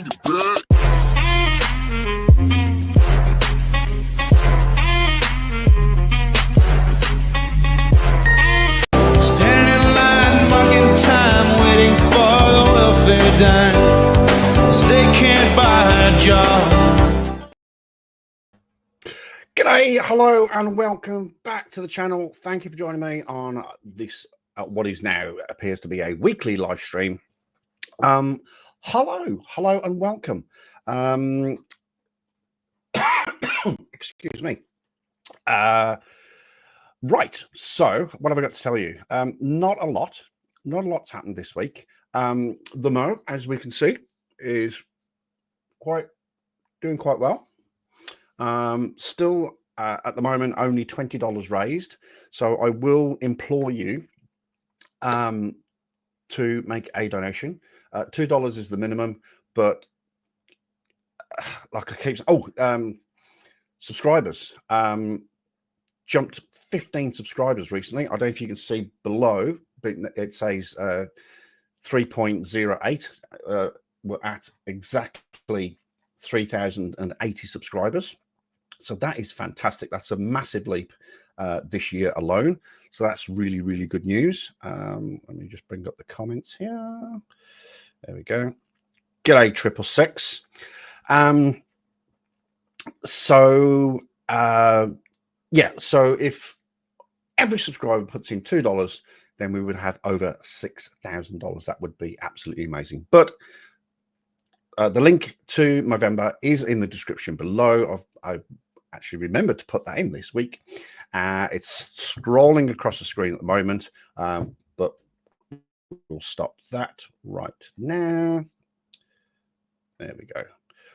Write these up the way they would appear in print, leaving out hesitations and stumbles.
in the bed. Standing in line, marking time, waiting for the welfare dime, 'cause they can't buy a job. G'day, hello, and welcome back to the channel. Thank you for joining me on this, what is now appears to be a weekly live stream. Hello, and welcome. Excuse me. Right, so what have I got to tell you? Not a lot's happened this week. The Mo, as we can see, is doing quite well. Still at the moment only $20 raised, so I will implore you to make a donation. $2 is the minimum, but like I keep subscribers jumped 15 subscribers recently. I don't know if you can see below, but it says 3.08. We're at exactly 3,080 subscribers. So that is fantastic. That's a massive leap this year alone. So that's really, really good news. Let me just bring up the comments here. There we go. G'day, 666. Yeah, so if every subscriber puts in $2, then we would have over $6,000. That would be absolutely amazing. But the link to Movember is in the description below. I actually remembered to put that in this week. It's scrolling across the screen at the moment, but we'll stop that right now. There we go.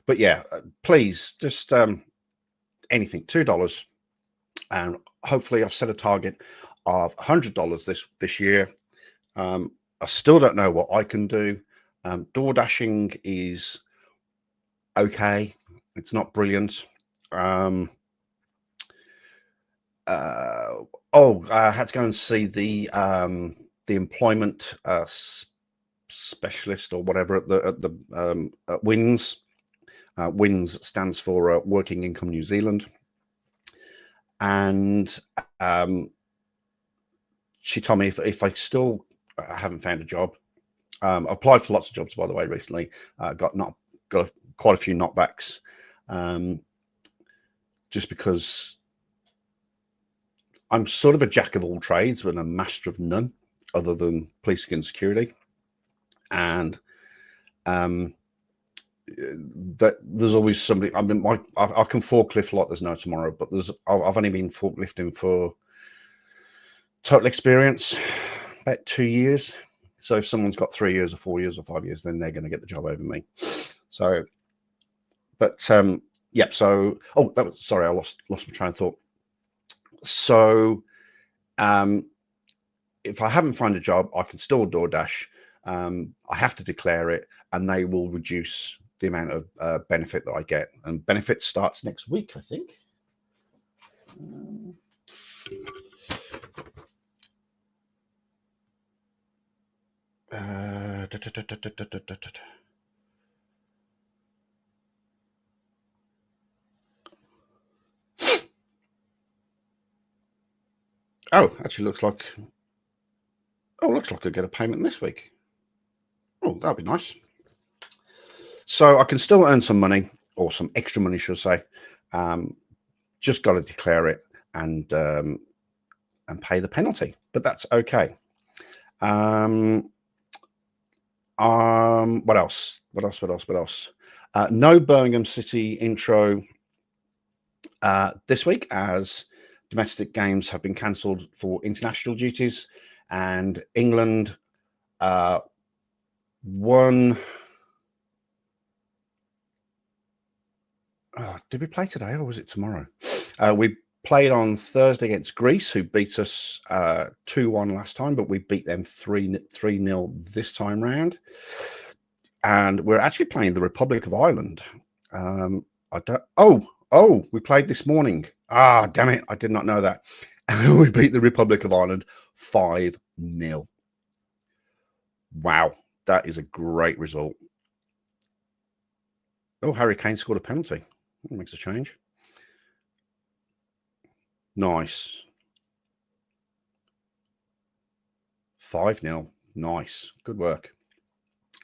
But yeah, please just anything, $2, and hopefully I've set a target of $100 this year. I still don't know what I can do. Door-dashing is okay. It's not brilliant. I had to go and see the employment specialist or whatever at the WINS. WINS stands for Working Income New Zealand, and she told me if I still haven't found a job. I applied for lots of jobs, by the way, recently. Got quite a few knockbacks, just because I'm sort of a jack of all trades but a master of none, other than police and security. And that there's always somebody. I mean, I can forklift like there's no tomorrow, but I've only been forklifting for total experience about 2 years. So if someone's got 3 years or 4 years or 5 years, then they're going to get the job over me. So, but yeah. So, sorry, I lost my train of thought. So, if I haven't found a job, I can still DoorDash. I have to declare it, and they will reduce the amount of benefit that I get. And benefit starts next week, I think. Actually looks like I get a payment this week. Oh, that'd be nice. So I can still earn some money, or some extra money, should I say. Just got to declare it and pay the penalty, but that's okay. What else? No Birmingham City intro this week, as domestic games have been cancelled for international duties, and England won. Did we play today, or was it tomorrow? We played on Thursday against Greece, who beat us 2-1 last time, but we beat them 3-0 this time round. And we're actually playing the Republic of Ireland. We played this morning. Damn it, I did not know that. We beat the Republic of Ireland 5-0. Wow, that is a great result. Oh, Harry Kane scored a penalty. That makes a change. Nice. 5-0. Nice. Good work.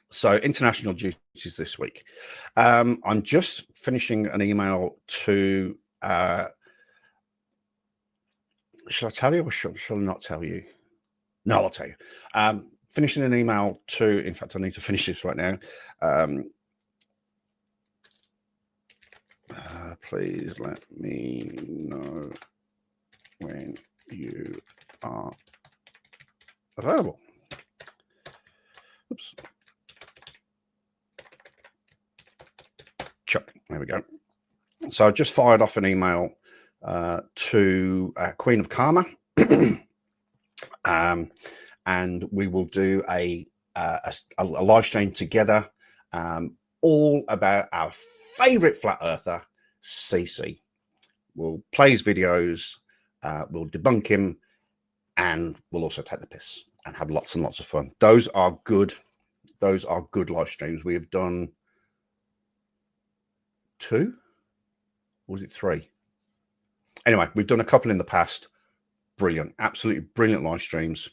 So, international duties this week. I'm just finishing an email to. Shall I tell you or shall I not tell you? No, I'll tell you. Finishing an email to. In fact, I need to finish this right now. Please let me know when you are available. Oops. Chuck. There we go. So I just fired off an email to Queen of Karma, and we will do a live stream together, all about our favorite flat earther, CC. We'll play his videos, we'll debunk him, and we'll also take the piss and have lots and lots of fun. Those are good live streams. We have done 2, or was it 3? Anyway, we've done a couple in the past. Brilliant, absolutely brilliant live streams.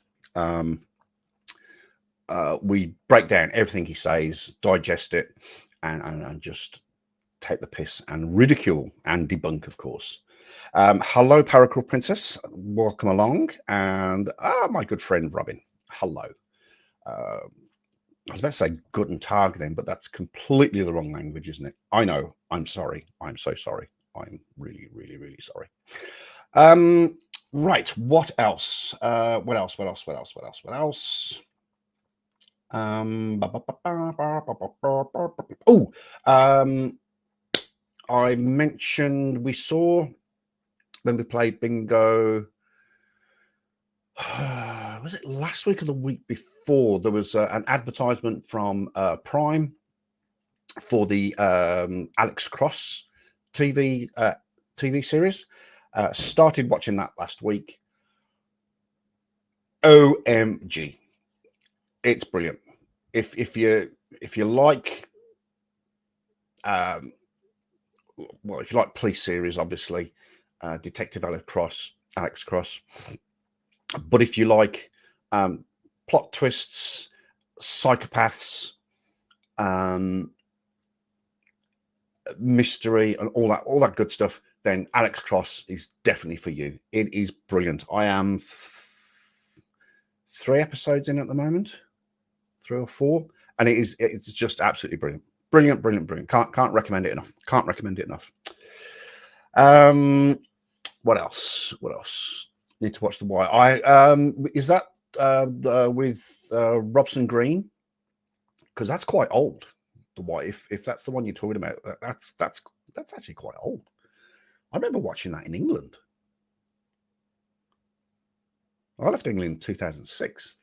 We break down everything he says, digest it, and just take the piss and ridicule and debunk, of course. Hello, Paracord Princess. Welcome along. And my good friend Robin. Hello. I was about to say Guten Tag then, but that's completely the wrong language, isn't it? I know. I'm sorry. I'm so sorry. I'm really, really, really sorry. Right. What else? What else? I mentioned we saw when we played bingo. Was it last week or the week before? There was an advertisement from Prime for the Alex Cross TV series. Started watching that last week. OMG, it's brilliant. If you like, well, if you like police series, obviously, Detective Alex Cross. But if you like plot twists, psychopaths, mystery, and all that good stuff, then Alex Cross is definitely for you. It is brilliant. I am 3 episodes in at the moment, 3 or 4, and it's just absolutely brilliant. Brilliant. Can't recommend it enough. What else? Need to watch The Wire. Is that with Robson Green? Because that's quite old. The Wire. If that's the one you're talking about, that's actually quite old. I remember watching that in England. I left England in 2006.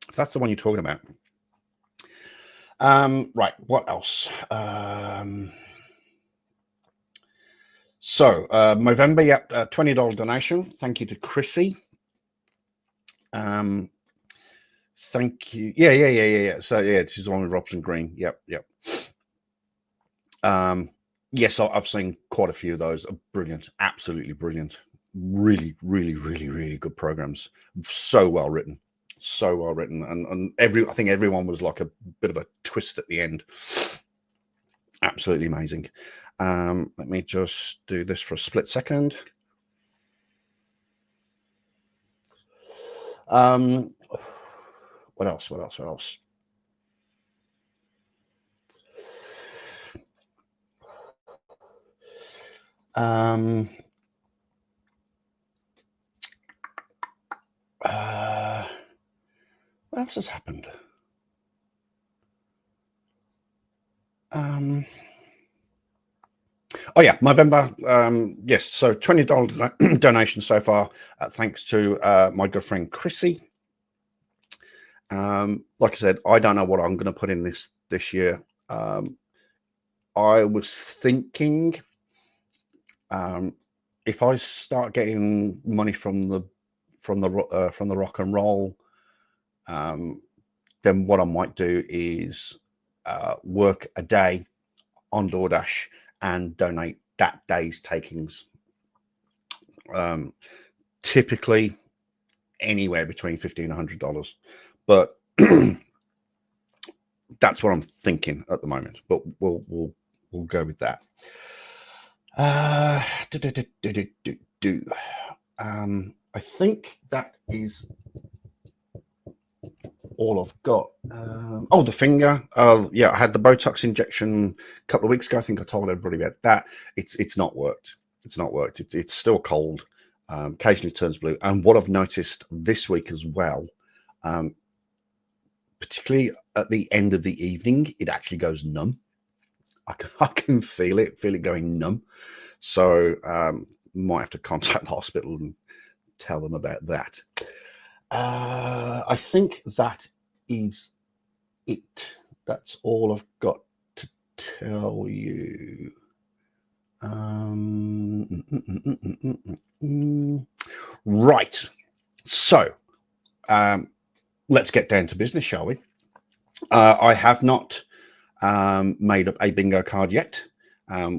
If that's the one you're talking about. Right, what else? So Movember, yep, $20 donation. Thank you to Chrissy. Thank you. Yeah. So yeah, this is the one with Robson Green. Yep. Yes, I've seen quite a few of those. Brilliant, absolutely brilliant. Really good programs. So well written. And I think everyone was like a bit of a twist at the end. Absolutely amazing. Let me just do this for a split second. What else? What else has happened? Oh yeah, November. Yes, so $20 donation so far. Thanks to my good friend Chrissy. Like I said, I don't know what I'm going to put in this year. I was thinking, if I start getting money from from the rock and roll, then what I might do is work a day on DoorDash and donate that day's takings. Typically anywhere between $50 and $100, but that's what I'm thinking at the moment. But we'll go with that. I think that is all I've got. Oh, the finger. Yeah, I had the Botox injection a couple of weeks ago. I think I told everybody about that. It's not worked. It's not worked. It's still cold. Occasionally turns blue. And what I've noticed this week as well, particularly at the end of the evening, it actually goes numb. I can feel it going numb. So might have to contact the hospital and tell them about that. I think that is it. That's all I've got to tell you. Right. So let's get down to business, shall we? I have not made up a bingo card yet.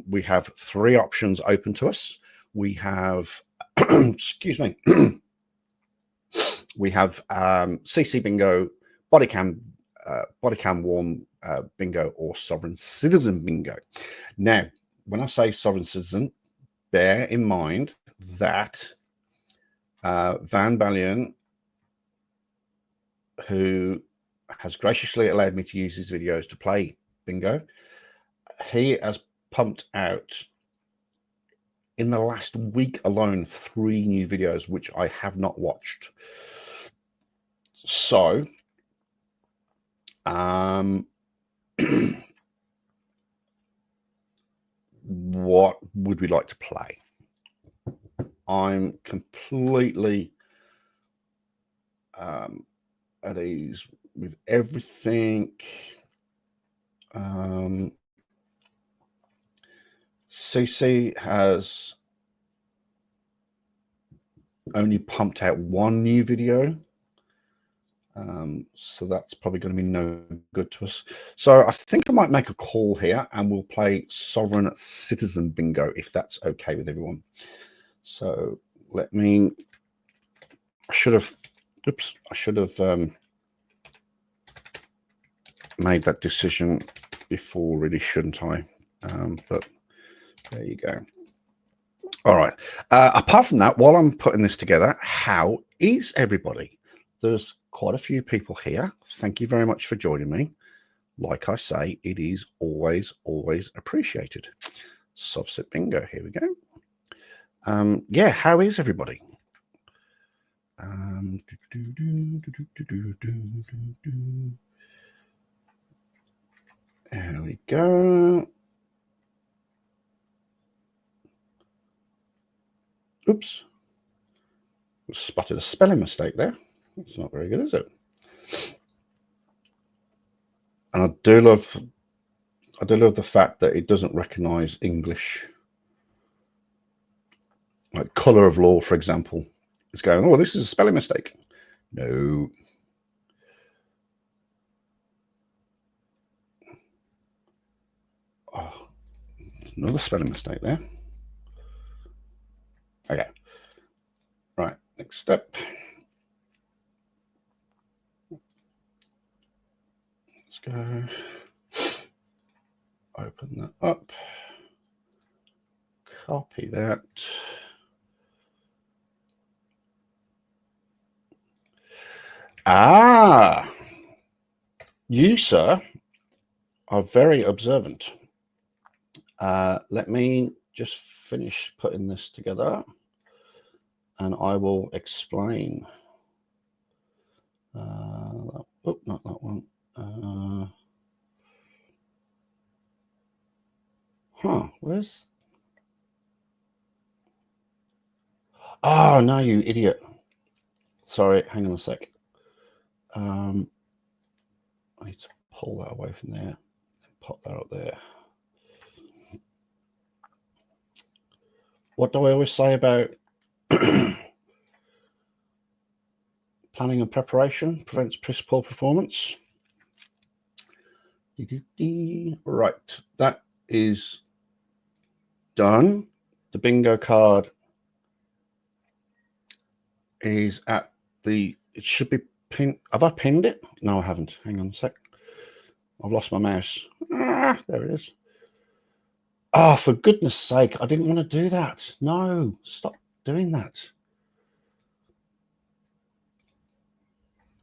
We have 3 options open to us. We have, excuse me, we have CC Bingo, Bodycam Warm Bingo, or Sovereign Citizen Bingo. Now, when I say Sovereign Citizen, bear in mind that Van Balian, who has graciously allowed me to use his videos to play bingo, he has pumped out in the last week alone 3 new videos which I have not watched. So what would we like to play? I'm completely at ease with everything. CC has only pumped out 1 new video, so that's probably going to be no good to us. So I think I might make a call here and we'll play Sovereign Citizen Bingo, if that's okay with everyone. So let me, I should have made that decision before, really, shouldn't I? But there you go. All right. Apart from that, while I'm putting this together, how is everybody? There's quite a few people here. Thank you very much for joining me. Like I say, it is always appreciated. Soft Bingo, here we go. Yeah, how is everybody? There we go. Oops. Spotted a spelling mistake there. It's not very good, is it? And I do love the fact that it doesn't recognize English. Like Colour of Law, for example. It's going, oh, this is a spelling mistake. No. Oh, another spelling mistake there. Okay. Right, next step. Let's go. Open that up. Copy that. Ah, you, sir, are very observant. Let me just finish putting this together and I will explain. Oh, not that one. Where's... Oh, no, you idiot. Sorry, hang on a sec. I need to pull that away from there and pop that up there. What do I always say about Planning and preparation prevents piss poor performance. Right, that is done. The bingo card is at the, it should be pinned. Have I pinned it? No, I haven't. Hang on a sec. I've lost my mouse. Ah, there it is. Oh, for goodness sake, I didn't want to do that. No, stop doing that.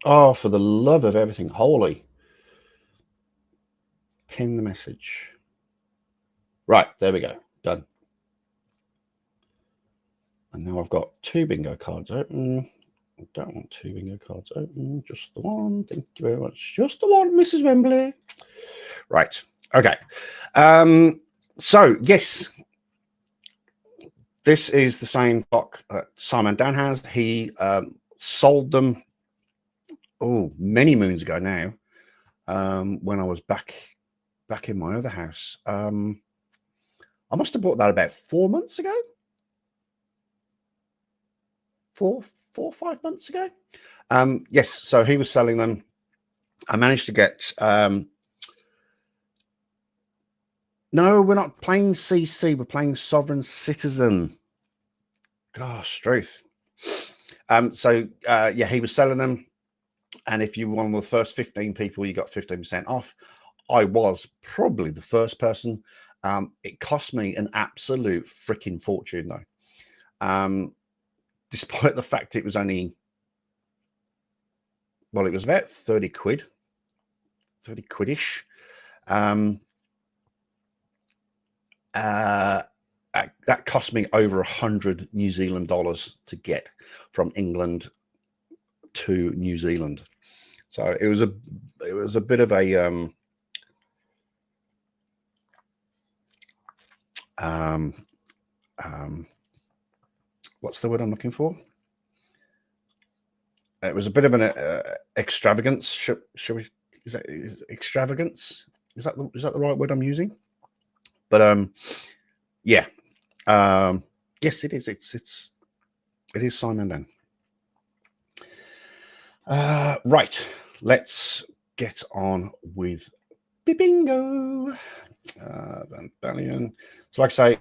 Oh, for the love of everything holy. Pin the message. Right, there we go. Done. And now I've got 2 bingo cards open. I don't want 2 bingo cards open, just the one. Thank you very much. Just the one, Mrs. Wembley. Right. Okay. So, yes, this is the same clock that Simon Dan has. He sold them, many moons ago now, when I was back in my other house. I must have bought that about 4 months ago. 4 or 5 months ago. Yes, so he was selling them. I managed to get no, we're not playing CC, we're playing Sovereign Citizen. Gosh, truth. Yeah, he was selling them, and if you were one of the first 15 people, you got 15% off. I was probably the first person. It cost me an absolute freaking fortune though. Despite the fact it was only, well, it was about 30 quid, 30 quid-ish. That cost me over 100 New Zealand dollars to get from England to New Zealand. So it was a bit of a what's the word I'm looking for? It was a bit of an extravagance. Should we? Is extravagance? Is that the right word I'm using? But yeah, yes, it is. It is Simon Dan. Right, let's get on with bingo. Van Balian. So, like I say,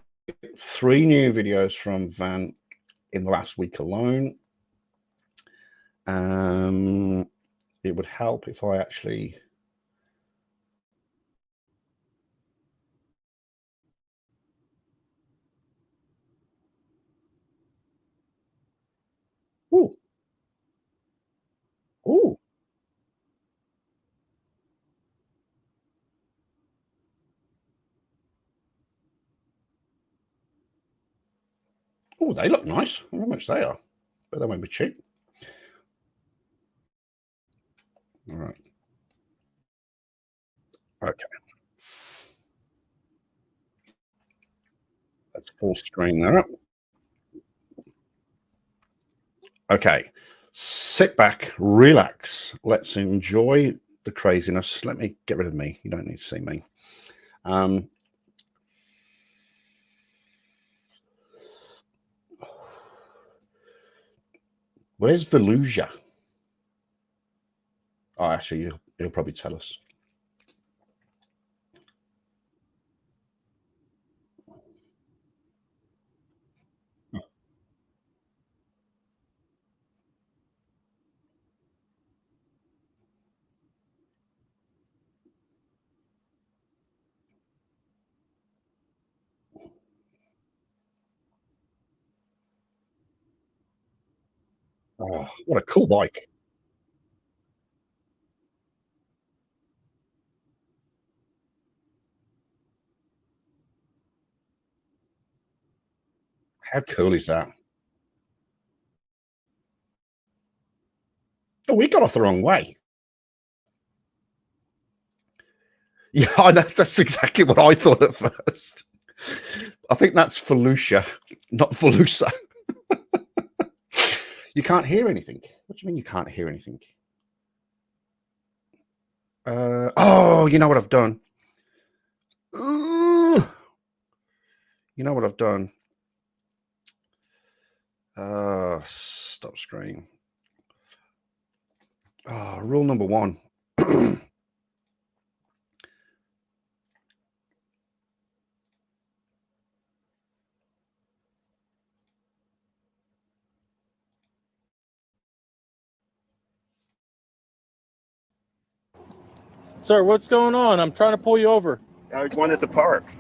3 new videos from Van in the last week alone. It would help if I actually. Ooh. Oh, they look nice. I wonder how much they are, but they won't be cheap. All right. Okay. That's full screen there. Okay. Sit back, relax. Let's enjoy the craziness. Let me get rid of me. You don't need to see me. Where's Volusia? Oh, actually, he'll probably tell us. Oh, what a cool bike. How cool is that? Oh, we got off the wrong way. Yeah, I know, that's exactly what I thought at first. I think that's Felucia, not Volusa. You can't hear anything. What do you mean you can't hear anything? Oh, you know what I've done? You know what I've done? Stop screen. Rule number one. Sir, what's going on? I'm trying to pull you over. I wanted to park.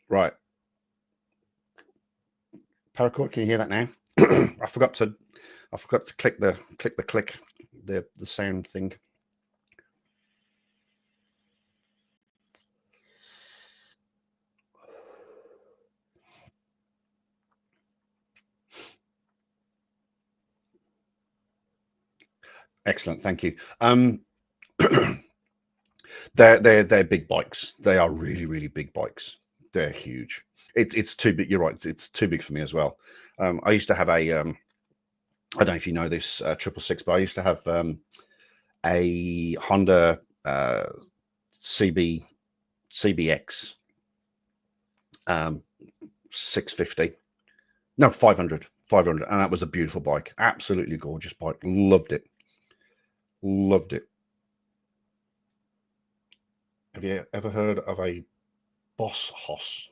Right. Paracord, can you hear that now? I forgot to click the sound thing. Excellent, thank you. They're big bikes. They are really, really big bikes. They're huge. It's too big. You're right. It's too big for me as well. I used to have a I don't know if you know this 666, but I used to have a Honda CBX 650. No, 500, and that was a beautiful bike. Absolutely gorgeous bike. Loved it. Loved it. Have you ever heard of a Boss Hoss?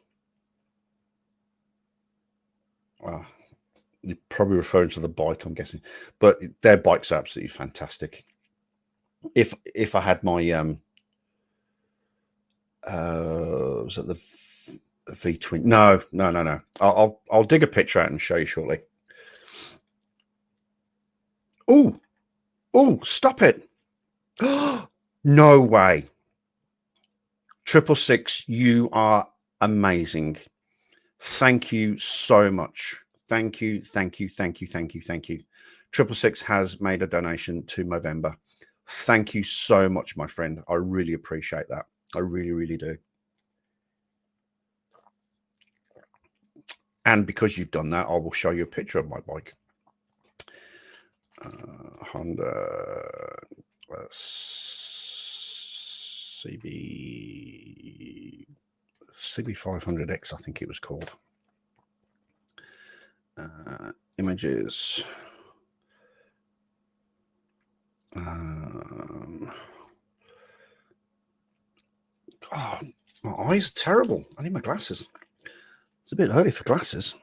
You're probably referring to the bike, I'm guessing, but their bikes are absolutely fantastic. If I had my was it the V twin? No. I'll dig a picture out and show you shortly. Oh, stop it! No way. 666, you are amazing. Thank you so much. Thank you. 666 has made a donation to Movember. Thank you so much, my friend. I really appreciate that. I really, really do. And because you've done that, I will show you a picture of my bike. Honda CB500X, I think it was called. Images. Oh, my eyes are terrible. I need my glasses. It's a bit early for glasses.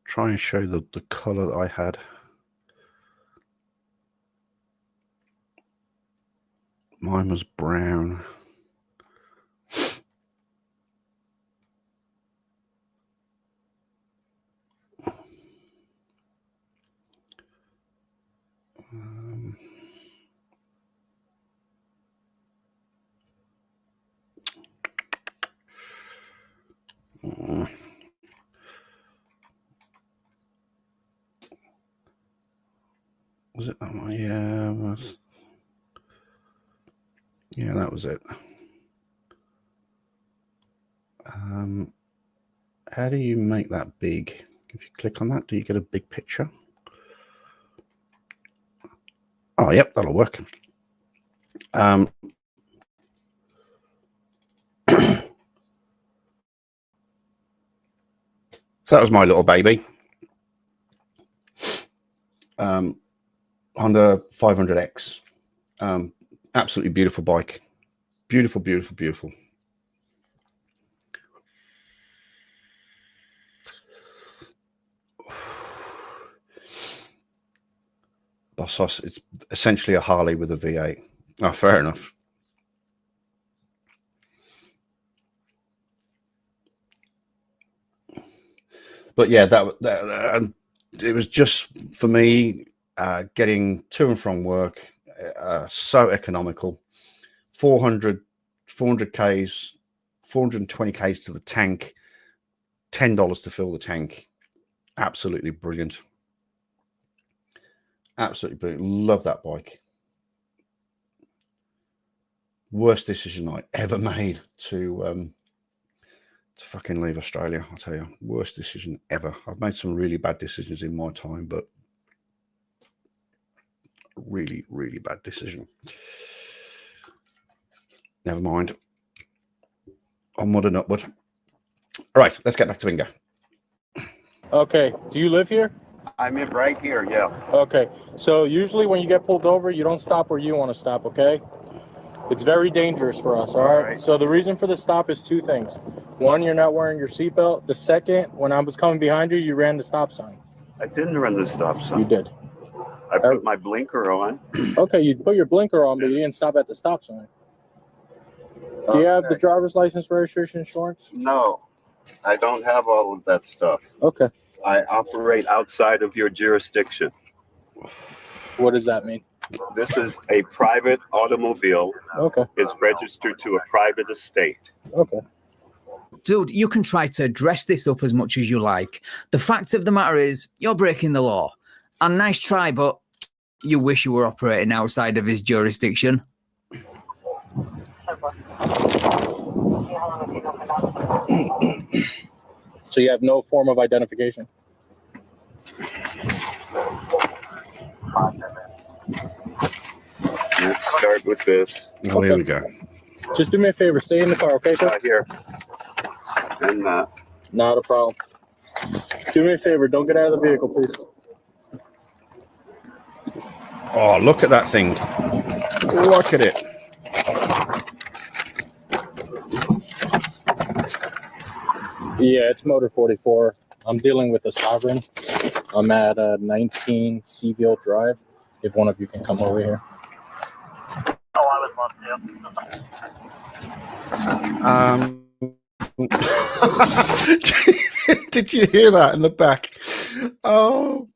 Try and show the color that I had. Mine was brown. Was it that one? Yeah, that was it. How do you make that big? If you click on that, do you get a big picture? Oh, yep, that'll work. So that was my little baby. Honda 500X. Absolutely beautiful bike. Beautiful. Boss Hoss, it's essentially a Harley with a V8. Oh, fair enough. But yeah, that it was just for me getting to and from work, so economical. 400 Ks, 420 Ks to the tank, $10 to fill the tank. Absolutely brilliant. Absolutely brilliant. Love that bike. Worst decision I ever made to fucking leave Australia. I'll tell you, worst decision ever. I've made some really bad decisions in my time, but really, really bad decision. Never mind. Onward and upward. All right, let's get back to bingo. Okay. Do you live here? I'm in right here. Yeah. Okay. So usually when you get pulled over, you don't stop where you want to stop, okay? It's very dangerous for us, all right? So the reason for the stop is two things. One, you're not wearing your seatbelt. The second, when I was coming behind you, you ran the stop sign. I didn't run the stop sign. You did. I put my blinker on. Okay, you put your blinker on, but you didn't stop at the stop sign. Do you have the driver's license, registration, insurance? No, I don't have all of that stuff. Okay. I operate outside of your jurisdiction. What does that mean? This is a private automobile. Okay. It's registered to a private estate. Okay. Dude, you can try to dress this up as much as you like. The fact of the matter is, you're breaking the law. And nice try, but you wish you were operating outside of his jurisdiction. So you have no form of identification? Let's start with this. Oh, here we go. Just do me a favor. Stay in the car, okay, sir? Here. And Not a problem. Do me a favor. Don't get out of the vehicle, please. Oh, look at that thing. Look at it. Yeah, it's Motor 44. I'm dealing with a Sovereign. I'm at 19 Seaville Drive. If one of you can come over here. Oh, I would love to. Did you hear that in the back? Oh,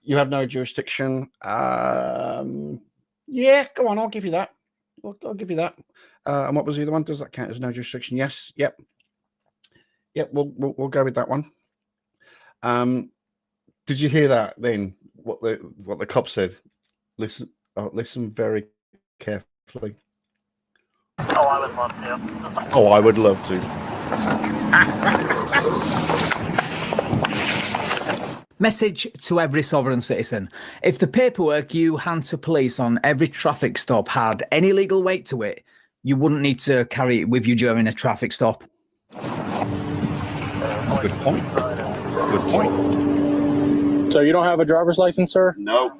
you have no jurisdiction. Yeah, go on. I'll give you that. I'll give you that. And what was the other one? Does that count as no jurisdiction? Yes. Yep. Yep. We'll go with that one. Did you hear that then? What the cop said? Listen very carefully. Oh, I would love to. Oh, I would love to. Message to every sovereign citizen. If the paperwork you hand to police on every traffic stop had any legal weight to it, you wouldn't need to carry it with you during a traffic stop. Good point. Good point. So you don't have a driver's license, sir? no.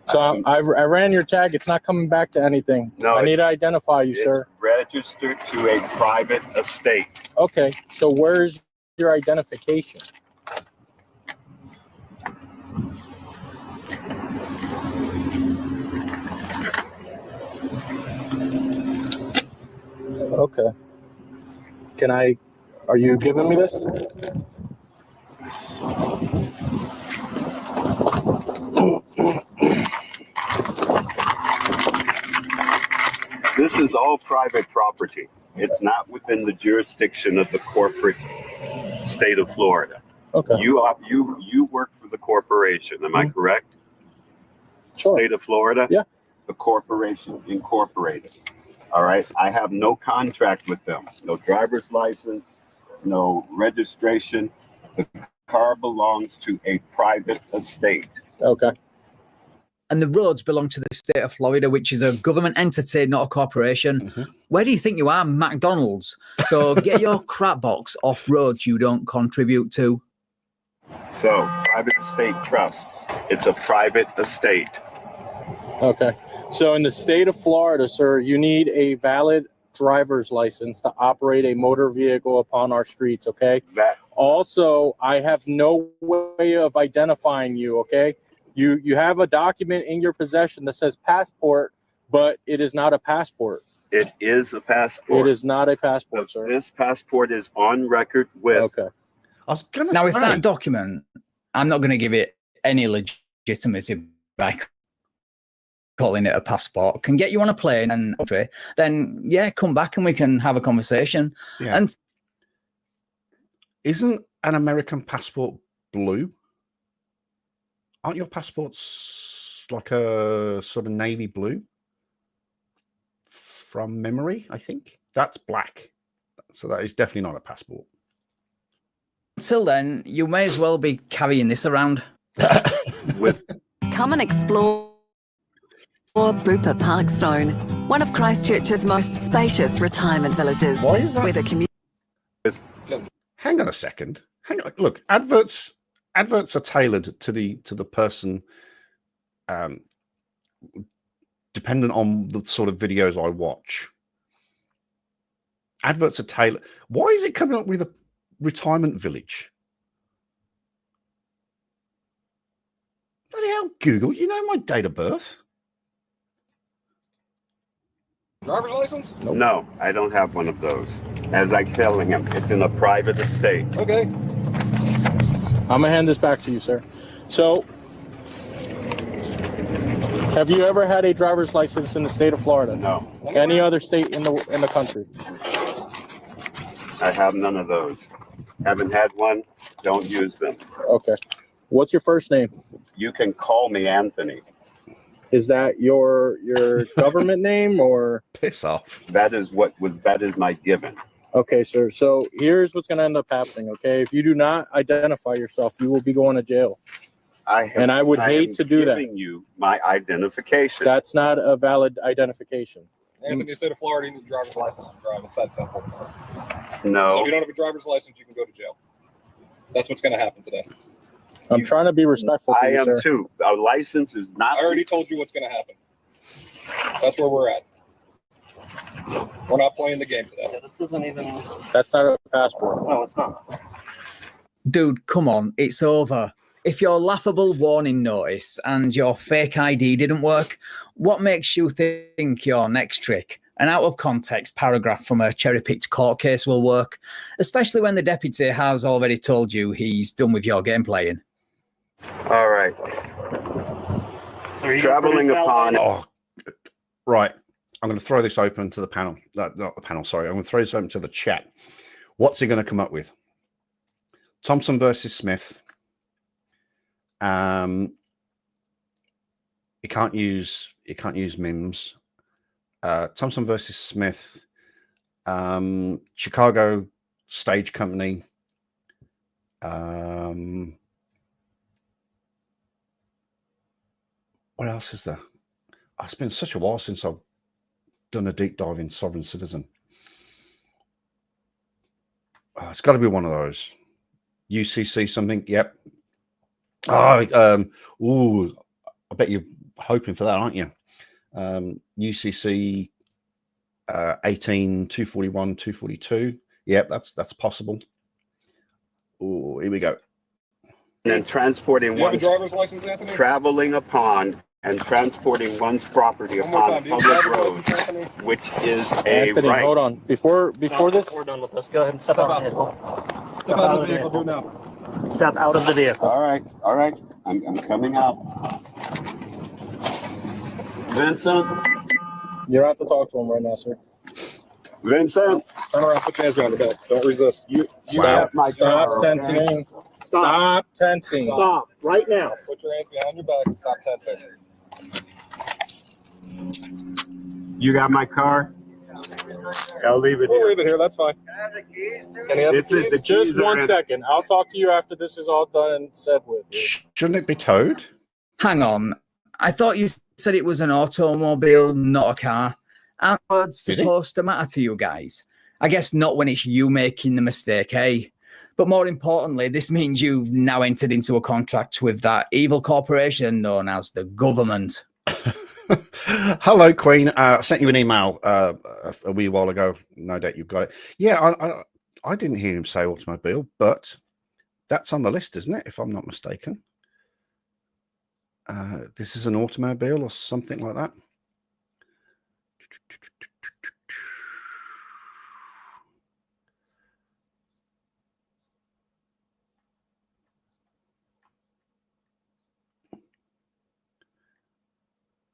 So I ran your tag. It's not coming back to anything. No, I need to identify you, It's sir. registered to a private estate. Okay. So where's your identification? Okay. Are you giving me this? This is all private property. It's not within the jurisdiction of the corporate state of Florida. Okay. You work for the corporation. Am I correct? Sure. State of Florida? Yeah. The corporation incorporated. All right. I have no contract with them. No driver's license, no registration. The car belongs to a private estate. Okay. And the roads belong to the state of Florida, which is a government entity, not a corporation. Mm-hmm. Where do you think you are? McDonald's. So get your crap box off roads you don't contribute to. So, private estate trust. It's a private estate. Okay. So in the state of Florida, sir, you need a valid driver's license to operate a motor vehicle upon our streets, okay? Also, I have no way of identifying you, okay? You have a document in your possession that says passport, but it is not a passport. It is a passport. It is not a passport, sir. This passport is on record with. Okay. I was gonna Now, say, if that document, I'm not going to give it any legitimacy by calling it a passport, can get you on a plane and then yeah, come back and we can have a conversation. Yeah. And isn't an American passport blue? Aren't your passports like a sort of navy blue? From memory, I think that's black. So that is definitely not a passport. until then, you may as well be carrying this around. Come and explore Bupa Parkstone, one of Christchurch's most spacious retirement villages. Why is that? With a community. Hang on a second. hang on. Look, adverts are tailored to the person, dependent on the sort of videos I watch. Adverts are tailored. Why is it coming up with a retirement village? Bloody hell, Google, you know my date of birth. Driver's license? No, I don't have one of those. As I'm telling him, it's in a private estate. Okay. I'm gonna hand this back to you, sir. So, have you ever had a driver's license in the state of Florida? No, Any other state in the country? I have none of those. Haven't had one. Don't use them. Okay. What's your first name? You can call me Anthony. Is that your government name or? Piss off. That is my given. Okay, sir. So here's what's going to end up happening. Okay, if you do not identify yourself, you will be going to jail. And I would hate to do that. I'm giving you my identification. That's not a valid identification. Anthony, state of Florida, you need a driver's license to drive. It's that simple. So No. if you don't have a driver's license, you can go to jail. That's what's going to happen today. I'm trying to be respectful to I you, am sir. too. A license is not. I already told you what's going to happen. That's where we're at. We're not playing the game today. Yeah, this isn't even. That's not a passport. No, it's not. Dude, come on, it's over. If your laughable warning notice and your fake ID didn't work, what makes you think your next trick, an out of context paragraph from a cherry picked court case, will work? Especially when the deputy has already told you he's done with your game playing. All right. So you Traveling upon. Oh, right. I'm going to throw this open to the panel. Not the panel, sorry. I'm going to throw this open to the chat. What's he going to come up with? Thompson versus Smith. You can't use MIMS. Thompson versus Smith. Chicago Stage Company. What else is there? Oh, it's been such a while since I've done a deep dive in Sovereign Citizen. Oh, it's got to be one of those. UCC something. Yep. Oh, I bet you're hoping for that, aren't you? UCC 18, 241, 242. Yep, that's possible. Oh, here we go. And transporting Do you have a one's driver's license, Anthony? traveling upon and transporting one's property One more upon time. Do you have a public driver's roads, license, Anthony? which is a Anthony, right. hold on. Before this, We're done with this. Go ahead and step out of the vehicle. Step out of the vehicle. Do it now. Step out of the vehicle. All right. I'm coming out. Vincent, you don't have to talk to him right now, sir. Vincent, Turn around. Put your hands behind your back. Don't resist. you Wow. have my Stop car, okay? tensing. Stop tensing. Stop right now. Put your hands behind your back and stop tensing. You got my car? I'll leave it We'll here. leave it here. That's fine. Can he have It's the in keys? the Just keys are 1 in- second. I'll talk to you after this is all done and said with. Shouldn't it be towed? Hang on. I thought you said it was an automobile, not a car. Aren't words Did he? supposed to matter to you guys? I guess not when it's you making the mistake, eh? But more importantly, this means you've now entered into a contract with that evil corporation known as the government. Hello, Queen. I sent you an email a wee while ago. No doubt you've got it. Yeah, I didn't hear him say automobile, but that's on the list, isn't it? If I'm not mistaken. This is an automobile or something like that.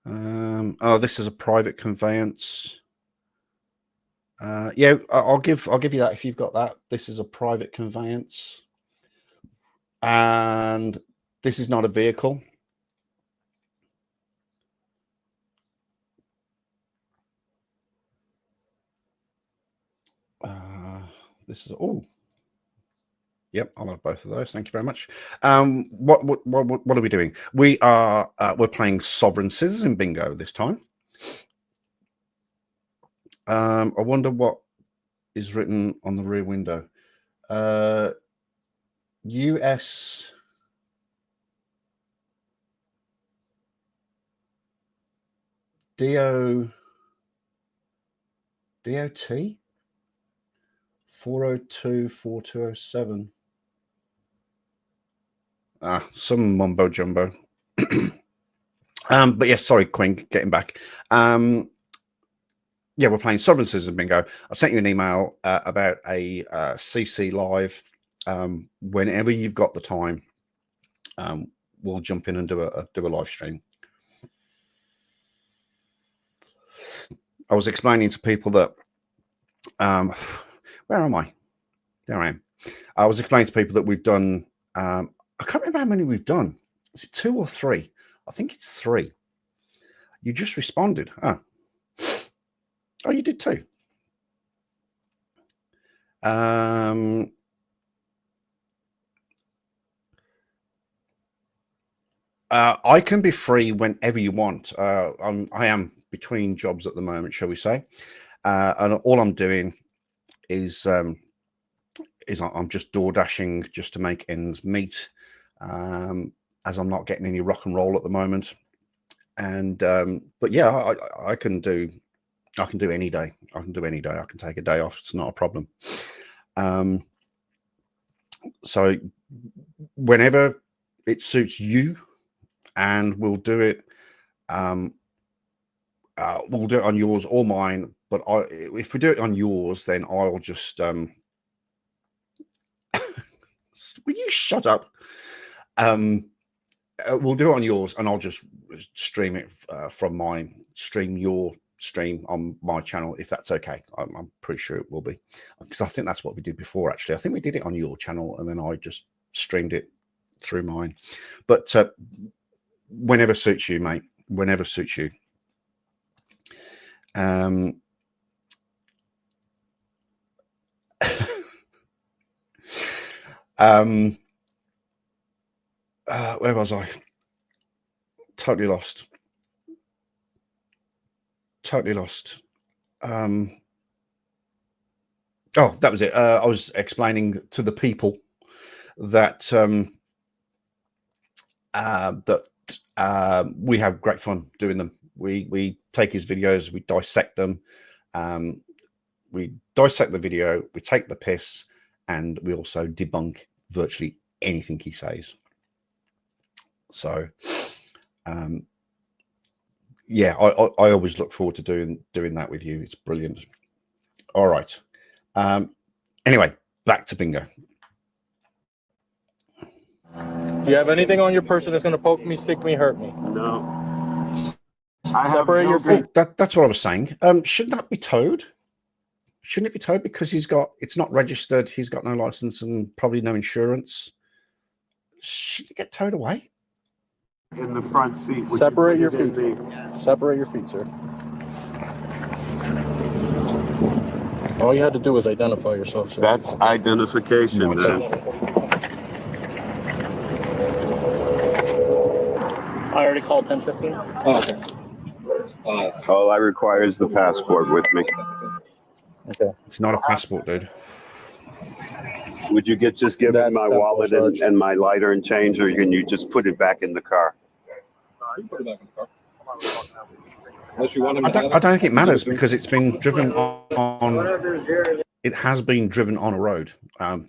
Oh, this is a private conveyance. Yeah, I'll give you that if you've got that. This is a private conveyance, and this is not a vehicle. This is Yep, I'll have both of those. Thank you very much. What are we doing? We're playing Sovereign Citizen Bingo this time. I wonder what is written on the rear window. US DOT 4024207. Some mumbo jumbo. But yes, sorry, Queen, getting back. Yeah, we're playing Sovereign Citizen Bingo. I sent you an email about a CC live. Whenever you've got the time, we'll jump in and do a live stream. I was explaining to people that where am I? There I am. I was explaining to people that we've done. I can't remember how many we've done. Is it 2 or 3? I think it's 3. You just responded. Oh, you did too. I can be free whenever you want. I am between jobs at the moment, shall we say? And all I'm doing is I'm just door dashing just to make ends meet, as I'm not getting any rock and roll at the moment. And but yeah, I can do any day. I can do any day. I can take a day off. It's not a problem. So whenever it suits you, and we'll do it. We'll do it on yours or mine. But if we do it on yours, then I'll just will you shut up? We'll do it on yours, and I'll just stream it from mine. Stream your stream on my channel, if that's okay. I'm pretty sure it will be, because I think that's what we did before. Actually, I think we did it on your channel, and then I just streamed it through mine. But whenever suits you, mate. Whenever suits you. Where was I? Totally lost. Oh, that was it. I was explaining to the people that we have great fun doing them. We take his videos, we dissect them, we dissect the video, we take the piss, and we also debunk virtually anything he says. So yeah, I always look forward to doing that with you. It's brilliant. All right. Anyway, back to bingo. Do you have anything on your person that's going to poke me, stick me, hurt me? No. Separate your feet. That's what I was saying. Shouldn't that be towed? Shouldn't it be towed because it's not registered, he's got no license and probably no insurance? Should it get towed away? In the front seat. Separate your feet. Separate your feet, sir. All you had to do was identify yourself, sir. That's identification. No, it's man. I already called 1015. Oh, okay. All I require is the passport with me. Okay. It's not a passport, dude. Would you just give me That's my temple wallet search. and my lighter and change, or can you just put it back in the car? You can put it back in the car. Unless you want him to have I don't think it matters because it's been driven on. It has been driven on a road.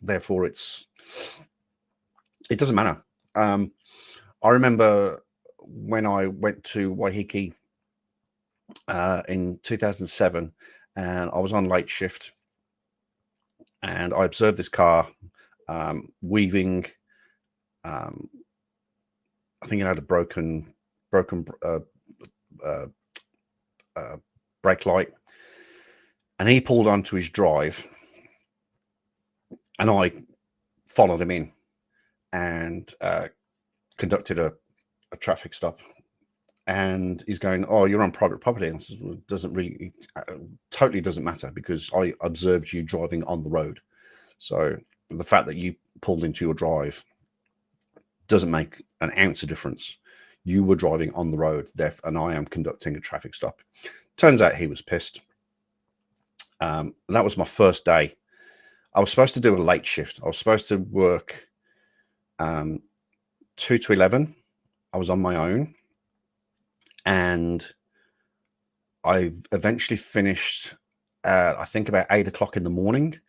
Therefore, it doesn't matter. I remember when I went to Waiheke in 2007, and I was on late shift, and I observed this car weaving. I think it had a broken brake light, and he pulled onto his drive, and I followed him in and conducted a traffic stop. And he's going, "Oh, you're on private property." And I said, well, it doesn't really, totally doesn't matter because I observed you driving on the road. So the fact that you pulled into your drive doesn't make an ounce of difference. You were driving on the road, and I am conducting a traffic stop. Turns out he was pissed. That was my first day. I was supposed to do a late shift. I was supposed to work 2 to 11, I was on my own, and I eventually finished I think about 8 o'clock in the morning,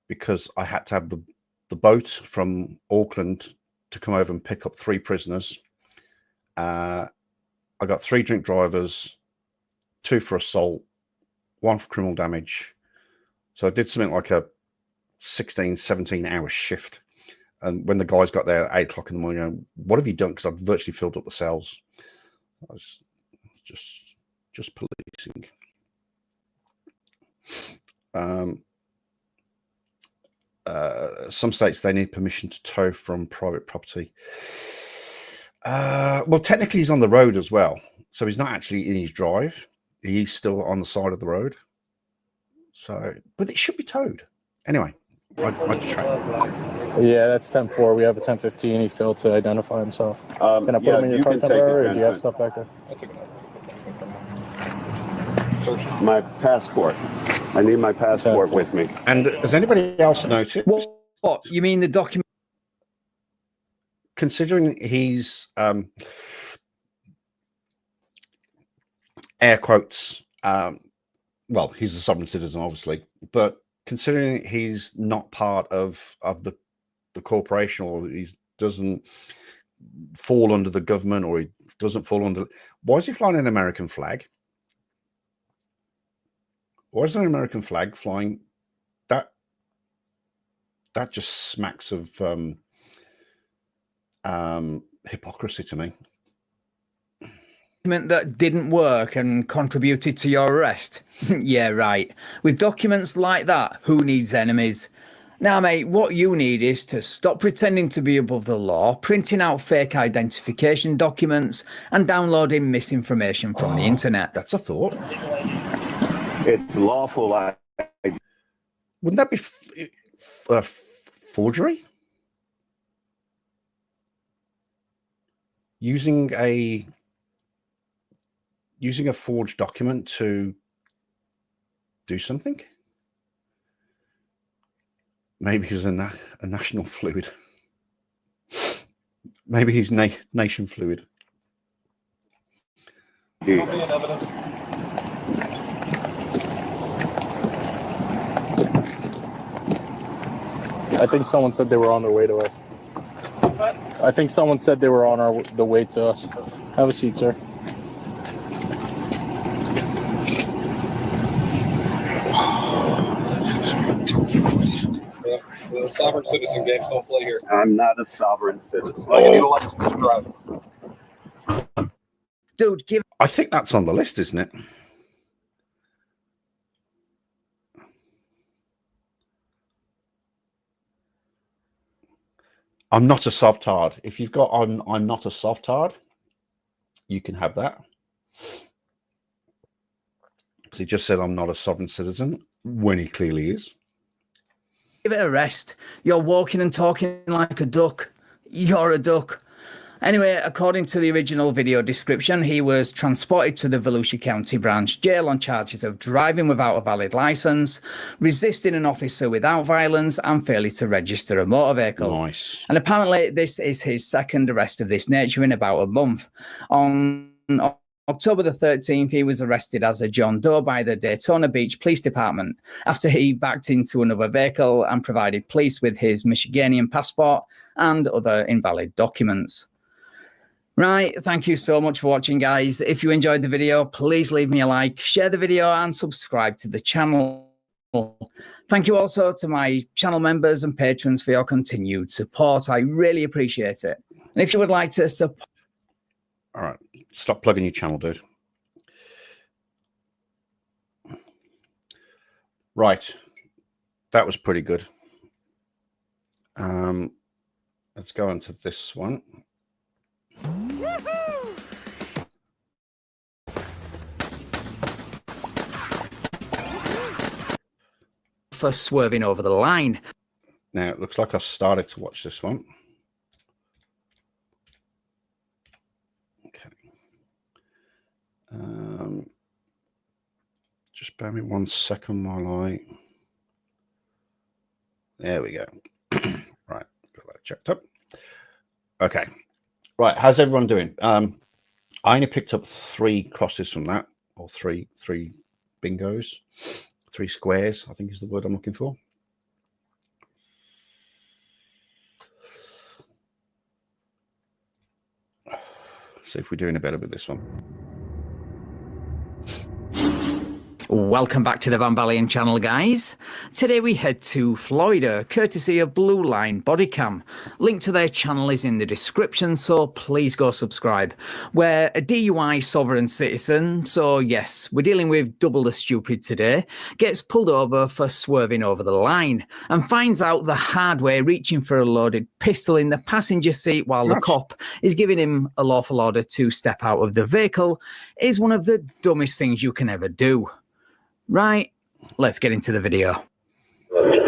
because I had to have the boat from Auckland to come over and pick up 3 prisoners. I got 3 drink drivers, 2 for assault, 1 for criminal damage. So I did something like a 16, 17-hour shift. And when the guys got there at 8 o'clock in the morning, going, what have you done? Because I'd virtually filled up the cells. I was just policing. Some states, they need permission to tow from private property. Well, technically he's on the road as well. So he's not actually in his drive. He's still on the side of the road. So, but it should be towed. Anyway, I'd track. Yeah, that's 10-4. We have a 10-15. He failed to identify himself. Can I put him in your car temporarily, or do you have stuff back there? My passport. I need my passport with me. And has anybody else noticed? What? You mean the document? Considering he's air quotes, well, he's a sovereign citizen, obviously, but considering he's not part of the corporation, or he doesn't fall under the government, or he doesn't fall under, why is he flying an American flag? Why is there an American flag flying? That just smacks of hypocrisy to me. That didn't work and contributed to your arrest. Yeah, right. With documents like that, who needs enemies? Now, mate, what you need is to stop pretending to be above the law, printing out fake identification documents, and downloading misinformation from the internet. That's a thought. It's lawful. Wouldn't that be forgery? Using a forged document to do something? Maybe he's a national fluid. Maybe he's nation fluid. I think someone said they were on their way to us. I think someone said they were on the way to us. Have a seat, sir. The sovereign citizen games don't play here. I'm not a sovereign citizen. I need a license to drive. Dude, give. I think that's on the list, isn't it? I'm not a soft-hard. If you've got I'm not a soft-hard, you can have that. Because he just said I'm not a sovereign citizen when he clearly is. Give it a rest. You're walking and talking like a duck. You're a duck. Anyway, according to the original video description, he was transported to the Volusia County Branch Jail on charges of driving without a valid license, resisting an officer without violence, and failing to register a motor vehicle. Nice. And apparently this is his second arrest of this nature in about a month. On October the 13th, he was arrested as a John Doe by the Daytona Beach Police Department after he backed into another vehicle and provided police with his Michiganian passport and other invalid documents. Right, thank you so much for watching, guys. If you enjoyed the video, please leave me a like, share the video, and subscribe to the channel. Thank you also to my channel members and patrons for your continued support. I really appreciate it. And if you would like to support... All right, stop plugging your channel, dude. Right, that was pretty good. Let's go into this one. For swerving over the line. Now, it looks like I've started to watch this one. Okay. Just bear me 1 second while I... There we go. Right, got that checked up. Okay. Right. How's everyone doing? I only picked up 3 crosses from that, or three bingos, 3 squares, I think is the word I'm looking for. See if we're doing a better with this one. Welcome back to the Van Valiant channel, guys. Today we head to Florida, courtesy of Blue Line Bodycam. Link to their channel is in the description, so please go subscribe. We're a DUI sovereign citizen, so yes, we're dealing with double the stupid today. Gets pulled over for swerving over the line and finds out the hard way, reaching for a loaded pistol in the passenger seat while the cop is giving him a lawful order to step out of the vehicle is one of the dumbest things you can ever do. Right, let's get into the video. Roll down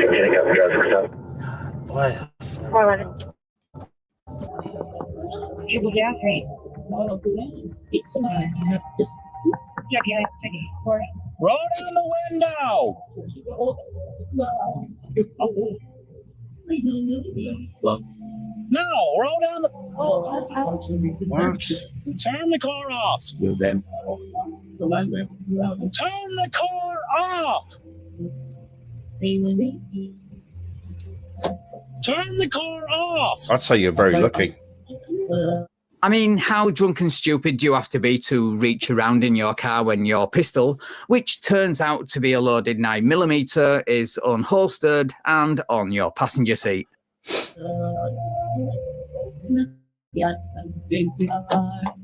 the window. No, roll down the. What? Turn the car off. Turn the car off. Turn the car off. I'd say you're very lucky. I mean, how drunk and stupid do you have to be to reach around in your car when your pistol, which turns out to be a loaded 9mm, is unholstered and on your passenger seat?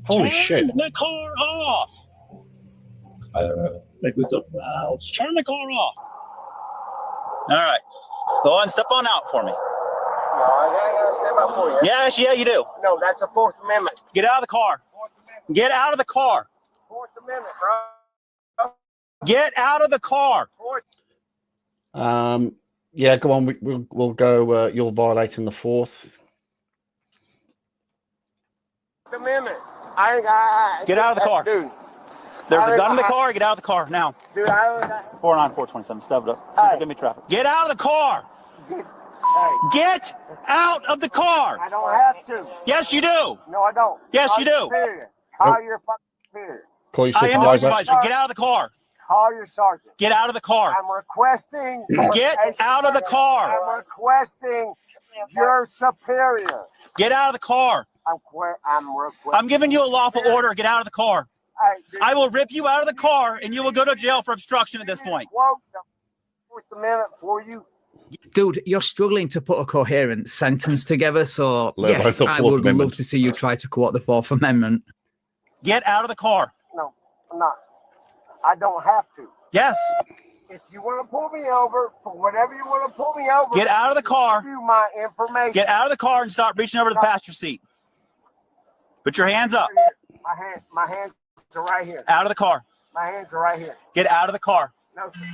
Holy shit. Turn the car off. Turn the car off. All right. Go on, step on out for me. No, I ain't gonna step up for you. Yes, yeah, you do. No, that's a Fourth Amendment. Get out of the car. Get out of the car. Fourth Amendment, bro. Get out of the car. Yeah, go on. We'll go. You're violating the 4th. Amendment. Get out of the car. Dude. There's a gun in the car. Get out of the car now. Dude, 49427. Step it up. Hey. Give me traffic. Get out of the car. Get out of the car. I don't have to. Yes, you do. No, I don't. Yes, Call you your do. superior. Call your fucking superior. Call your I am the supervisor. supervisor. Get out of the car. Call your sergeant. Get out of the car. I'm requesting. Get out of the car. I'm requesting your superior. Get out of the car. I'm requesting. I'm giving you a lawful order. Get out of the car. Hey, dude, I will rip you out of the car and you will go to jail for obstruction at this point. quote the Fourth Amendment for you. Dude, you're struggling to put a coherent sentence together, so Let alone yes, the I Fourth would Amendment. love to see you try to quote the 4th Amendment. Get out of the car. No, I'm not. I don't have to. Yes. If you want to pull me over for whatever you want to pull me over, Get out of the car. give you my information. Get out of the car and start reaching over to the passenger seat. Put your hands up. My hands are right here. Out of the car. My hands are right here. Get out of the car. No, sir.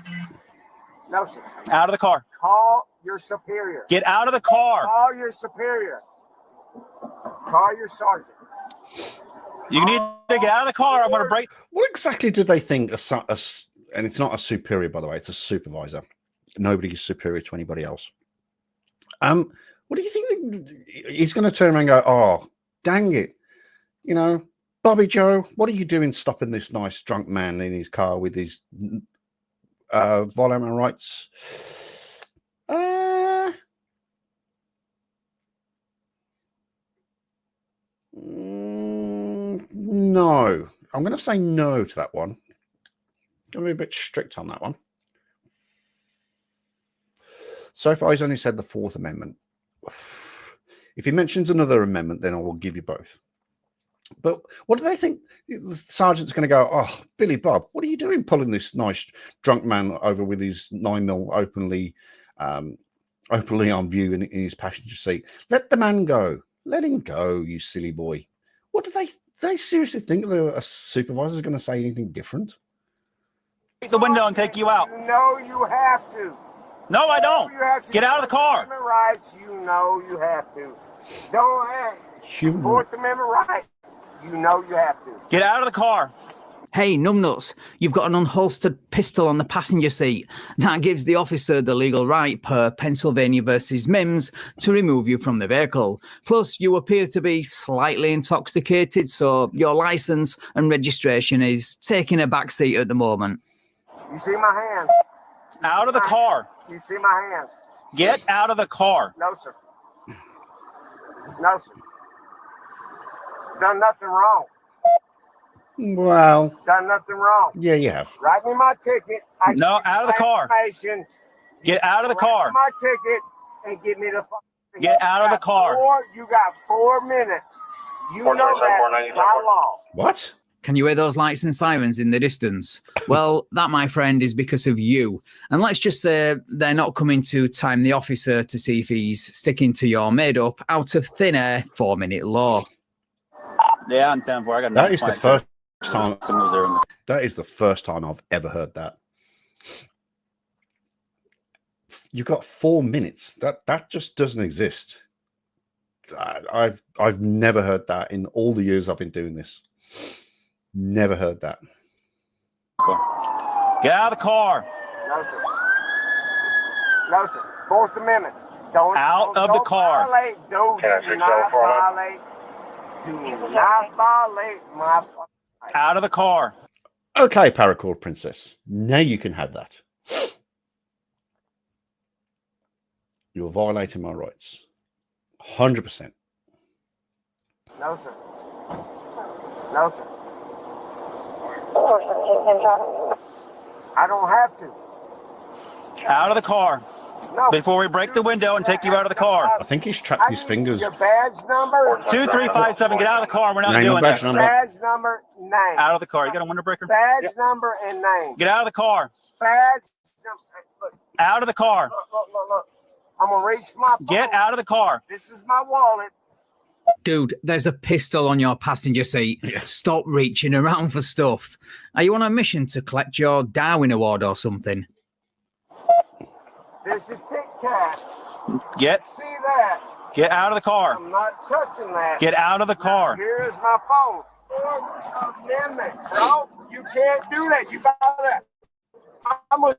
No, sir. Out of the car. Call your superior. Get out of the car. Call your superior. Call your sergeant. You need to get out of the car. I'm going to break. What exactly do they think? And it's not a superior, by the way. It's a supervisor. Nobody is superior to anybody else. What do you think? He's going to turn around and go, "Oh, dang it! You know, Bobby Joe, what are you doing stopping this nice drunk man in his car with his violent rights?" No, I'm going to say no to that one. Going to be a bit strict on that one. So far, he's only said the 4th Amendment. If he mentions another amendment, then I will give you both. But what do they think? The sergeant's going to go, "Oh, Billy Bob, what are you doing pulling this nice drunk man over with his 9mm openly on view in his passenger seat? Let the man go. Let him go, you silly boy." What do they seriously think that a supervisor is going to say anything different? The window and take you out. You know you have to. No, I don't. You have to. Get out of the car. Human rights, you know you have to. Don't have Human. Fourth Amendment right. You know you have to. Get out of the car. Hey, numbnuts, you've got an unholstered pistol on the passenger seat. That gives the officer the legal right, per Pennsylvania versus Mims, to remove you from the vehicle. Plus, you appear to be slightly intoxicated, so your license and registration is taking a back seat at the moment. You see my hands? Out of the car. You see my hands? Get out of the car. No, sir. No, sir. Done nothing wrong. Well, Done nothing wrong. yeah, you have. Write me my ticket. I No, give you out of the my car. information. Get out of the Write me car. my ticket and give me the fucking. Get out of the car. You got 4 minutes. You know that by law. What? Can you hear those lights and sirens in the distance? Well, that, my friend, is because of you. And let's just say they're not coming to time the officer to see if he's sticking to your made-up, out of thin air 4-minute law. Yeah, I'm 10-4. I got That is the first time. time. That is the first time I've ever heard that. You've got 4 minutes. That just doesn't exist. I've never heard that in all the years I've been doing this. Never heard that. Get out of the car. No, sir. No, sir. Fourth Amendment. Don't Out of the car. Violate. Do not violate. Do not violate my. Out of the car. Okay, Paracord Princess. Now you can have that. You're violating my rights. 100%. No, sir. No, sir. I don't have to. Out of the car. No. Before we break the window and take you out of the car. I think he's trapped his fingers. Your badge number. 2357. Get out of the car. We're not Name and doing badge this. number. Badge number, name. Out of the car. You got a window breaker? Badge number and name. Get out of the car. Badge number. Look, Out of the car. look. I'm gonna reach my phone. Get out of the car. This is my wallet. Dude, there's a pistol on your passenger seat. Yes. Stop reaching around for stuff. Are you on a mission to collect your Darwin Award or something? This is Tic Tac. Get See that? out of the car. I'm not touching that. Get out of the car. Here's my phone. Fourth Amendment, bro. You can't do that. You gotta. I'm gonna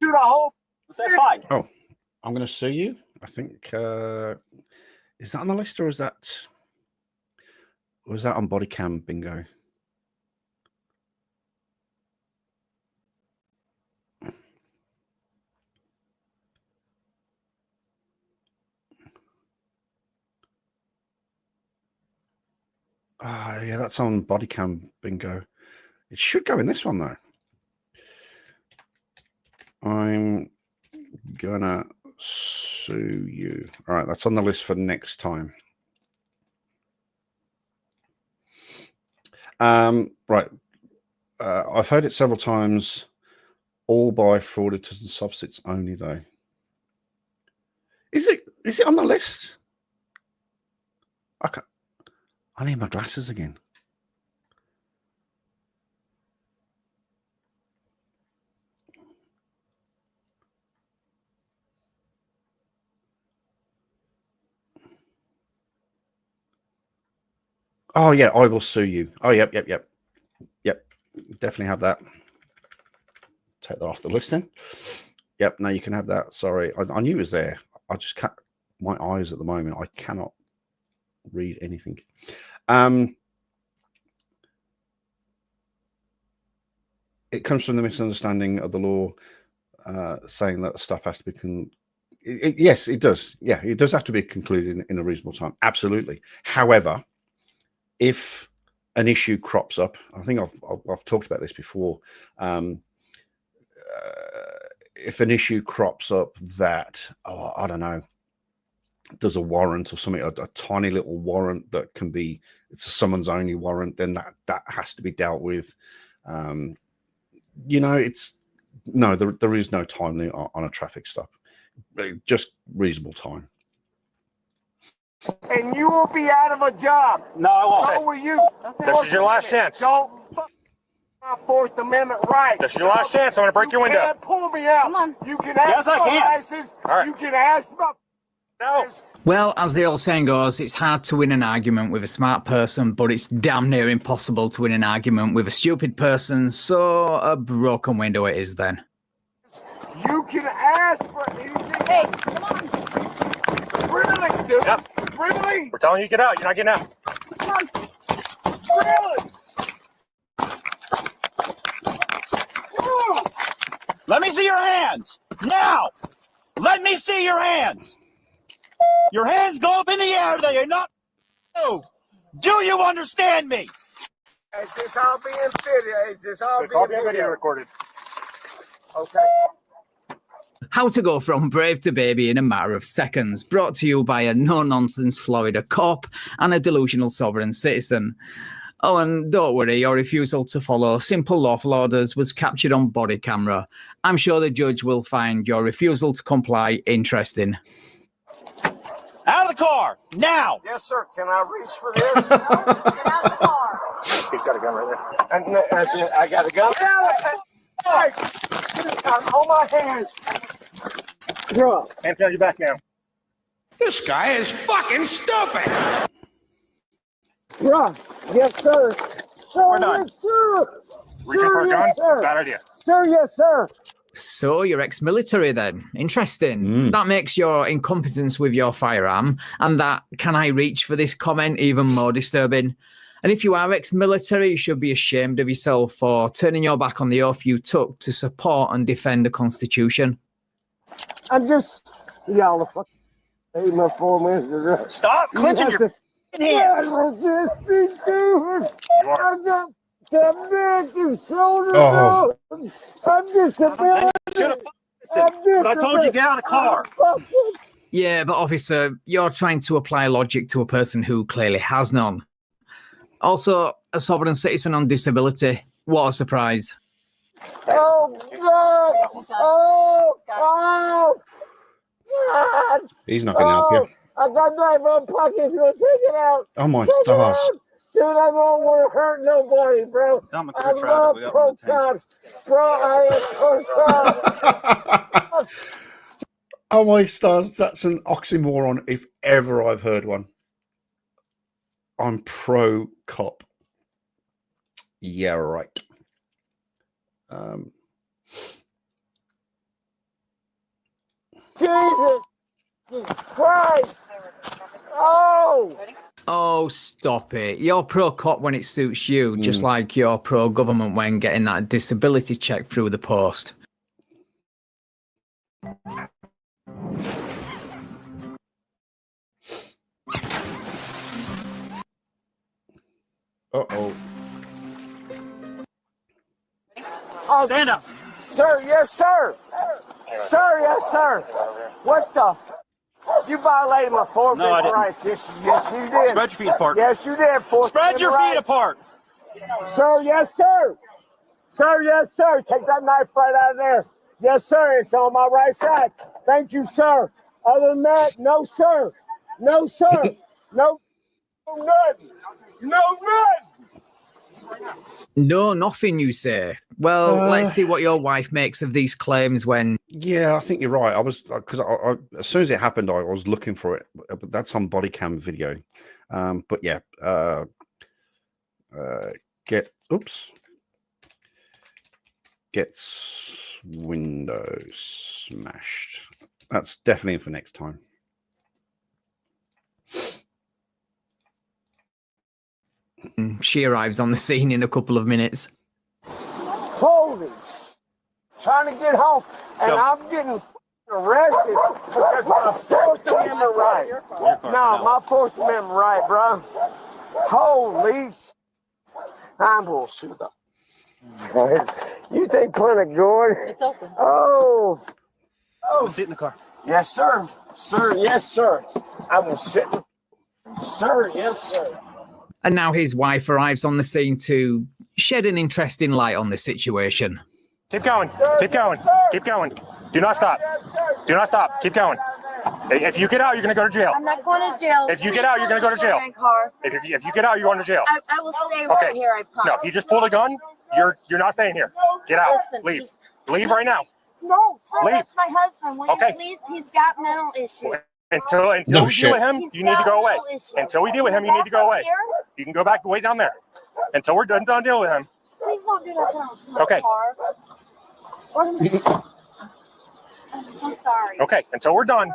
do the whole. That's fine. Oh, I'm going to sue you. I think, is that on the list or is that on body cam bingo? Yeah, that's on body cam bingo. It should go in this one though. I'm gonna sue you. All right, that's on the list for next time. Right. I've heard it several times. All by frauditors and soft-sits only, though. Is it on the list? Okay. I need my glasses again. Oh, yeah, I will sue you. Oh, yep. Definitely have that. Take that off the list then. Yep, no, you can have that. Sorry, I knew it was there. I just can't. My eyes at the moment, I cannot read anything. It comes from the misunderstanding of the law, saying that stuff has to be yes, it does. Yeah, it does have to be concluded in a reasonable time. Absolutely. However, if an issue crops up, I think I've talked about this before. If an issue crops up that, I don't know, there's a warrant or something, a tiny little warrant that can be, it's a summons only warrant, then that has to be dealt with. You know, there is no time limit on a traffic stop. Just reasonable time. And you will be out of a job. No, I won't. So will you. This is your last chance. Don't fuck my Fourth Amendment right. This is your last chance. I'm going to break your window. You can't pull me out. Come on. You can ask Yes, I my can. license. All right. You can ask my No. Well, as the old saying goes, it's hard to win an argument with a smart person, but it's damn near impossible to win an argument with a stupid person. So a broken window it is then. You can ask for anything. Hey, come on. Really, dude? Yep. Really? We're telling you to get out. You're not getting out. Really? Let me see your hands. Now. Let me see your hands. Your hands go up in the air. They are not move. Do you understand me? Is this all being video? Is this all It's all being being video recorded. Okay. How to go from brave to baby in a matter of seconds. Brought to you by a no-nonsense Florida cop and a delusional sovereign citizen. Oh, and don't worry, your refusal to follow simple lawful orders was captured on body camera. I'm sure the judge will find your refusal to comply interesting. Out of the car now. Yes, sir. Can I reach for this? Get out of the car. He's got a gun right there. I got a gun. Get out of the car. I'm on my hands. Bro. Hands behind your back now. This guy is fucking stupid. Bro. Yes, sir. Sir, We're done. yes, sir. Reaching for a gun? Yes, sir. Bad idea. Sir, yes, sir. So you're ex-military then. Interesting. That makes your incompetence with your firearm and that "can I reach for this" comment even more disturbing. And if you are ex-military, you should be ashamed of yourself for turning your back on the oath you took to support and defend the Constitution. I'm just, y'all the fuck. 8 months, 4 minutes. Stop clenching your hands. Resisting, dude. You are. I'm got the neck and shoulder. Oh. bone. I'm disability. Should have listened. But I told you get out of the car. Yeah, but officer, you're trying to apply logic to a person who clearly has none. Also, a sovereign citizen on disability. What a surprise. Oh, God. Oh, God. He's not going to help you. I got my own pocket. You take it out. Oh my Take it gosh. out. Dude, I don't want to hurt nobody, bro. I'm a I good try, love we got pro one tank. cops. Bro, I am pro cops. Oh my stars, that's an oxymoron if ever I've heard one. I'm pro cop. Yeah, right. Jesus Christ. Oh. Oh, stop it. You're pro-cop when it suits you, just like you're pro-government when getting that disability check through the post. Uh-oh. Stand up. Sir, yes, sir. Sir, yes, sir. What the f? You violated my Fourth No, I Amendment didn't. rights. Yes, you did. Spread your feet apart. Yes, you did. Fourth Spread your Amendment feet rights. apart. Sir, yes, sir. Sir, yes, sir. Take that knife right out of there. Yes, sir. It's on my right side. Thank you, sir. Other than that, no, sir. No, sir. No, nothing. No, nothing. No, nothing, you say. Well, let's see what your wife makes of these claims when... Yeah, I think you're right. I was, because I, as soon as it happened, I was looking for it, but that's on body cam video. But yeah, gets window smashed. That's definitely for next time. She arrives on the scene in a couple of minutes. Holy sh! Trying to get home, and I'm getting arrested because my Fourth Amendment right. No, my Fourth Amendment right, bro. Holy sh! I'm bullshit. You think Planet Gordon? It's open. Oh. Oh. Sit in the car. Yes, sir. Sir, yes, sir. I will sit. Sir, yes, sir. And now his wife arrives on the scene to shed an interesting light on the situation. Keep going. Keep going. Keep going. Do not stop. Do not stop. Keep going. If you get out, you're going to go to jail. I'm not going to jail. If you get out, you're going to go to jail. Car. If you get out, you're going to jail. I will stay right here, I promise. No, if you just pulled a gun, you're not staying here. Get out. Listen, Leave. please. Leave right now. No, sir, Leave. that's my husband. Will Okay. you please? He's got mental issues. Until No we deal shit. with him, He's you need to got go away. mental issues. Until we deal with him, you need to go away. You can go back way down there. Until we're done dealing with him. Please don't do that to my Okay. car. I'm so sorry. Okay, until we're done.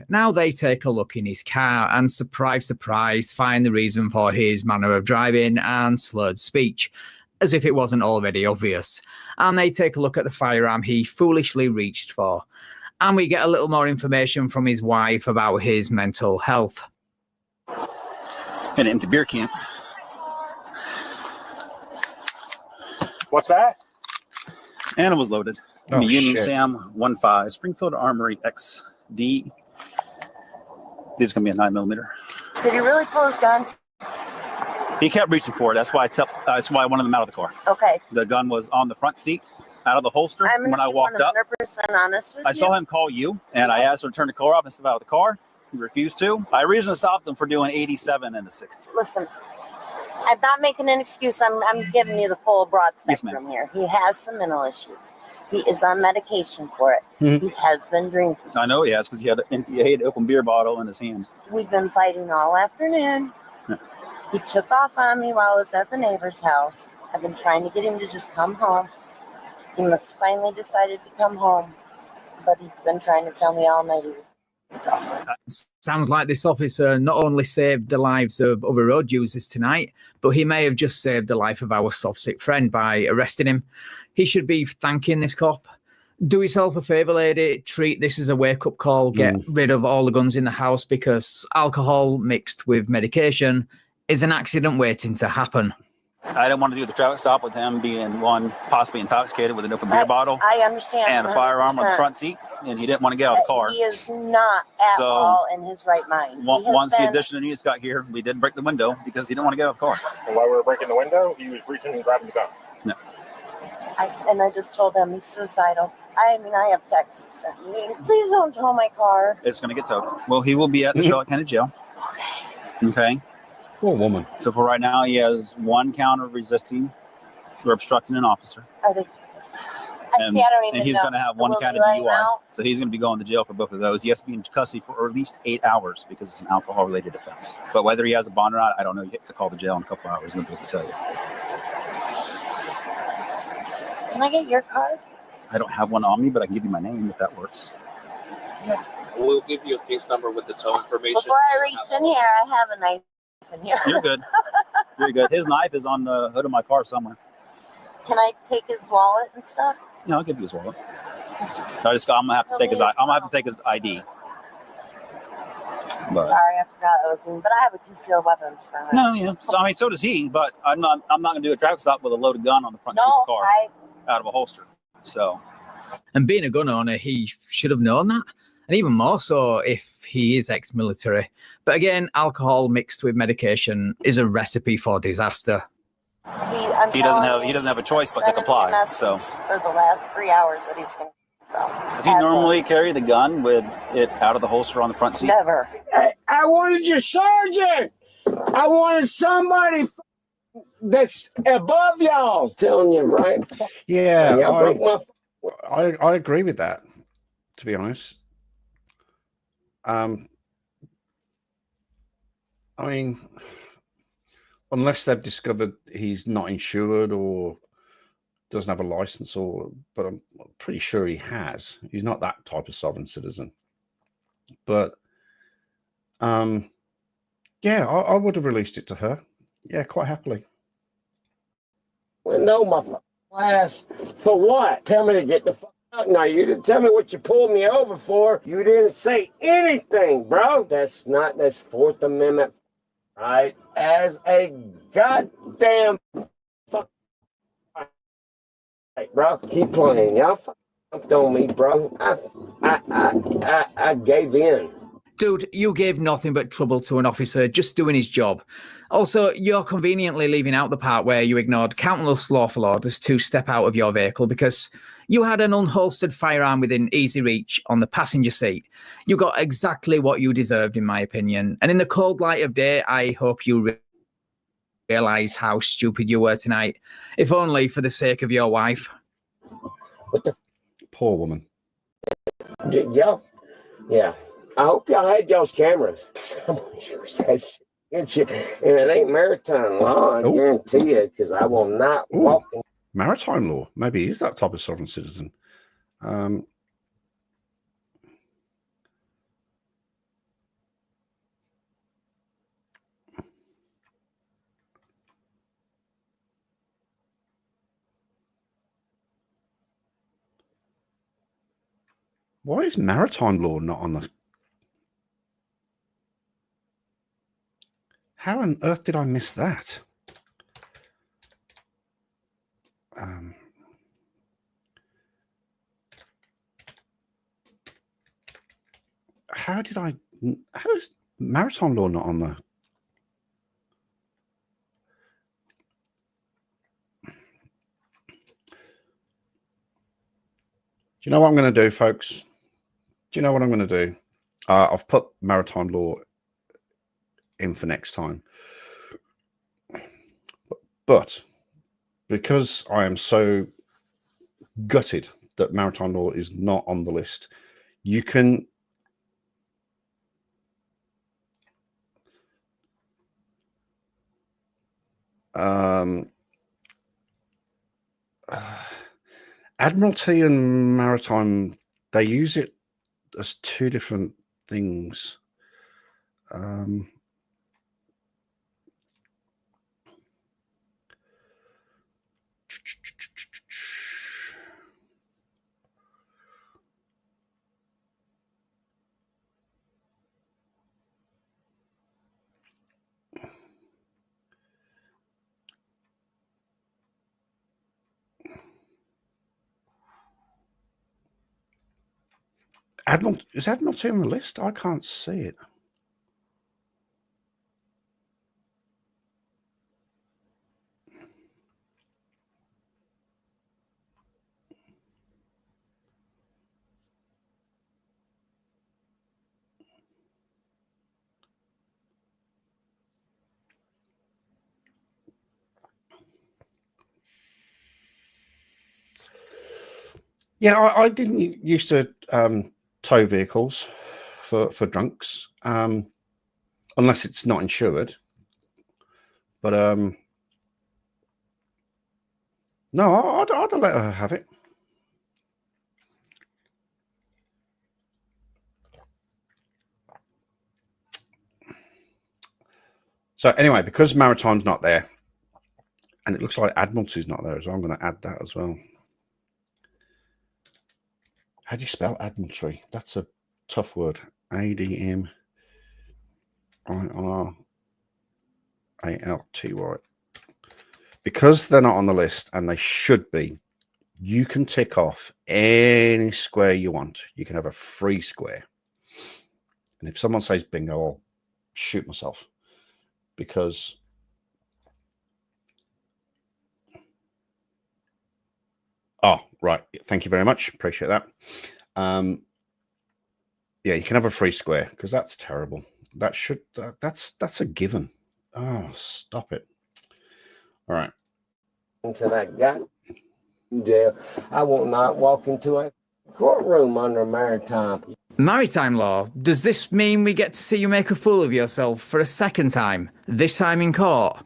Now they take a look in his car and, surprise, surprise, find the reason for his manner of driving and slurred speech, as if it wasn't already obvious. And they take a look at the firearm he foolishly reached for. And we get a little more information from his wife about his mental health. An empty beer can. What's that? And it was loaded. Oh, Union shit. Sam 15 Springfield Armory XD. It's gonna be a 9mm. Did he really pull his gun? He kept reaching for it. That's why I wanted them out of the car. Okay. The gun was on the front seat, out of the holster. I'm When I walked up, 100% honest with I you. saw him call you, and I asked him to turn the car off and step out of the car. He refused to. I originally stopped him for doing 87 and a 60. Listen, I'm not making an excuse. I'm giving you the full broad Yes, spectrum here. He has some mental issues. He is on medication for it. Mhm. He has been drinking. I know he has because he had an open beer bottle in his hand. We've been fighting all afternoon. Yeah. He took off on me while I was at the neighbor's house. I've been trying to get him to just come home. He must finally decided to come home. But he's been trying to tell me all night he was himself. Sounds like this officer not only saved the lives of other road users tonight, but he may have just saved the life of our soft sick friend by arresting him. He should be thanking this cop. Do yourself a favour, lady. Treat this as a wake-up call. Get rid of all the guns in the house, because alcohol mixed with medication is an accident waiting to happen. I didn't want to do the traffic stop with him being one possibly intoxicated with an open beer bottle I understand. and a firearm on the 100%. front seat, and he didn't want to get out of the car. He is not at So, all in his right mind. He has Once the been- additional units got here, we did break the window because he didn't want to get out of the car. And while we were breaking the window, he was reaching and grabbing the gun. I just told him he's suicidal. I mean, I have texts he sent me. Please don't tow my car. It's going to get towed. Well, he will be at the Charlotte County Jail. Okay. Poor woman. So for right now, he has one count of resisting or obstructing an officer. Are they? I see. I don't even And he's know. going to have one Will count he of let him DUI. out? So he's going to be going to jail for both of those. He has to be in custody for at least 8 hours because it's an alcohol-related offense. But whether he has a bond or not, I don't know. You have to call the jail in a couple hours and they'll be able to tell you. Can I get your card? I don't have one on me, but I can give you my name if that works. We'll give you a case number with the tow information. Before I reach in here, I have a knife in here. You're good. You're good. His knife is on the hood of my car somewhere. Can I take his wallet and stuff? Yeah, I'll give you his wallet. I'm gonna have to take his. I'm gonna have to take his ID. But, Sorry, I forgot I was in. But I have a concealed weapons permit. no, yeah. So, I mean, so does he. But I'm not gonna do a traffic stop with a loaded gun on the front seat No, of the car out of a holster. So And being a gun owner, he should have known that. And even more so if he is ex-military. But again, alcohol mixed with medication is a recipe for disaster. he doesn't have a choice but to comply. So for the last 3 hours that he's going to does he normally carry the gun with it out of the holster on the front seat? Never. I wanted your sergeant. I wanted somebody that's above y'all. Telling you, right? Yeah, Y'all broke my I agree with that, to be honest. I mean, unless they've discovered he's not insured or doesn't have a license, but I'm pretty sure he has. He's not that type of sovereign citizen. But yeah, I would have released it to her. Yeah, quite happily. Well, no, my ass. For what? Tell me to get the fuck out. Now, you didn't tell me what you pulled me over for. You didn't say anything, bro. That's Fourth Amendment, right? As a goddamn fuck. Right, bro. Keep playing. Y'all fucked on me, bro. I gave in. Dude, you gave nothing but trouble to an officer just doing his job. Also, you're conveniently leaving out the part where you ignored countless lawful orders to step out of your vehicle because you had an unholstered firearm within easy reach on the passenger seat. You got exactly what you deserved, in my opinion. And in the cold light of day, I hope you realize how stupid you were tonight, if only for the sake of your wife. What the? Poor woman. Yeah. I hope y'all had y'all's cameras. Someone used that shit. And it ain't maritime law, I guarantee it, because I will not walk. Maritime law. Maybe he's that type of sovereign citizen. Why is maritime law not on the... How on earth did I miss that? How is maritime law not on the... Do you know what I'm going to do, folks? Do you know what I'm going to do? I've put maritime law in for next time. But because I am so gutted that maritime law is not on the list, you can... Admiralty and maritime, they use it as two different things. Is Admiralty on the list? I can't see it. Yeah, I didn't used to tow vehicles for drunks, unless it's not insured. But no, I'd let her have it. So anyway, because maritime's not there, and it looks like Admiralty's not there as well, I'm going to add that as well. How do you spell Admiralty? That's a tough word. ADMIRALTY. Because they're not on the list, and they should be, you can tick off any square you want. You can have a free square. And if someone says bingo, I'll shoot myself. Because oh, right. Thank you very much. Appreciate that. Yeah, you can have a free square because that's terrible. That's a given. Oh, stop it. All right. Until I got jail, I will not walk into a courtroom under maritime. Maritime law, does this mean we get to see you make a fool of yourself for a second time? This time in court?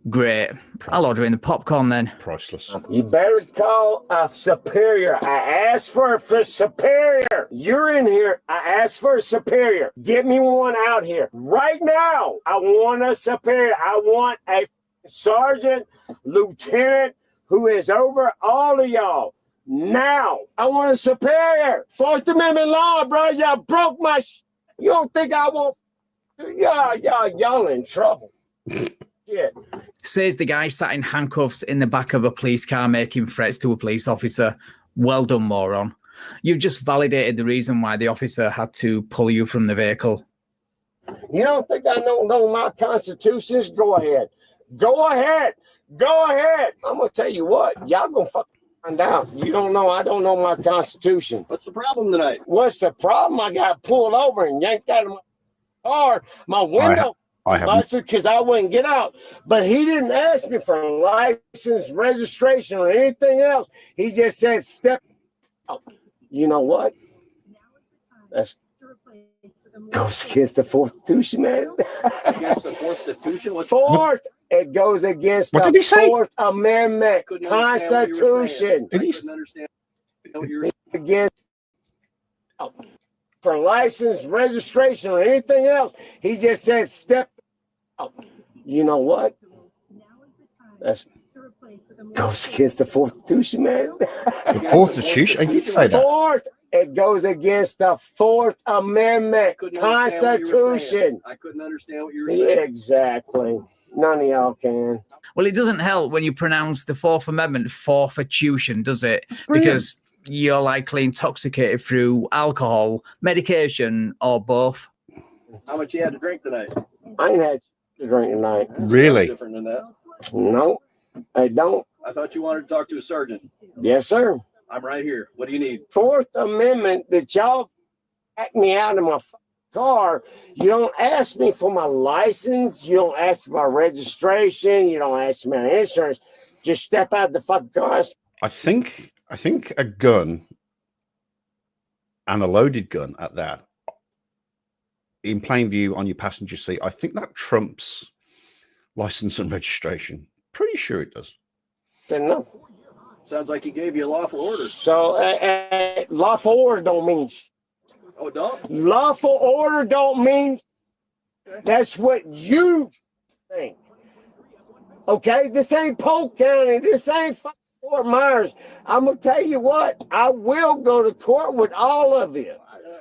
Great. I'll order in the popcorn then. Priceless. You better call a superior. I asked for a superior. You're in here. I asked for a superior. Get me one out here. Right now, I want a superior. I want a sergeant, lieutenant who is over all of y'all. Now, I want a superior. Fourth Amendment law, bro. Y'all broke my You don't think I won't? Y'all in trouble. Shit. Says the guy sat in handcuffs in the back of a police car making threats to a police officer. Well done, moron. You've just validated the reason why the officer had to pull you from the vehicle. You don't think I don't know my constitutions? Go ahead. Go ahead. Go ahead. I'm going to tell you what. Y'all going to fucking find out. You don't know. I don't know my constitution. What's the problem tonight? What's the problem? I got pulled over and yanked out of my car. My window. I haven't. Because I wouldn't get out. But he didn't ask me for license, registration, or anything else. He just said, step out. You know what? Goes against the Constitution, man. Against the Fourth Constitution? Fourth. It goes against What the did he say? Fourth Amendment Couldn't understand what you were saying. Constitution. Did he? Couldn't understand what you were Against for license, registration, or anything else. He just said step up. You know what? That's goes against the Fourth Constitution, man. The Fourth Constitution? I did say that. Fourth. It goes against the Fourth Amendment Couldn't understand what you were saying. Constitution. I couldn't understand what you were Yeah, saying. exactly. None of y'all can. Well, it doesn't help when you pronounce the Fourth Amendment forfeitation, does it? Because you're likely intoxicated through alcohol, medication, or both. How much you had to drink tonight? I ain't had to drink tonight. Really? Different than that. No, I don't. I thought you wanted to talk to a sergeant. Yes, sir. I'm right here. What do you need? Fourth Amendment that y'all back me out of my car. You don't ask me for my license. You don't ask for my registration. You don't ask me my insurance. Just step out the fucking car. I think a gun and a loaded gun at that in plain view on your passenger seat, I think that trumps license and registration. Pretty sure it does. Said no. Sounds like he gave you a lawful order. So lawful order don't mean. Oh, don't? Lawful order don't mean. That's what you think. Okay, this ain't Polk County. This ain't Fort Myers. I'm gonna tell you what. I will go to court with all of you.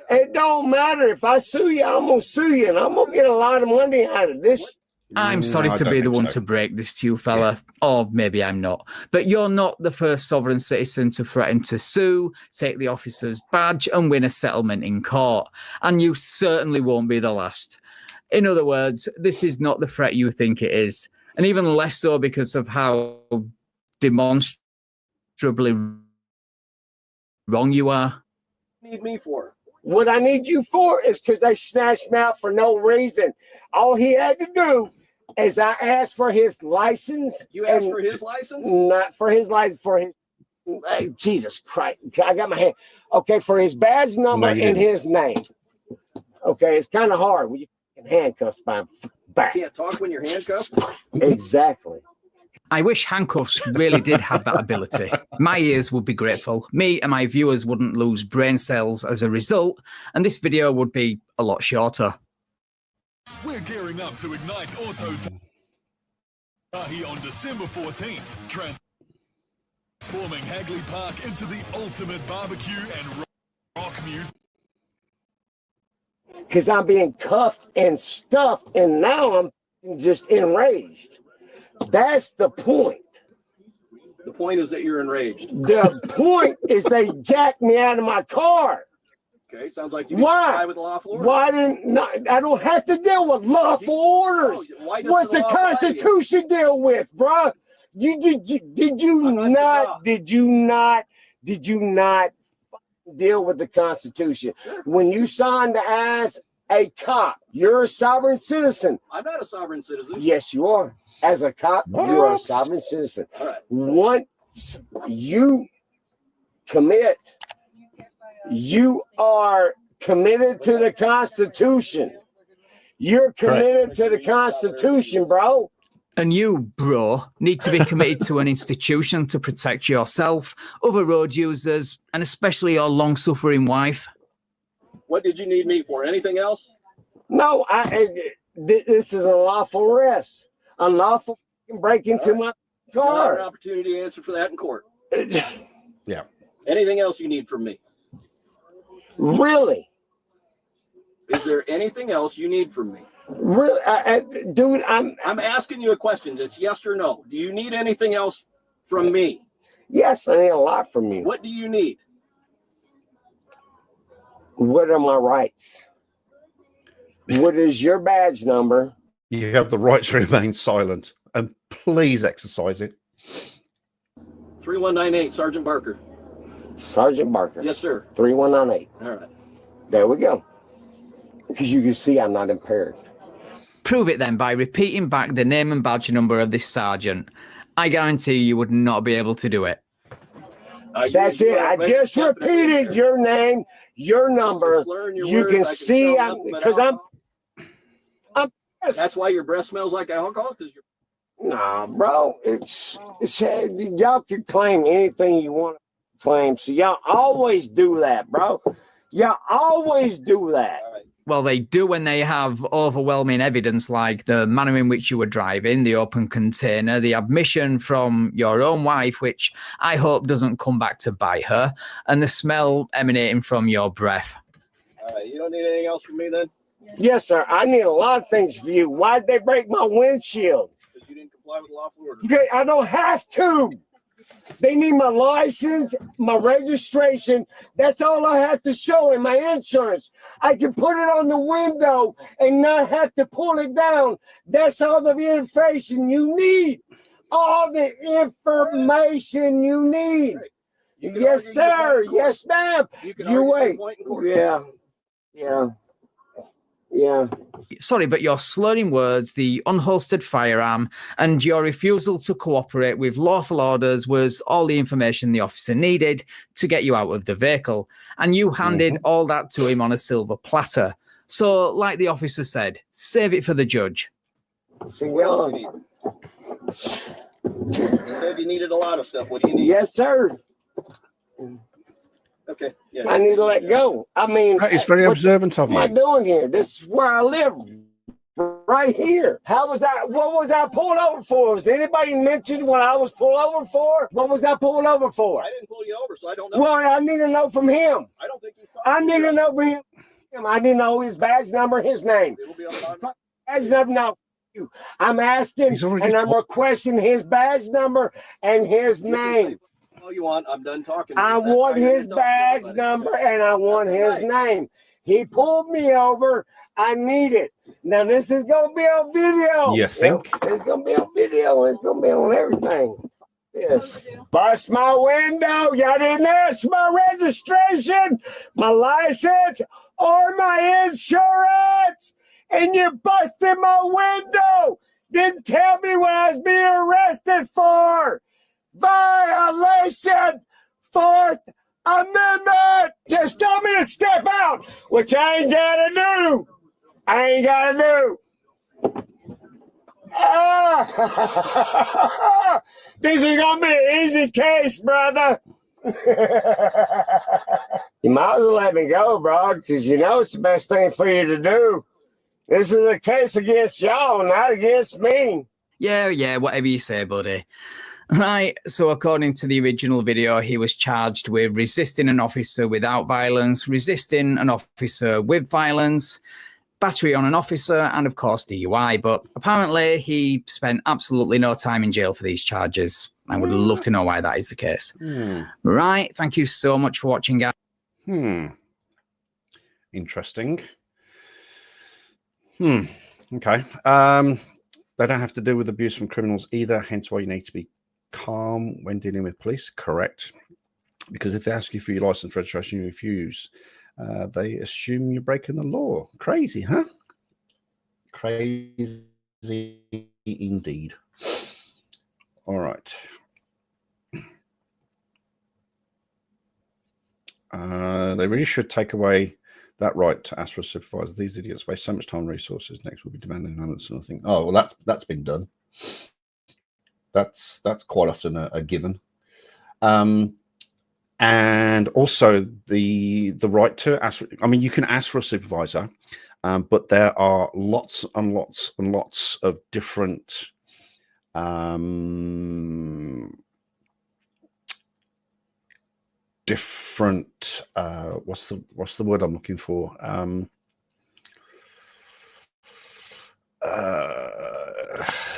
It don't matter if I sue you. I'm gonna sue you, and I'm gonna get a lot of money out of this. I'm sorry I to don't be the think one so. to break this to you, fella, or maybe I'm not. But you're not the first sovereign citizen to threaten to sue, take the officer's badge, and win a settlement in court. And you certainly won't be the last. In other words, this is not the threat you think it is. And even less so because of how demonstrably wrong you are. What do you need me for? What I need you for is because they snatched me out for no reason. All he had to do is I asked for his license. You asked and for his license? Not for his license, for his. Jesus Christ. I got my hand. Okay, for his badge number No, you and didn't. his name. Okay, it's kind of hard when you handcuffs by back. Can't talk when you're handcuffed? Exactly. I wish handcuffs really did have that ability. My ears would be grateful. Me and my viewers wouldn't lose brain cells as a result, and this video would be a lot shorter. We're gearing up to Ignite Auto Dahi on December 14th, transforming Hagley Park into the ultimate barbecue and rock music. Because I'm being cuffed and stuffed, and now I'm just enraged. That's the point. The point is that you're enraged. The point is they jacked me out of my car. Okay, sounds like you need to Why? comply with the lawful order. Why didn't not, I don't have to deal with lawful orders? Oh, why does What's the the law apply to you? Constitution deal with, bro? Did you not deal with the Constitution? When you signed as a cop, you're a sovereign citizen. I'm not a sovereign citizen. Yes, you are. As a cop, you are a sovereign citizen. All right. Once you commit, you are committed to the Constitution. You're committed to the Constitution, bro. And you, bro, need to be committed to an institution to protect yourself, other road users, and especially your long-suffering wife. What did you need me for? Anything else? No, this is a lawful arrest. Unlawful break into my You'll have an car. opportunity to answer for that in court. Yeah. Anything else you need from me? Really? Is there anything else you need from me? Really, dude, I'm asking you a question. It's yes or no. Do you need anything else from me? yes, I need a lot from you. What do you need? What are my rights? What is your badge number? You have the right to remain silent, and please exercise it. 3198, Sergeant Barker. Sergeant Barker. Yes, sir. 3198. All right. There we go. Because you can see I'm not impaired. Prove it then by repeating back the name and badge number of this sergeant. I guarantee you would not be able to do it. That's it. I just repeated your name, your number. slurring your You words, can I see smell I'm nothing but because I'm pissed. That's why your breath smells like alcohol, because you're. Nah, bro. It's y'all can claim anything you want to claim. So y'all always do that, bro. Y'all always do that. Well, they do when they have overwhelming evidence, like the manner in which you were driving, the open container, the admission from your own wife, which I hope doesn't come back to bite her, and the smell emanating from your breath. All right, you don't need anything else from me then? Yes, sir. I need a lot of things for you. Why'd they break my windshield? Because you didn't comply with lawful order. Okay, I don't have to. They need my license, my registration. That's all I have to show, and my insurance. I can put it on the window and not have to pull it down. That's all the information you need. All the information you need. Yes, sir. Yes, ma'am. You wait. Yeah. Yeah. Yeah. Sorry, but your slurring words, the unholstered firearm, and your refusal to cooperate with lawful orders was all the information the officer needed to get you out of the vehicle. And you handed all that to him on a silver platter. So, like the officer said, save it for the judge. What else do you need? You said you needed a lot of stuff. What do you need? Yes, sir. Okay. Yeah. I need to let go. I mean, That is very observant of what am I you. doing here? This is where I live, right here. How was that? What was I pulled over for? Was anybody mention what I was pulled over for? What was I pulled over for? I didn't pull you over, so I don't know. Well, I need to know from him. I don't think he's I need to know from him. I need to know his badge number, his name. It'll be on Badge number. No, you. I'm asking and I'm requesting his badge number and his name. all you want. I'm done talking. I want his badge number and I want his name. He pulled me over. I need it. Now, this is going to be on video. You think? It's going to be on video. It's going to be on everything. Yes. Bust my window. Y'all didn't ask my registration, my license, or my insurance. And you busted my window. Didn't tell me what I was being arrested for. Violation. Fourth Amendment. Just tell me to step out, which I ain't got to do. I ain't got to do. This is going to be an easy case, brother. You might as well let me go, bro, because you know it's the best thing for you to do. This is a case against y'all, not against me. Yeah, whatever you say, buddy. Right, so according to the original video, he was charged with resisting an officer without violence, resisting an officer with violence, battery on an officer, and of course DUI. But apparently he spent absolutely no time in jail for these charges. I would love to know why that is the case. Right, thank you so much for watching, guys. Interesting. Okay. They don't have to do with abuse from criminals either, hence why you need to be calm when dealing with police. Correct. Because if they ask you for your license registration, you refuse, they assume you're breaking the law. Crazy, huh? Crazy indeed. All right. They really should take away that right to ask for a supervisor. These idiots waste so much time and resources. Next, we'll be demanding balance and nothing. Oh, well, that's been done. That's quite often a given. And also the right to ask. I mean, you can ask for a supervisor, but there are lots and lots and lots of different what's the word I'm looking for?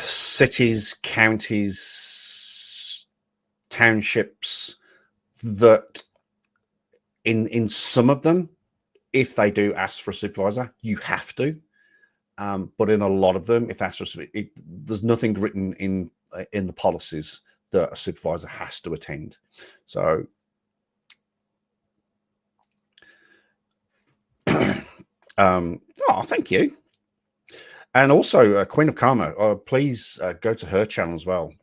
Cities, counties, townships that in some of them, if they do ask for a supervisor, you have to. But in a lot of them, if that's just there's nothing written in the policies that a supervisor has to attend. So oh, thank you. And also Queen of Karma, please go to her channel as well.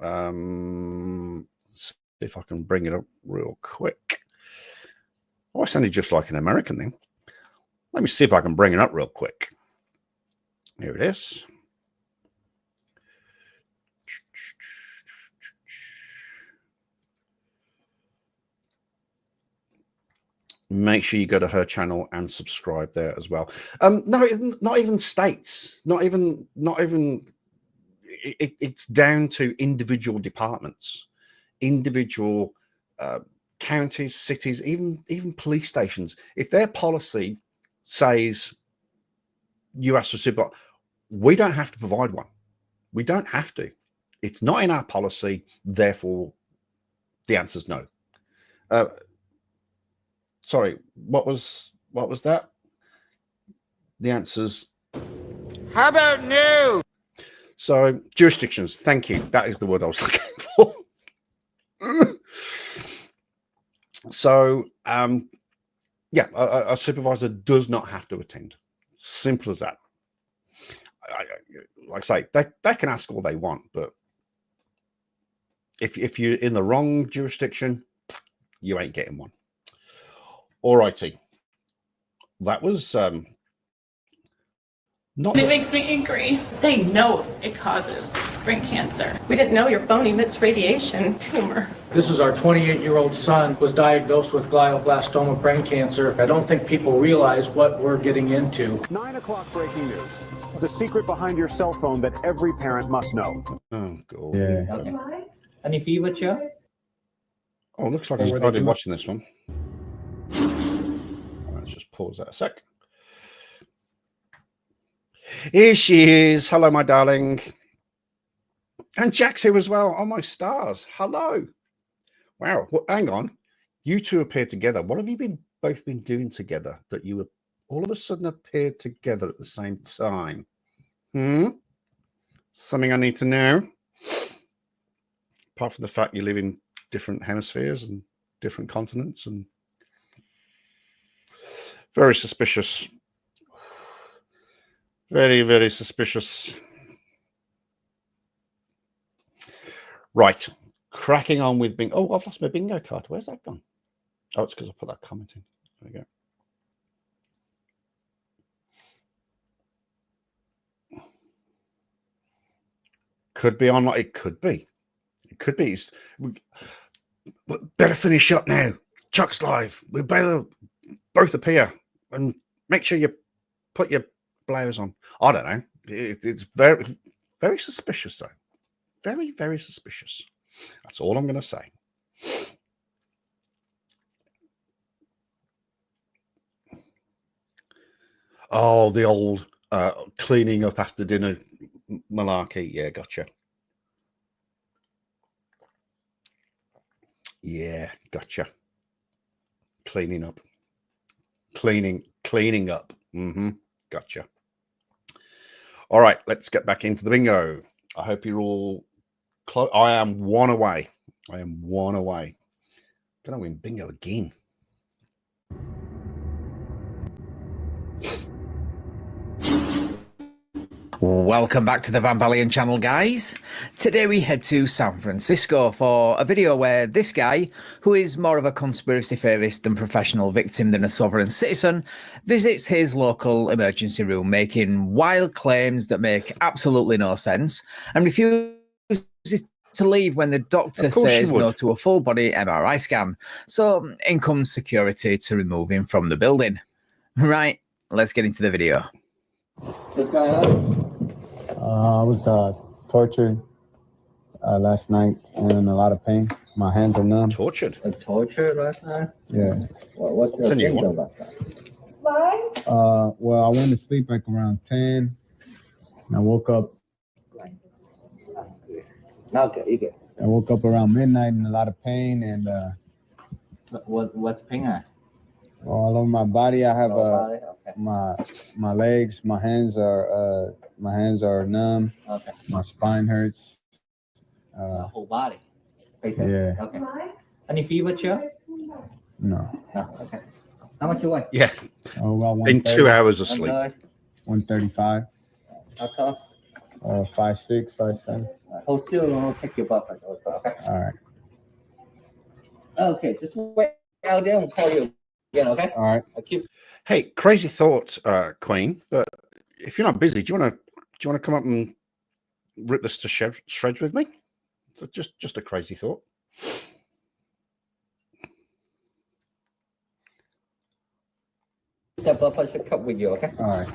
See if I can bring it up real quick. Oh, I sounded just like an American then. Let me see if I can bring it up real quick. Here it is. Make sure you go to her channel and subscribe there as well. No, not even states, not even. It's down to individual departments, individual counties, cities, even police stations. If their policy says you ask for super, we don't have to provide one. We don't have to. It's not in our policy. Therefore, the answer's no. Sorry, what was that? The answer's How about new? so jurisdictions. Thank you. That is the word I was looking for. So, yeah, a supervisor does not have to attend. Simple as that. Like I say, they can ask all they want, but if you're in the wrong jurisdiction, you ain't getting one. All righty. That was not. It makes me angry. They know it causes brain cancer. We didn't know your bone emits radiation tumor. This is our 28-year-old son was diagnosed with glioblastoma brain cancer. I don't think people realize what we're getting into. 9 o'clock breaking news. The secret behind your cell phone that every parent must know. Oh, God. Yeah. Okay. Any fever, Joe? Oh, looks like I started watching this one. Let's just pause that a sec. Here she is. Hello, my darling. And Jack's here as well. Oh, my stars. Hello. Wow. Well, hang on. You two appeared together. What have you both been doing together that you were all of a sudden appeared together at the same time? Something I need to know. Apart from the fact you live in different hemispheres and different continents, and very suspicious. Very, very suspicious. Right. Cracking on with bingo. Oh, I've lost my bingo card. Where's that gone? Oh, it's because I put that comment in. There we go. Could be on. It could be. It could be. We better finish up now. Chuck's live. We better both appear and make sure you put your blouse on. I don't know. It's very, very suspicious, though. Very, very suspicious. That's all I'm going to say. Oh, the old cleaning up after dinner malarkey. Yeah, gotcha. Yeah, gotcha. Cleaning up. Cleaning up. Gotcha. All right, let's get back into the bingo. I hope you're all close. I am one away. Gonna win bingo again. Welcome back to the Van Balian channel, guys. Today we head to San Francisco for a video where this guy, who is more of a conspiracy theorist and professional victim than a sovereign citizen, visits his local emergency room, making wild claims that make absolutely no sense, and refuses to leave when the doctor says no to a full body MRI scan. So in comes security to remove him from the building. Right, let's get into the video. What's going on? I was tortured last night and in a lot of pain. My hands are numb. Tortured? Tortured last night? Yeah. What's your symptom last night? Well, I went to sleep like around 10. And I woke up. Okay, you get. I woke up around midnight in a lot of pain, and what's pain at? all over my body. I have my legs, my hands are numb. Okay. My spine hurts. The whole body. Basically. Yeah. Okay. Any fever, Joe? No. No. Okay. How much you weigh? Yeah. Oh, well, in 2 hours of sleep. 135. How tall? 5'6", 5'7". Hold still and I'll take your butt. Okay. All right. Okay, just wait out there and call you. again, okay? All right. I'll keep. Hey, crazy thought, Queen. But if you're not busy, do you want to come up and rip this to shreds with me? So just a crazy thought. Step up, I should come with you, okay? All right.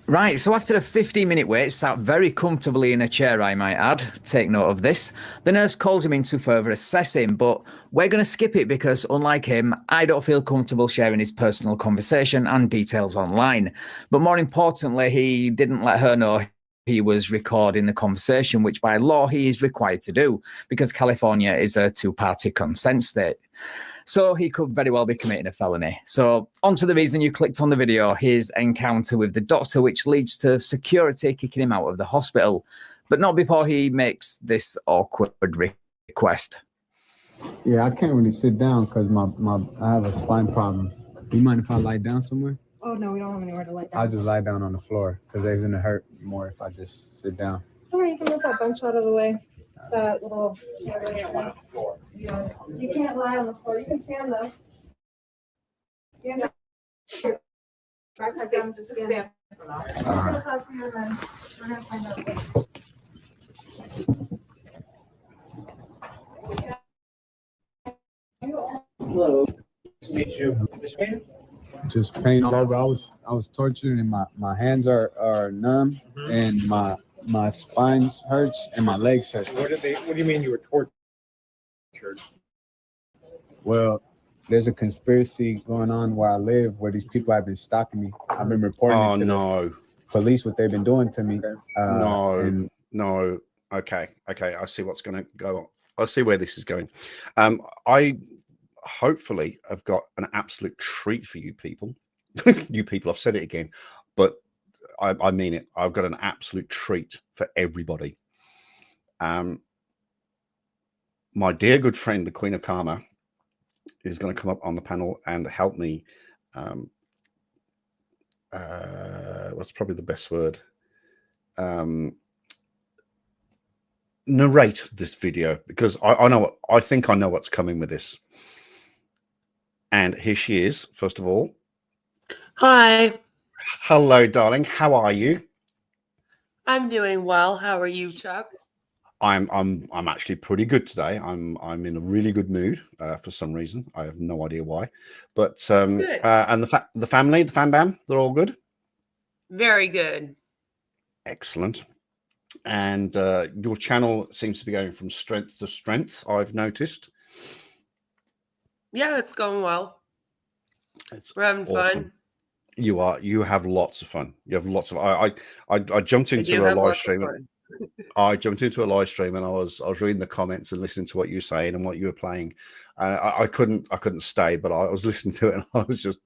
Right, so after a 15-minute wait, sat very comfortably in a chair, I might add, take note of this, the nurse calls him in to further assess him, but we're going to skip it because, unlike him, I don't feel comfortable sharing his personal conversation and details online. But more importantly, he didn't let her know he was recording the conversation, which by law he is required to do, because California is a two-party consent state. So he could very well be committing a felony. So on to the reason you clicked on the video, his encounter with the doctor, which leads to security kicking him out of the hospital, but not before he makes this awkward request. Yeah, I can't really sit down because I have a spine problem. You mind if I lie down somewhere? Oh, no, we don't have anywhere to lie down. I'll just lie down on the floor because it's going to hurt more if I just sit down. Or you can move that bench out of the way. That little chair right there. Yeah. You can't lie on the floor. You can stand though. Stand up. Backpack down, just stand. I'm gonna talk to you and then we're gonna find out. Hello. Nice to meet you. Just pain all over. I was tortured and my hands are numb and my spine hurts and my legs hurt. What do you mean you were tortured? Well, there's a conspiracy going on where I live where these people have been stalking me. I've been reporting it to the police what they've been doing to me. No. Okay. I see what's going to go on. I see where this is going. I hopefully have got an absolute treat for you people. You people, I've said it again, but I mean it. I've got an absolute treat for everybody. My dear good friend, the Queen of Karma, is going to come up on the panel and help me. What's probably the best word? Narrate this video because I think I know what's coming with this. And here she is. First of all, hi. Hello, darling. How are you? I'm doing well. How are you, Chuck? I'm actually pretty good today. I'm in a really good mood for some reason. I have no idea why. But and the family, the fan bam, they're all good. Very good. Excellent. And your channel seems to be going from strength to strength, I've noticed. Yeah, it's going well. We're having awesome. fun. You have lots of fun. You have lots of I jumped into a live stream. I jumped into a live stream and I was reading the comments and listening to what you were saying and what you were playing. I couldn't stay, but I was listening to it and I was just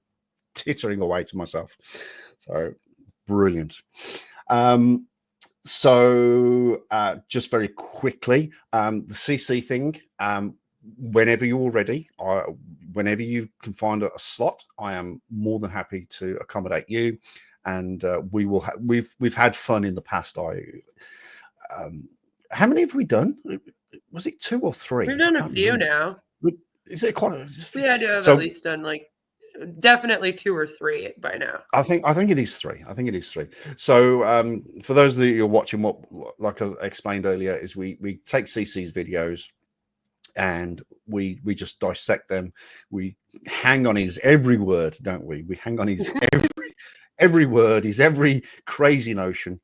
tittering away to myself. So brilliant. So just very quickly, the CC thing. Whenever you're ready, whenever you can find a slot, I am more than happy to accommodate you. And we will. We've had fun in the past. How many have we done? Was it 2 or 3? We've done a few now. Is it quite? We had to have at least done like definitely 2 or 3 by now. I think it is 3. I think it is 3. So for those of you who are watching, what like I explained earlier is we take CC's videos and we just dissect them. We hang on his every word, don't we? We hang on his every word, his every crazy notion,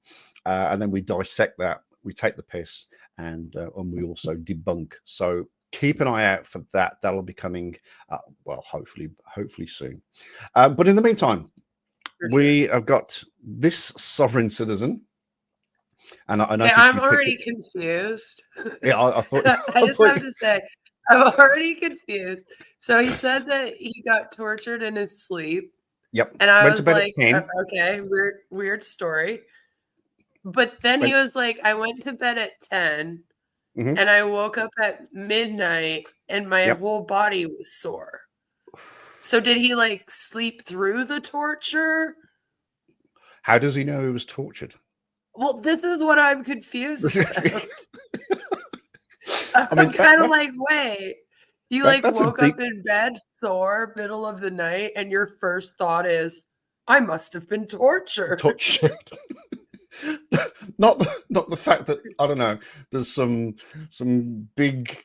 and then we dissect that. We take the piss and we also debunk. So keep an eye out for that. That'll be coming, well, hopefully soon. But in the meantime, we have got this sovereign citizen. And I'm already confused. Yeah, I thought. I just have to say, I'm already confused. So he said that he got tortured in his sleep. Yep. And I was like, okay, weird story. But then he was like, I went to bed at 10 and I woke up at midnight and my whole body was sore. So did he like sleep through the torture? How does he know he was tortured? Well, this is what I'm confused about. I'm kind of like, wait. You That's a woke deep- up in bed sore, middle of the night, and your first thought is, I must have been tortured. not the fact that, I don't know, there's some big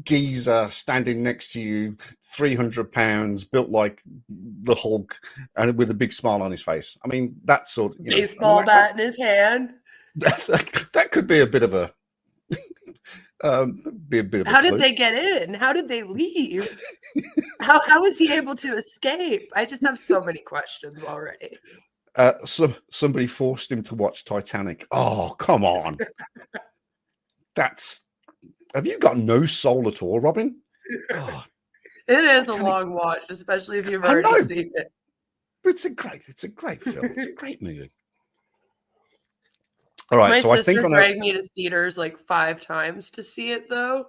geezer standing next to you, 300 pounds, built like the Hulk, and with a big smile on his face. I mean, that sort of Baseball bat in his hand. that could be a bit of a How did clue. they get in? How did they leave? How was he able to escape? I just have so many questions already. Somebody forced him to watch Titanic. Oh, come on. Have you got no soul at all, Robin? Oh, It is a Titanic's- long watch, especially if you've I know. already seen it. it's a great film. It's a great movie. All right, My so I sister think dragged me to theaters like 5 times to see it, though.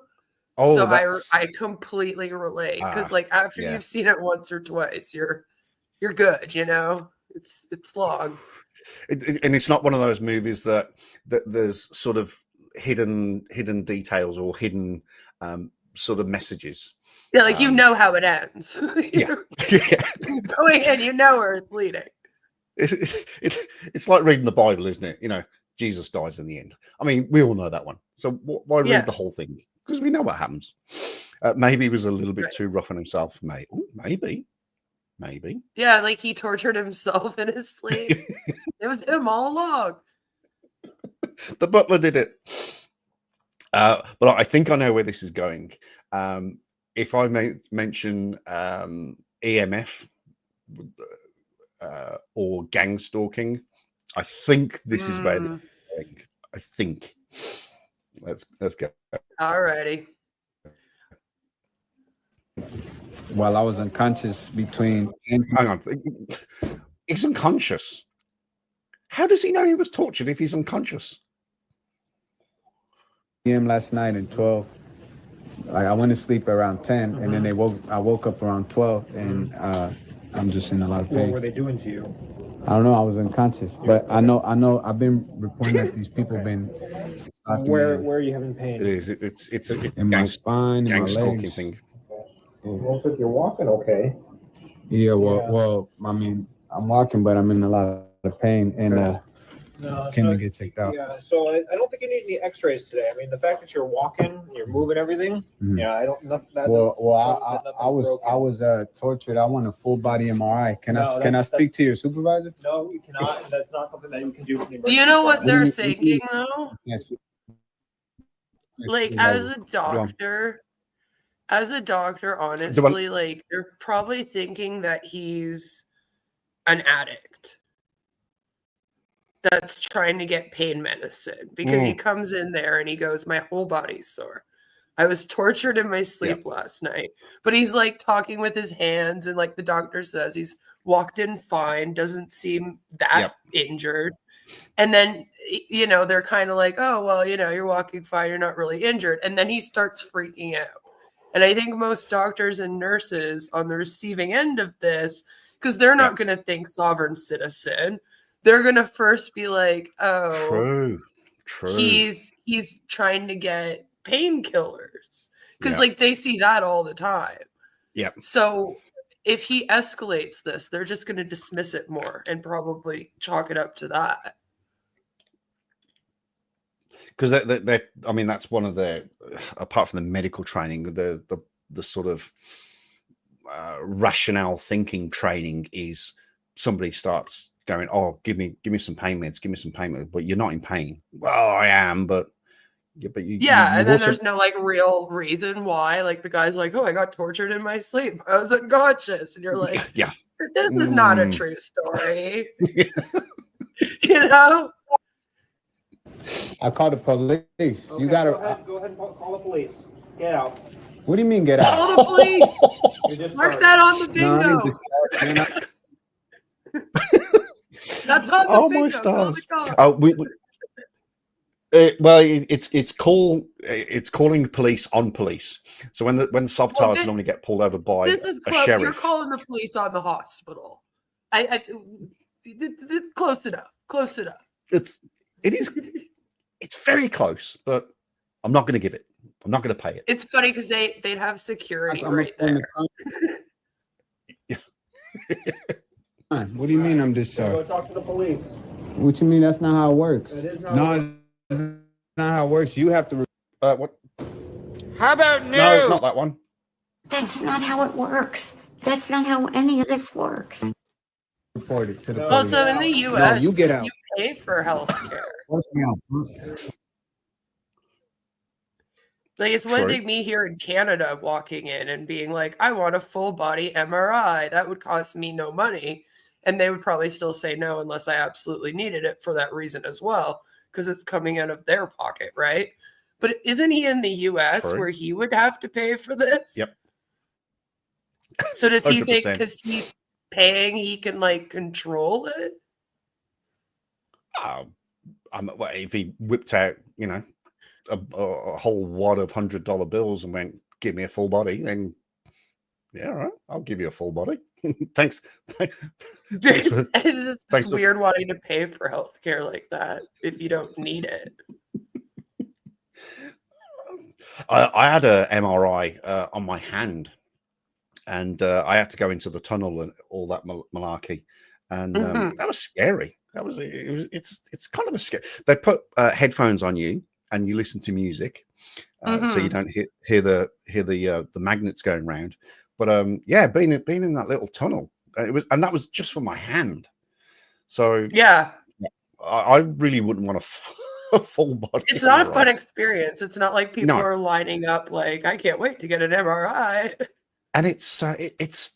Oh, so that's- I completely relate because Ah, like after yeah. you've seen it once or twice, you're good. You know, it's long. And it's not one of those movies that there's sort of hidden details or hidden sort of messages. Yeah, like you know how it ends. Yeah. Going in, you know where it's leading. It's like reading the Bible, isn't it? You know, Jesus dies in the end. I mean, we all know that one. So why read Yeah. the whole thing? Because we know what happens. Maybe he was a little bit too rough on himself. Maybe. Yeah, like he tortured himself in his sleep. It was him all along. The butler did it. But I think I know where this is going. If I may mention EMF or gang stalking, I think this is where this is going. I think. Let's go. Alrighty. While I was unconscious between 10 Hang on. He's unconscious. How does he know he was tortured if he's unconscious? p.m. last night and 12. Like I went to sleep around 10 and then I woke up around 12 and I'm just in a lot of What pain. were they doing to you? I don't know, I was unconscious, but I know I've been reporting that these people been stalking Where me are you having pain? It is. It's in my spine, in gang my stalking legs. thing. Looks like you're walking okay. Yeah, well, I mean, I'm walking, but I'm in a lot of pain and can I get checked out? Yeah, so I don't think you need any X-rays today. I mean, the fact that you're walking, you're moving everything. Mhm. Yeah, I don't. That I was tortured. I want a full body MRI. Can I speak to your supervisor? No, you cannot. And that's not something that you can do. From the Do you know what emergency they're department. thinking though? Yes. Like as a doctor, honestly, like they're probably thinking that he's an addict that's trying to get pain medicine because he comes in there and he goes, my whole body's sore. I was tortured in my sleep last night. But he's like talking with his hands, and like the doctor says, he's walked in fine, doesn't seem that injured. And then, you know, they're kind of like, oh, well, you know, you're walking fine, you're not really injured. And then he starts freaking out. And I think most doctors and nurses on the receiving end of this, because they're not going to think sovereign citizen, they're going to first be like, oh, True. he's trying to get painkillers, because like they see that all the time. Yep. So if he escalates this, they're just going to dismiss it more and probably chalk it up to that. Because I mean, that's one of the, apart from the medical training, the sort of rationale thinking training is somebody starts going, oh, give me some pain meds, but you're not in pain. Well, I am, but you And you've then also- there's no like real reason why. Like the guy's like, oh, I got tortured in my sleep, I was unconscious, and you're like, yeah, this is not a true story. You know. I called the police. You gotta. Go ahead and call the police. Get out. What do you mean get out? Call the police. You're just Mark started. that on the No, I bingo. need to start, man. That's on the Oh bingo. my Call the stars! cops. Well, it's calling police on police. So when the soft tires this- normally get pulled over by This is a close. sheriff. You're calling the police on the hospital. Close enough. Close enough. It's very close, but I'm not going to give it. I'm not going to pay it. It's funny because they'd have security I'm right in the there. What do you mean I'm discharged? Go talk to the police. What you mean that's not how it works? That is how it No, it's not how it works. You have to. What? How about No, not that one. That's not how it works. That's not how any of this works. Report it to the police. Also, in the U.S., you get out. you pay for health care. Like, it's one True. thing me here in Canada walking in and being like, I want a full body MRI. That would cost me no money. And they would probably still say no unless I absolutely needed it for that reason as well, because it's coming out of their pocket, right? But isn't he in the US True. where he would have to pay for this? Yep. So does he think 100%. because he's paying, he can like control it? Well, if he whipped out, you know, a whole wad of $100 bills and went, give me a full body, then yeah, all right, I'll give you a full body. Thanks. Thanks for, It's thanks for- weird wanting to pay for healthcare like that if you don't need it. I had a MRI on my hand, and I had to go into the tunnel and all that malarkey, and that was scary. It's kind of a scary. They put headphones on you, and you listen to music, so you don't hear the magnets going round. But yeah, being in that little tunnel, that was just for my hand. So yeah, I really wouldn't want a full body. It's not a MRI. fun experience. It's not like people No. are lining up like, I can't wait to get an MRI. And it's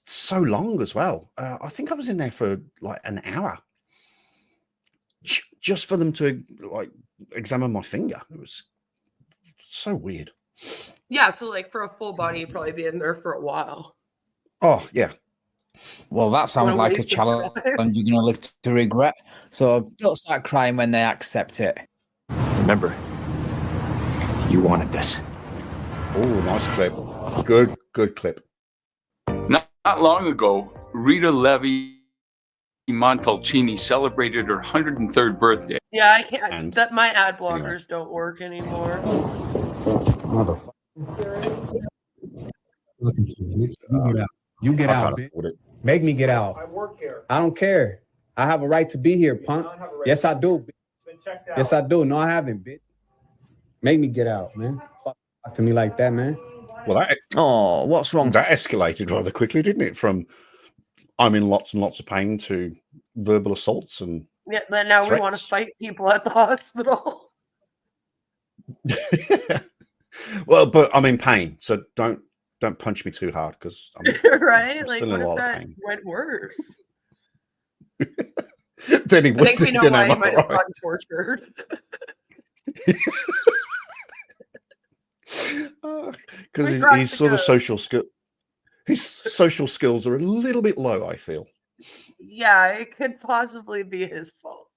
so long as well. I think I was in there for like an hour, just for them to like examine my finger. It was so weird. Yeah, so like for a full body, you'd probably be in there for a while. Oh yeah. Well, that sounds What a like a waste of challenge time. you're going to live to regret. So don't start crying when they accept it. Remember, you wanted this. Oh, nice clip. Good clip. Not long ago, Rita Levi Montalcini celebrated her 103rd birthday. Yeah, I can't. That my ad blockers don't work anymore. You get I out. can't bitch. afford it. Make me get out. I work here. I don't care. I have a right to be here, punk. don't have a right Yes, to I do. bitch. Been checked out. Yes, I do. No, I haven't, bitch. Make me get out, man. Fuck to me like that, man. Well, that Oh, what's wrong? that escalated rather quickly, didn't it? From I'm in lots and lots of pain to verbal assaults and Yeah, but now we want to Threats. fight people at the hospital. well, but I'm in pain, so don't punch me too hard because I'm Right? I'm Like, still what in a if lot of that pain. went worse? Then he I think we know then why I'm he might have alright. gotten tortured. Because We rock his the sort of code. his social skills are a little bit low, I feel. Yeah, it could possibly be his fault.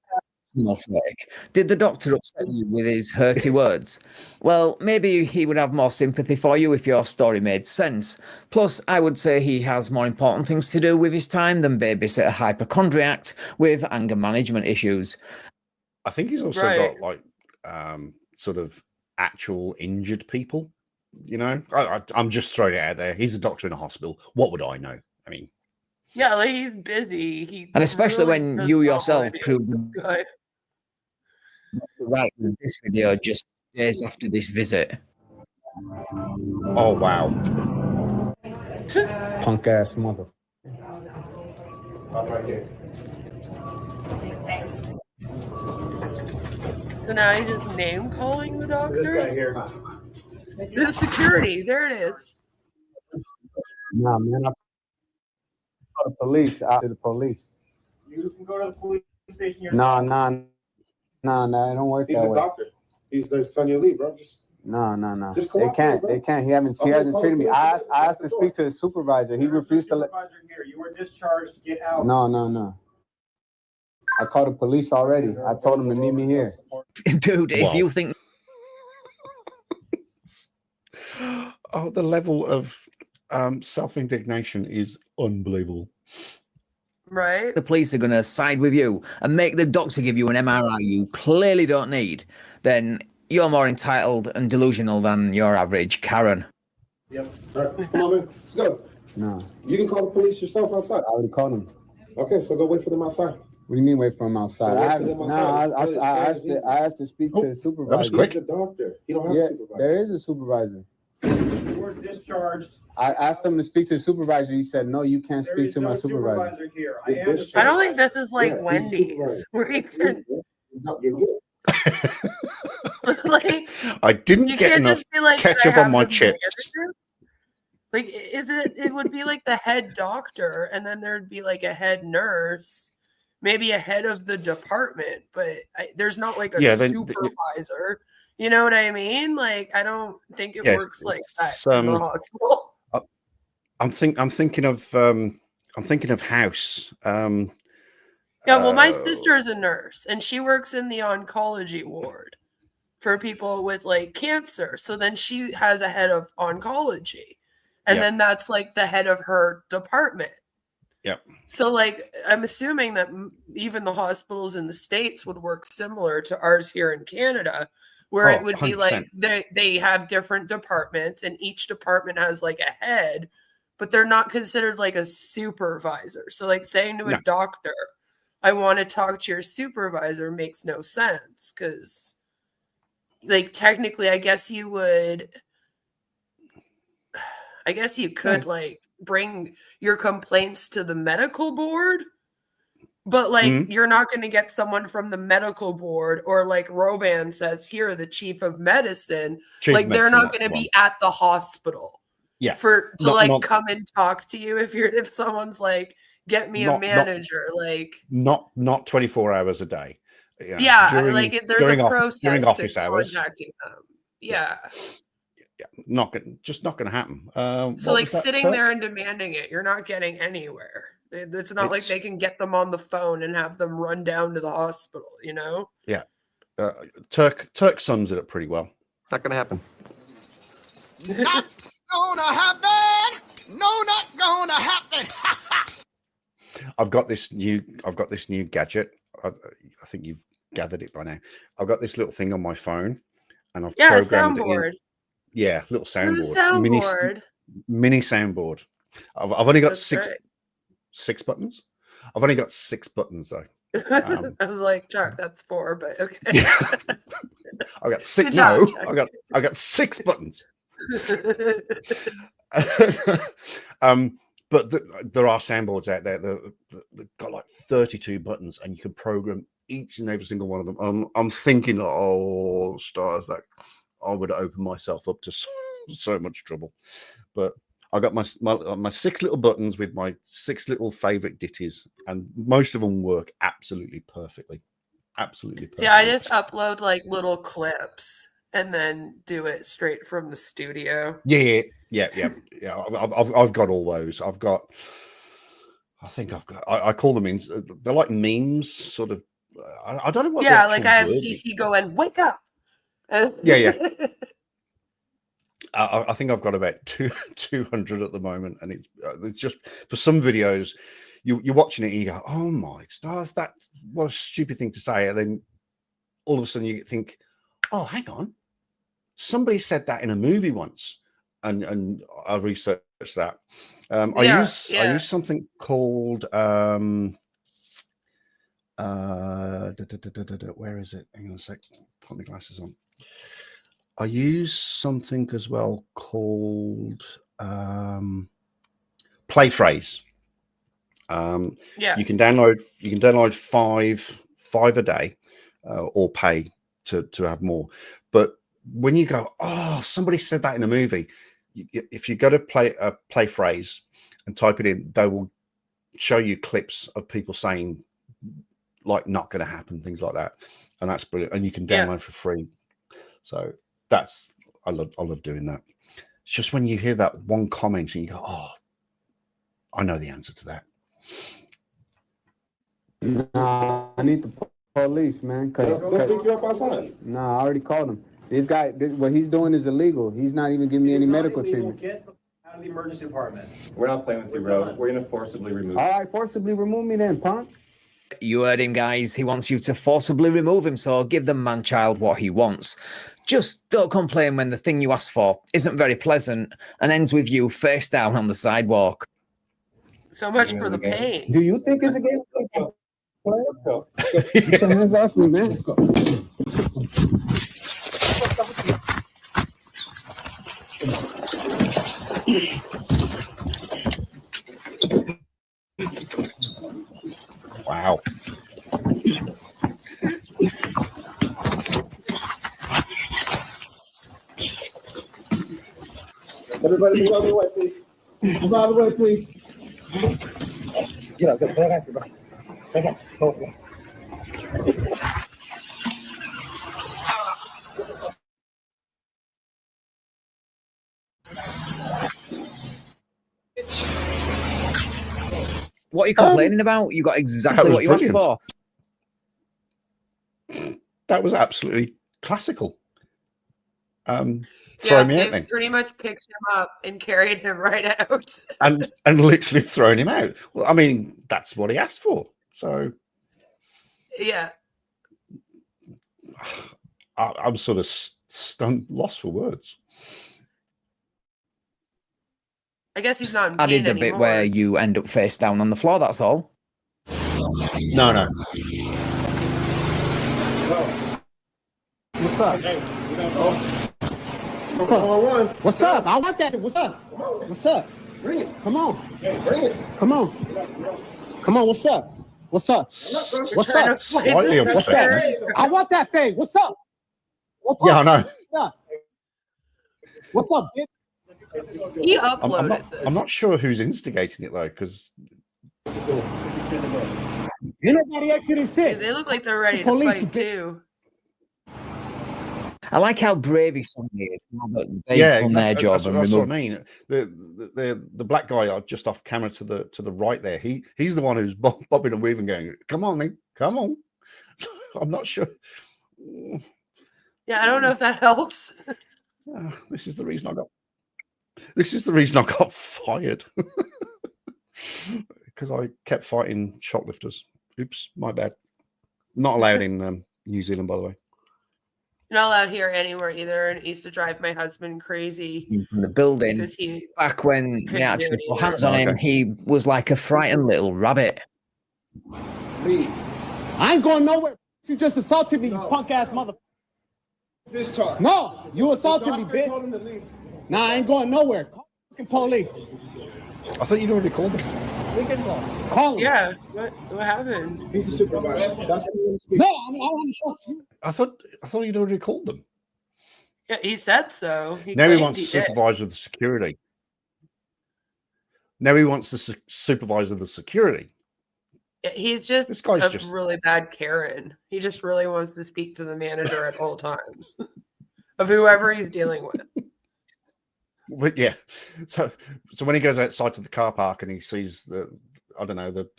Did the doctor upset you with his hurty words? Well, maybe he would have more sympathy for you if your story made sense. Plus, I would say he has more important things to do with his time than babysit a hypochondriac with anger management issues. I think he's also Right. got like sort of actual injured people. You know, I'm just throwing it out there. He's a doctor in a hospital. What would I know? I mean, Yeah, like he's busy. He And especially really when does you not yourself wanna deal proved with this guy. right with this video just days after this visit. oh wow. Punk ass mother. So now he's just name calling the doctor. This guy here. The security. There it is. Nah, man. I call the police. I to the police. You can go to the police station yourself. Nah, it don't work He's that a way. doctor. He's telling you to leave, bro. Just No. Just They cooperate, can't. bro. They can't. She hasn't call treated me. the I police asked to at the speak to door. the supervisor. He refused to let. Supervisor here. You were discharged. Get out. No. I called the police already. I told them to meet me here. Dude, if Wow. you think Oh, the level of self-indignation is unbelievable. Right? the police are going to side with you and make the doctor give you an MRI you clearly don't need, then you're more entitled and delusional than your average Karen. Yep. All right, come on, man. Let's go. No. You can call the police yourself outside. I already called them. Okay, so go wait for them outside. What do you mean wait for him outside? I asked to speak to a supervisor. That was quick. He's the doctor. He don't have a supervisor. There is a supervisor. You were discharged. I asked him to speak to a supervisor. He said, no, you can't speak to my supervisor. Here. I don't think this is like Wendy's where you can like I didn't you get can't enough just be like, "Can I ketchup on have my the chips. manager?" Like it would be like the head doctor, and then there'd be like a head nurse, maybe a head of the department, but there's not like a supervisor. You know what I mean? Like I don't think it works like that in the hospital. I'm thinking of House. Yeah, well, my sister is a nurse, and she works in the oncology ward for people with like cancer. So then she has a head of oncology, and then that's like the head of her department. Yep. So like, I'm assuming that even the hospitals in the States would work similar to ours here in Canada, where it would be 100%. like they have different departments, and each department has like a head, but they're not considered like a supervisor. So like saying to a doctor, I want to talk to your supervisor makes no sense, because like technically I guess you could like bring your complaints to the medical board, but like you're not going to get someone from the medical board, or like Roban says here, the chief of medicine, they're not going to be at the hospital to come and talk to you if someone's like, get me a manager, not 24 hours a day. There's a process during office hours. Contacting them. Yeah. Not going to happen. So like sitting there and demanding it, you're not getting anywhere. It's not like they can get them on the phone and have them run down to the hospital, you know? Yeah. Turk sums it up pretty well. Not going to happen. Not gonna happen. No, not gonna happen. I've got this new gadget. I think you've gathered it by now. I've got this little thing on my phone, and I've programmed soundboard. it in. Yeah, little soundboard. Soundboard. Mini soundboard. I've only got That's six buttons. I've only got 6 buttons though. I was like, Chuck, that's 4, but okay. I got 6. Good job, I got 6 buttons. But there are soundboards out there that got like 32 buttons, and you can program each and every single one of them. I'm thinking, oh, stars, that I would open myself up to so much trouble. But I got my 6 little buttons with my 6 little favorite ditties, and most of them work absolutely perfectly. Absolutely perfectly. See, I just upload like little clips and then do it straight from the studio. Yeah. I've got all those. I call them they're like memes, sort of. I don't know what. Yeah, like I have CC going, wake up. Yeah. I think I've got about 200 at the moment, and it's just for some videos, you're watching it and you go, oh my stars, what a stupid thing to say, and then all of a sudden you think, oh, hang on, somebody said that in a movie once, and I researched that. I use something called where is it? Hang on a sec. Put my glasses on. I use something as well called Play Phrase. You can download 5 a day, or pay to have more. But when you go, oh, somebody said that in a movie, if you go to Play Phrase and type it in, they will show you clips of people saying like not going to happen, things like that, and that's brilliant. And you can download for free. So I love doing that. It's just when you hear that one comment and you go, oh, I know the answer to that. Nah, I need the police, man. They'll pick you up outside. Nah, I already called him. This guy, what he's doing is illegal. He's not even giving me any medical treatment. Get out of the emergency department. We're not playing with you, bro. We're going to forcibly remove you. All right, forcibly remove me then, punk. You heard him, guys. He wants you to forcibly remove him, so give the man-child what he wants. Just don't complain when the thing you asked for isn't very pleasant and ends with you face down on the sidewalk. So much for the pain. Do you think it's a game? Let's go. Get your hands off me, man. Let's go. Wow. Everybody move out of the way, please. Move out of the way, please. Get up, I got you, bro. I got you. Okay. What are you complaining about? You got exactly what you asked for. That was absolutely classical. Throw Yeah, me out they then. pretty much picked him up and carried him right out. And literally thrown him out. Well, I mean, that's what he asked for. So Yeah. I'm sort of stunned, lost for words. I guess he's not in I pain did the bit anymore. where you end up face down on the floor, that's all. No. What's up? What's up? I want that. What's up? What's up? Bring it. Come on. Bring it. Come on. Come on. What's up? What's up? What's up? Slightly What's up? upset. I want that thing. What's up? What's Yeah, I up? know. What's up? What's up, bitch? He I'm uploaded I'm not sure who's instigating it though, because Ain't nobody actually this. sick. They look like they're ready to Police, fight too. I like how brave he suddenly is now that they've yeah, done their exactly. job That's and what I removed. mean. The black guy just off camera to the right there. He's the one who's bobbing and weaving, going, "Come on, then, come on." I'm not sure. Yeah, I don't know if that helps. This is the reason I got. This is the reason I got fired because I kept fighting shoplifters. Oops, my bad. Not allowed in New Zealand, by the way. You're not allowed here anywhere either, and it used to drive my husband crazy. From the building, Because he back when couldn't they actually do it put either. hands on him, Okay. he was like a frightened little rabbit. I ain't going nowhere. You just assaulted me, you punk ass mother. Discharge. No, you assaulted me, bitch. Nah, I ain't going nowhere. Call the fucking police. I thought you'd already called them. Call him. Yeah, what happened? He's the supervisor. That's who you speak. No, I mean, I want to shoot you. I thought you'd already called them. Yeah, he said so. Now he claimed wants he to did. supervise with the security. Now he wants to supervise with the security. Yeah, he's just This guy's a just- really bad Karen. He just really wants to speak to the manager at all times of whoever he's dealing with. But yeah, so when he goes outside to the car park and he sees the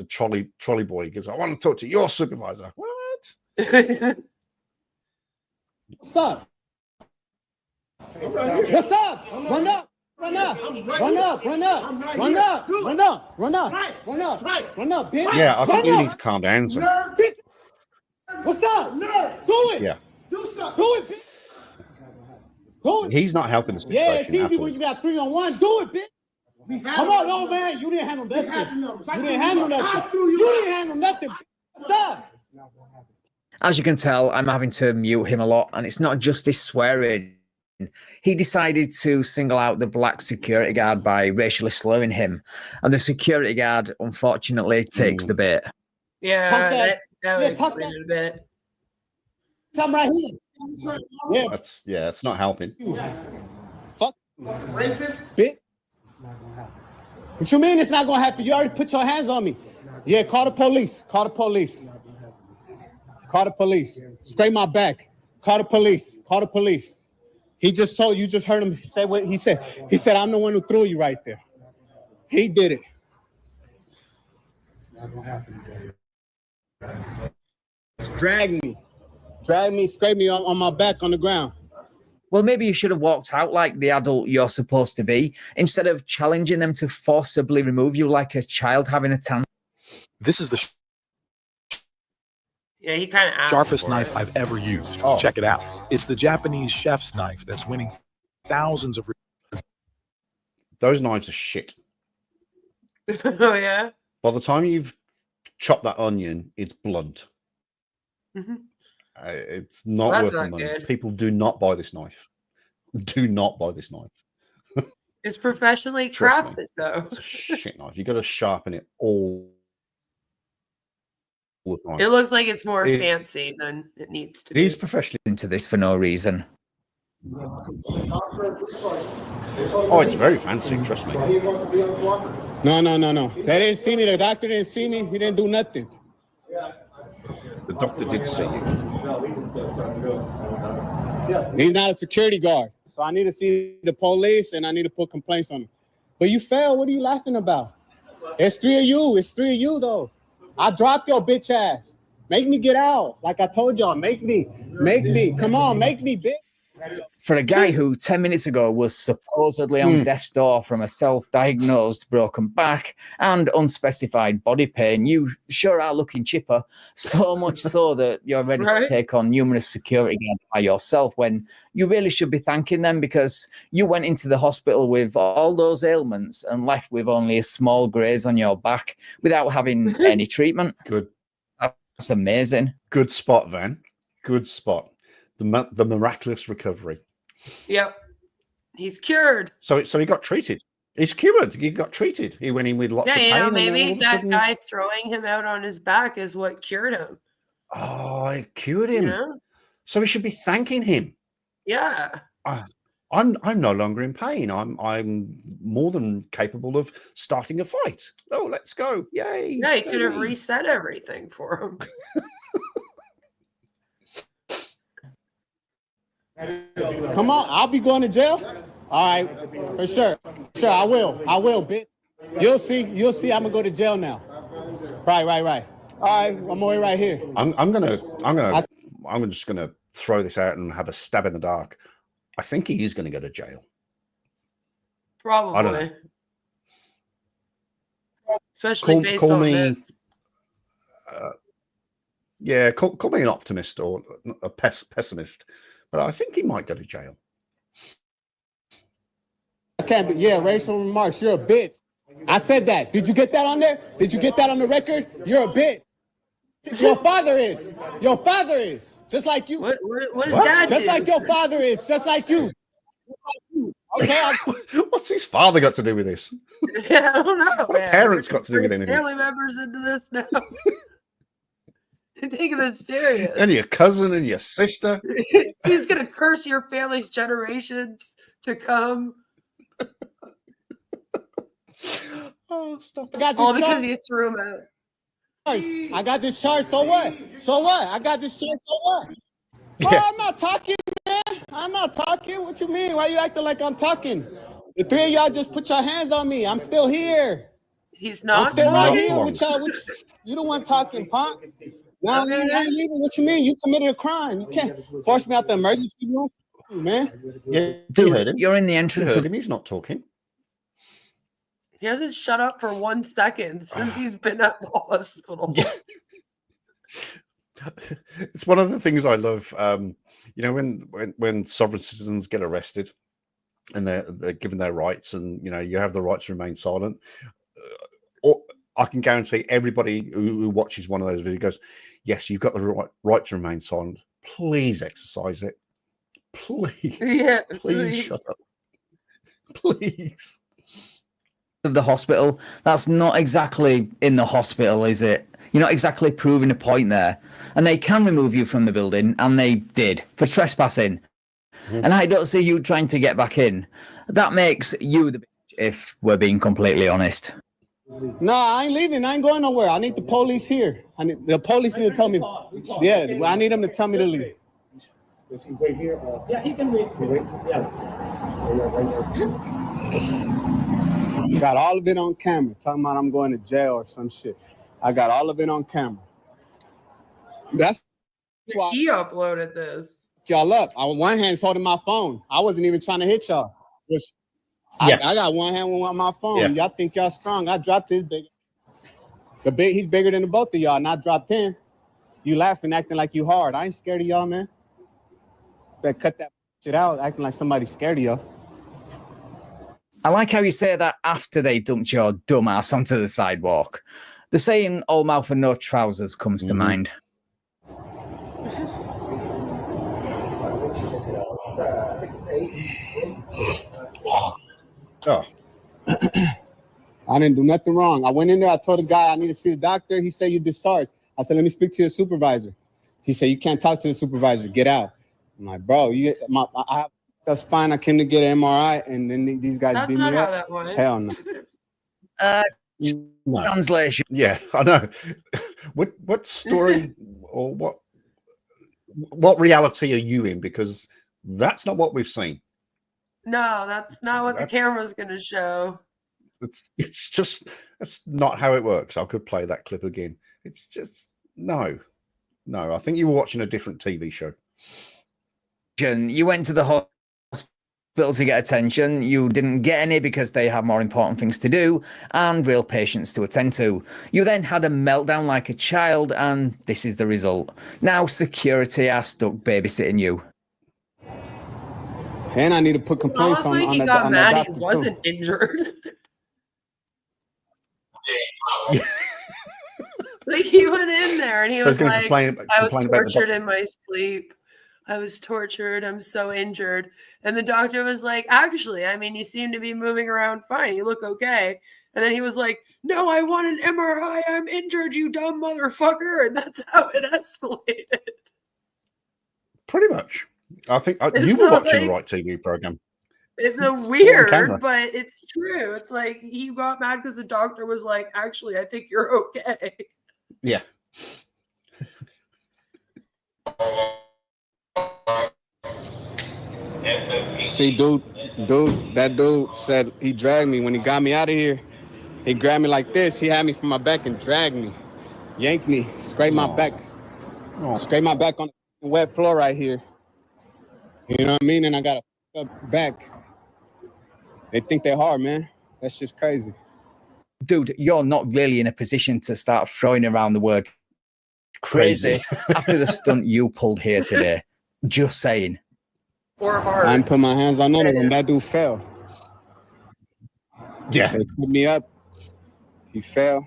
trolley boy, he goes, "I want to talk to your supervisor." What? What's up? What's up? Run up. Run up. Run up. Run up. Run up. Run up. Run up. Run up. Run up, bitch. Yeah, I think Run you up. need to calm down. So. Bitch. What's up? Do it. Yeah, Do it, bitch. Do it. he's not helping the Yeah, it's situation at easy all. when you got 3-on-1. Do it, bitch. Come on, no, man. You didn't handle nothing. You didn't handle nothing. You didn't handle nothing. What's up? As you can tell, I'm having to mute him a lot, and it's not just his swearing. He decided to single out the black security guard by racially slurring him, and the security guard, unfortunately, takes the bait. Yeah, Talk that- that yeah, would talk explain it a bit. Come right here. Yeah. That's not helping. Fuck. Racist. Bitch. What you mean it's not gonna happen? You already put your hands on me. Yeah, call the police. Call the police. Call the police. Scrape my back. Call the police. Call the police. He just told you, just heard him say what he said. He said, "I'm the one who threw you right there." He did it. Drag me, scrape me on my back on the ground. Well, maybe you should have walked out like the adult you're supposed to be, instead of challenging them to forcibly remove you like a child having a tantrum. This is the Yeah, he kind of asked Sharpest for knife it. I've ever used. Oh. Check it out. It's the Japanese chef's knife that's winning thousands of. Those knives are shit. Oh yeah. By the time you've chopped that onion, it's blunt. Mhm. It's not Well, worth that's the not money. good. People do not buy this knife. Do not buy this knife. It's professionally Trust me. crafted, though. It's a shit knife. You got to sharpen it all the time. It looks like it's more It- fancy than it needs to He's be. professionally into this for no reason. Oh, it's very fancy. Trust me. No. They didn't see me. The doctor didn't see me. He didn't do nothing. The doctor did see you. He's not a security guard. So I need to see the police and I need to put complaints on him. But you failed. What are you laughing about? It's 3 of you. It's 3 of you, though. I dropped your bitch ass. Make me get out. Like I told y'all, make me. Come on, make me, bitch. For a guy who 10 minutes ago was supposedly on death's door from a self-diagnosed broken back and unspecified body pain, you sure are looking chipper, so much so that you're ready Right? to take on numerous security guards by yourself when you really should be thanking them because you went into the hospital with all those ailments and left with only a small graze on your back without having any treatment. Good. That's amazing. Good spot, Van. Good spot. The miraculous recovery. Yep. He's cured. So he got treated. He's cured. He got treated. He went in with lots Yeah, of pain. you know, and then all maybe of a that sudden- guy throwing him out on his back is what cured him. Oh, it cured him. You know? So we should be thanking him. Yeah. I'm no longer in pain. I'm more than capable of starting a fight. Oh, let's go! Yay! Yeah, he could have baby. reset everything for him. Come on, I'll be going to jail. All right, for sure. Sure, I will, bitch. You'll see. I'm gonna go to jail now. Right. All right, I'm away right here. I'm just gonna throw this out and have a stab in the dark. I think he is going to go to jail. Probably. I don't know. Especially based on this. Yeah, call me an optimist or a pessimist, but I think he might go to jail. I can't be. Yeah, racial remarks. You're a bitch. I said that. Did you get that on there? Did you get that on the record? You're a bitch. Your father is. Your father is. Just like you. What does dad Just do? like your father is. Just like you. Okay. What's his father got to do with this? Yeah, I don't know. What man. parents got to do We're with anything? family members into this now. You're taking this serious. And your cousin and your sister. He's gonna curse your family's generations to come. Oh, stop! I got this All because charge. you threw him out. I got this charge. So what? I got this charge. So what? Yeah. Oh, I'm not talking, man. I'm not talking. What you mean? Why you acting like I'm talking? The 3 of y'all just put your hands on me. I'm still here. He's I'm not still right talking. here with y'all. You the one talking, punk. No, I ain't leaving. What you mean? You committed a crime. You can't force me out the emergency room, man. Yeah, Dude, you're in the entrance of He's not talking. He hasn't shut up for 1 second since he's been at the hospital. It's one of the things I love. You know, when sovereign citizens get arrested and they're given their rights, and you know, you have the right to remain silent. Or I can guarantee everybody who watches one of those videos goes, "Yes, you've got the right to remain silent. Please exercise it. Please, Yeah, please shut up. Please." of the hospital. That's not exactly in the hospital, is it? You're not exactly proving a point there. And they can remove you from the building, and they did, for trespassing. And I don't see you trying to get back in. That makes you the bitch, if we're being completely honest. No, I ain't leaving. I ain't going nowhere. I need the police here. The police need to tell me. Yeah, I need them to tell me to leave. Does he wait here? Yeah, he can wait. Yeah. Got all of it on camera. Talking about I'm going to jail or some shit. I got all of it on camera. That's why He uploaded this. y'all up. I on one hand holding my phone. I wasn't even trying to hit y'all. I got one hand on my phone. Yeah. Y'all think y'all strong. I dropped this big. He's bigger than the both of y'all, and I dropped him. You laughing, acting like you hard. I ain't scared of y'all, man. Better cut that shit out, acting like somebody's scared of y'all. I like how you say that after they dumped your dumb ass onto the sidewalk. The saying "all mouth and no trousers" comes to mind. Oh. I didn't do nothing wrong. I went in there. I told the guy I need to see the doctor. He said you discharged. I said, let me speak to your supervisor. He said, you can't talk to the supervisor. Get out. I'm like, bro, that's fine. I came to get an MRI, and then these guys That's beat not me how up. that went. Hell no. No. Translation. Yeah, I know. What story or what reality are you in? Because that's not what we've seen. No, that's not what the camera's going to show. It's just that's not how it works. I could play that clip again. It's just no. I think you were watching a different TV show. You went to the hospital to get attention. You didn't get any because they have more important things to do and real patients to attend to. You then had a meltdown like a child, and this is the result. Now security are stuck babysitting you. And I need to put complaints on he that got mad doctor he wasn't injured. Like he went in there and he So was he's gonna like, complain I was about the tortured doc- in my sleep. I was tortured. I'm so injured. And the doctor was like, actually, I mean, you seem to be moving around fine. You look okay. And then he was like, no, I want an MRI. I'm injured, you dumb motherfucker. And that's how it escalated. Pretty much. I think And you were so, watching the like, right TV program. It's a camera. weird, but it's true. It's like he got mad because the doctor was like, actually, I think you're okay. Yeah. See, that dude said he dragged me when he got me out of here. He grabbed me like this. He had me from my back and dragged me, yanked me, scraped my back, scraped my back on the wet floor right here. You know what I mean? And I got a up back. They think they're hard, man. That's just crazy. Dude, you're not really in a position to start throwing around the word crazy after the stunt you pulled here today. Just saying. Or hard. I didn't put my hands on none of them. That dude fell. Yeah. They put me up. He fell.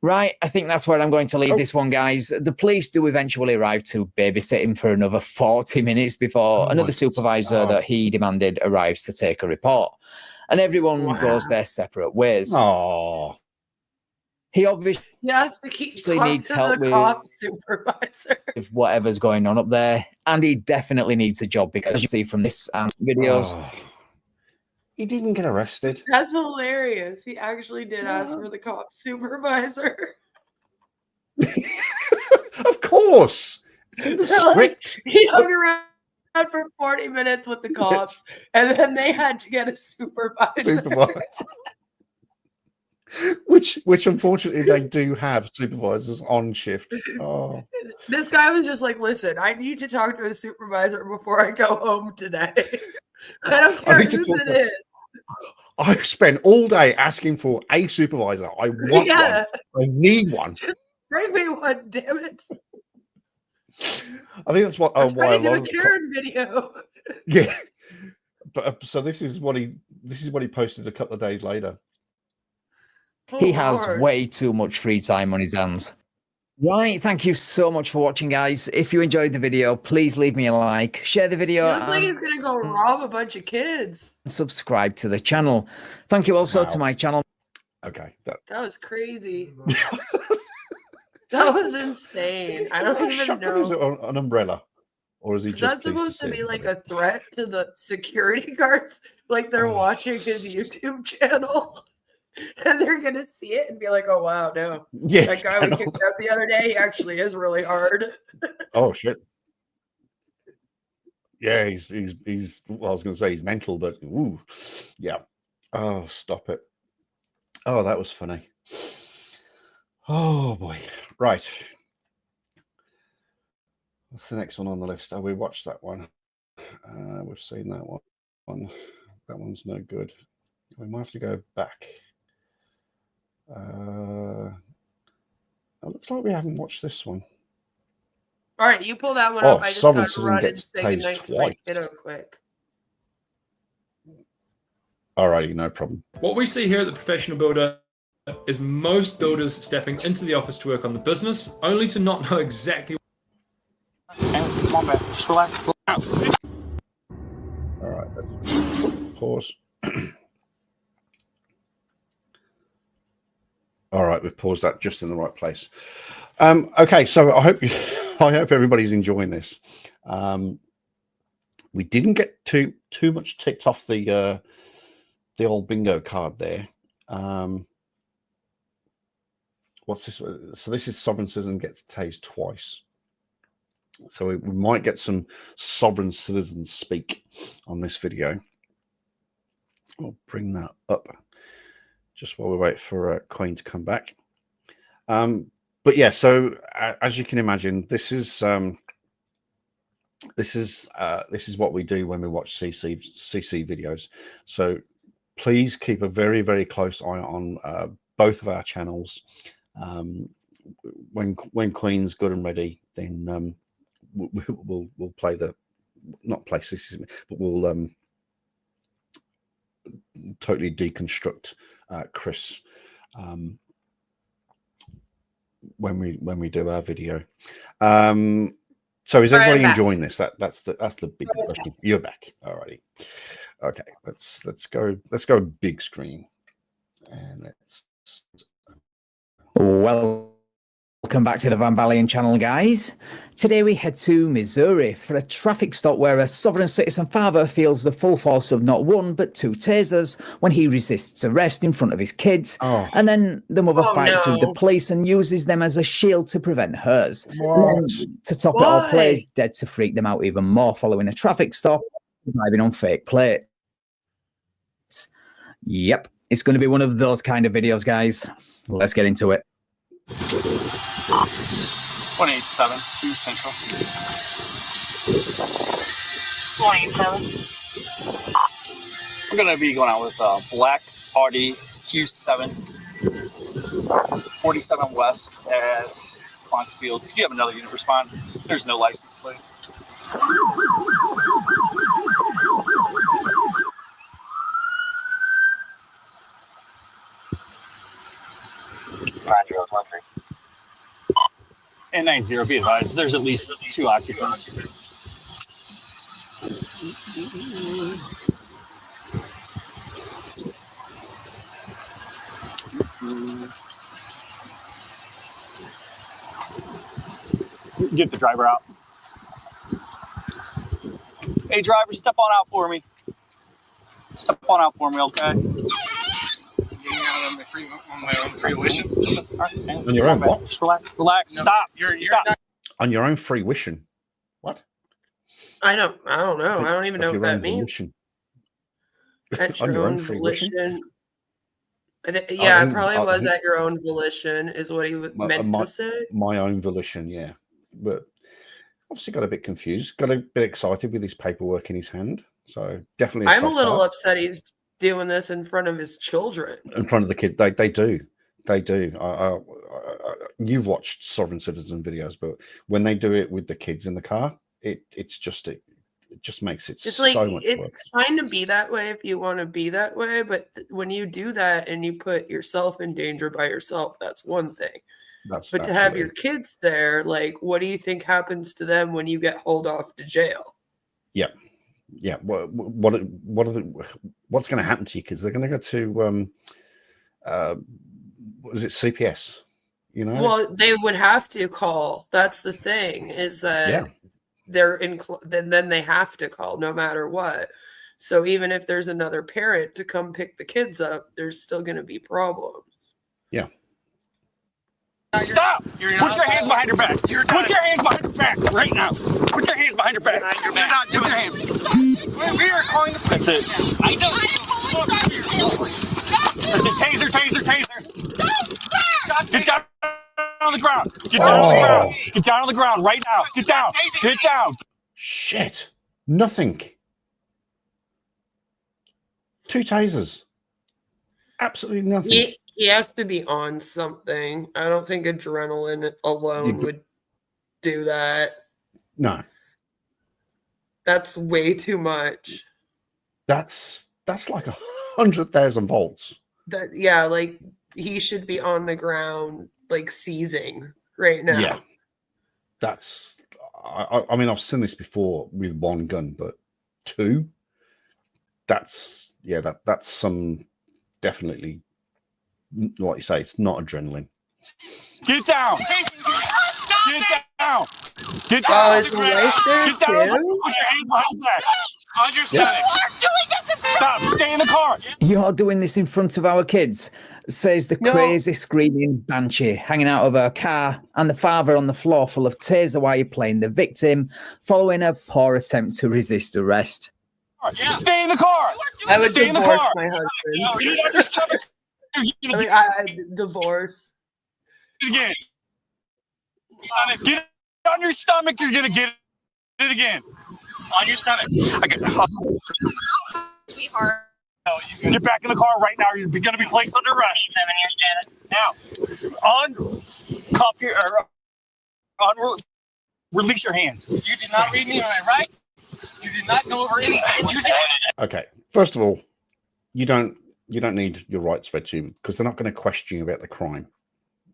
Right, I think that's where I'm going to leave this one, guys. The police do eventually arrive to babysit him for another 40 minutes before another supervisor that he demanded arrives to take a report. And everyone goes their separate ways. Oh. He obviously has to keep talking needs to help the with cop supervisor. whatever's going on up there. And he definitely needs a job because, as you see from this videos, he didn't get arrested. That's hilarious. He actually did ask for the cop supervisor. Of course. It's in the script. He hung around for 40 minutes with the cops, and then they had to get a supervisor. Which unfortunately they do have supervisors on shift. Oh. This guy was just like, listen, I need to talk to a supervisor before I go home today. I don't care whose it is. I've spent all day asking for a supervisor. I want one. I need one. Bring me one, damn it. I think that's what why a I lot do a of Karen video. yeah. But so this is what he posted a couple of days later. he has way too much free time on his hands. Right, thank you so much for watching, guys. If you enjoyed the video, please leave me a like, share the video, He looks like he's gonna go rob a bunch of kids. and subscribe to the channel. Thank you also to my channel. Okay. That was crazy. That was insane. I don't even know. Is it an umbrella, or is he just? That's supposed to be like a threat to the security guards, like they're watching his YouTube channel. And they're gonna see it and be like, "Oh wow, no, Yeah, that guy we kicked out the other day, he actually is really hard." Oh shit! Yeah, he's. Well, I was going to say he's mental, but ooh, yeah. Oh, stop it! Oh, that was funny. Oh boy! Right. What's the next one on the list? Oh, we watched that one. We've seen that one. That one's no good. We might have to go back. It looks like we haven't watched this one. All right, you pull that one Oh, up. I just Sovereign got to Citizen run and gets say tased goodnight to my twice. kiddo quick. Alrighty, no problem. What we see here at the Professional Builder is most builders stepping into the office to work on the business, only to not know exactly. Come on, man. Just relax. All right, let's pause. All right, we've paused that just in the right place. Okay, so I hope everybody's enjoying this. We didn't get too much ticked off the old bingo card there. What's this? So this is Sovereign Citizen gets tased twice. So we might get some Sovereign Citizens speak on this video. We'll bring that up just while we wait for Queen to come back. But yeah, so as you can imagine, this is what we do when we watch CC videos. So please keep a very, very close eye on both of our channels. When Queen's good and ready, then we'll play not play CC, but we'll totally deconstruct Chris when we do our video. So is everybody enjoying this? That's the big question. You're back. Alrighty. Okay, let's go big screen, and let's. Welcome back to the Van Balian channel, guys. Today we head to Missouri for a traffic stop where a Sovereign Citizen father feels the full force of not one but two tasers when he resists arrest in front of his kids. And then the mother fights with the police and uses them as a shield to prevent hers. And then, to top it all, plays dead to freak them out even more following a traffic stop, driving on fake plates. Yep, it's going to be one of those kind of videos, guys. Let's get into it. 187 to Central. 187. I'm going to be going out with Black Audi Q7, 47 West at Foxfield. If you have another unit respond, there's no license plate. And 90, be advised, there's at least 2 occupants. Get the driver out. Hey, driver, step on out for me. Step on out for me, okay? On my own free wishing. On your own what? Just relax. No, stop. You're stop. Not... On your own free wishing. What? I don't know. I don't even know what that means. At your own volition. Yeah, it probably was at your own volition, is what he meant to say. My own volition, yeah. But obviously got a bit confused, got a bit excited with his paperwork in his hand. So definitely. I'm a little upset he's doing this in front of his children. In front of the kids. They do. They do. You've watched Sovereign Citizen videos, but when they do it with the kids in the car, it just makes it so much worse. It's fine to be that way if you want to be that way, but when you do that and you put yourself in danger by yourself, that's one thing. But to have your kids there, like, what do you think happens to them when you get hauled off to jail? Yeah. Yeah. What's going to happen to you? Because they're going to go to what is it, CPS? You know. Well, they would have to call. That's the thing, is that they're in. Then they have to call no matter what. So even if there's another parent to come pick the kids up, there's still going to be problems. Yeah. Stop! Put your hands behind your back. Put your hands behind your back right now. Put your hands behind your back. You're not doing your hands. We are calling. That's it. I don't. That's it. Taser. Get down on the ground. Get down on the ground. Get down on the ground right now. Get down. Get down. Shit. Nothing. 2 tasers. Absolutely nothing. He has to be on something. I don't think adrenaline alone would do that. No. That's way too much. That's like 100,000 volts. That yeah, like he should be on the ground, like seizing right now. Yeah. That's I mean, I've seen this before with one gun, but two, that's some definitely, like you say, it's not adrenaline. Get down. Get down. Get down. Oh, is life there Get down. too? Put your hands behind your back. Understand it. Stop. Stay in the car. You're doing this in front of our kids, says the crazy screaming banshee hanging out of her car, and the father on the floor full of taser wire playing the victim following a poor attempt to resist arrest. Stay in the car. I would Stay in the divorce car. my husband. You need your stomach. I mean, I divorce. Again. Get on your stomach. You're gonna get it again. On your stomach. I got Sweetheart. Get back in the car right now. You're going to be placed under arrest. Now, uncuff your, release your hands. You did not read me my rights. You did not go over anything. You did. Okay. First of all, you don't need your rights read to you because they're not going to question you about the crime.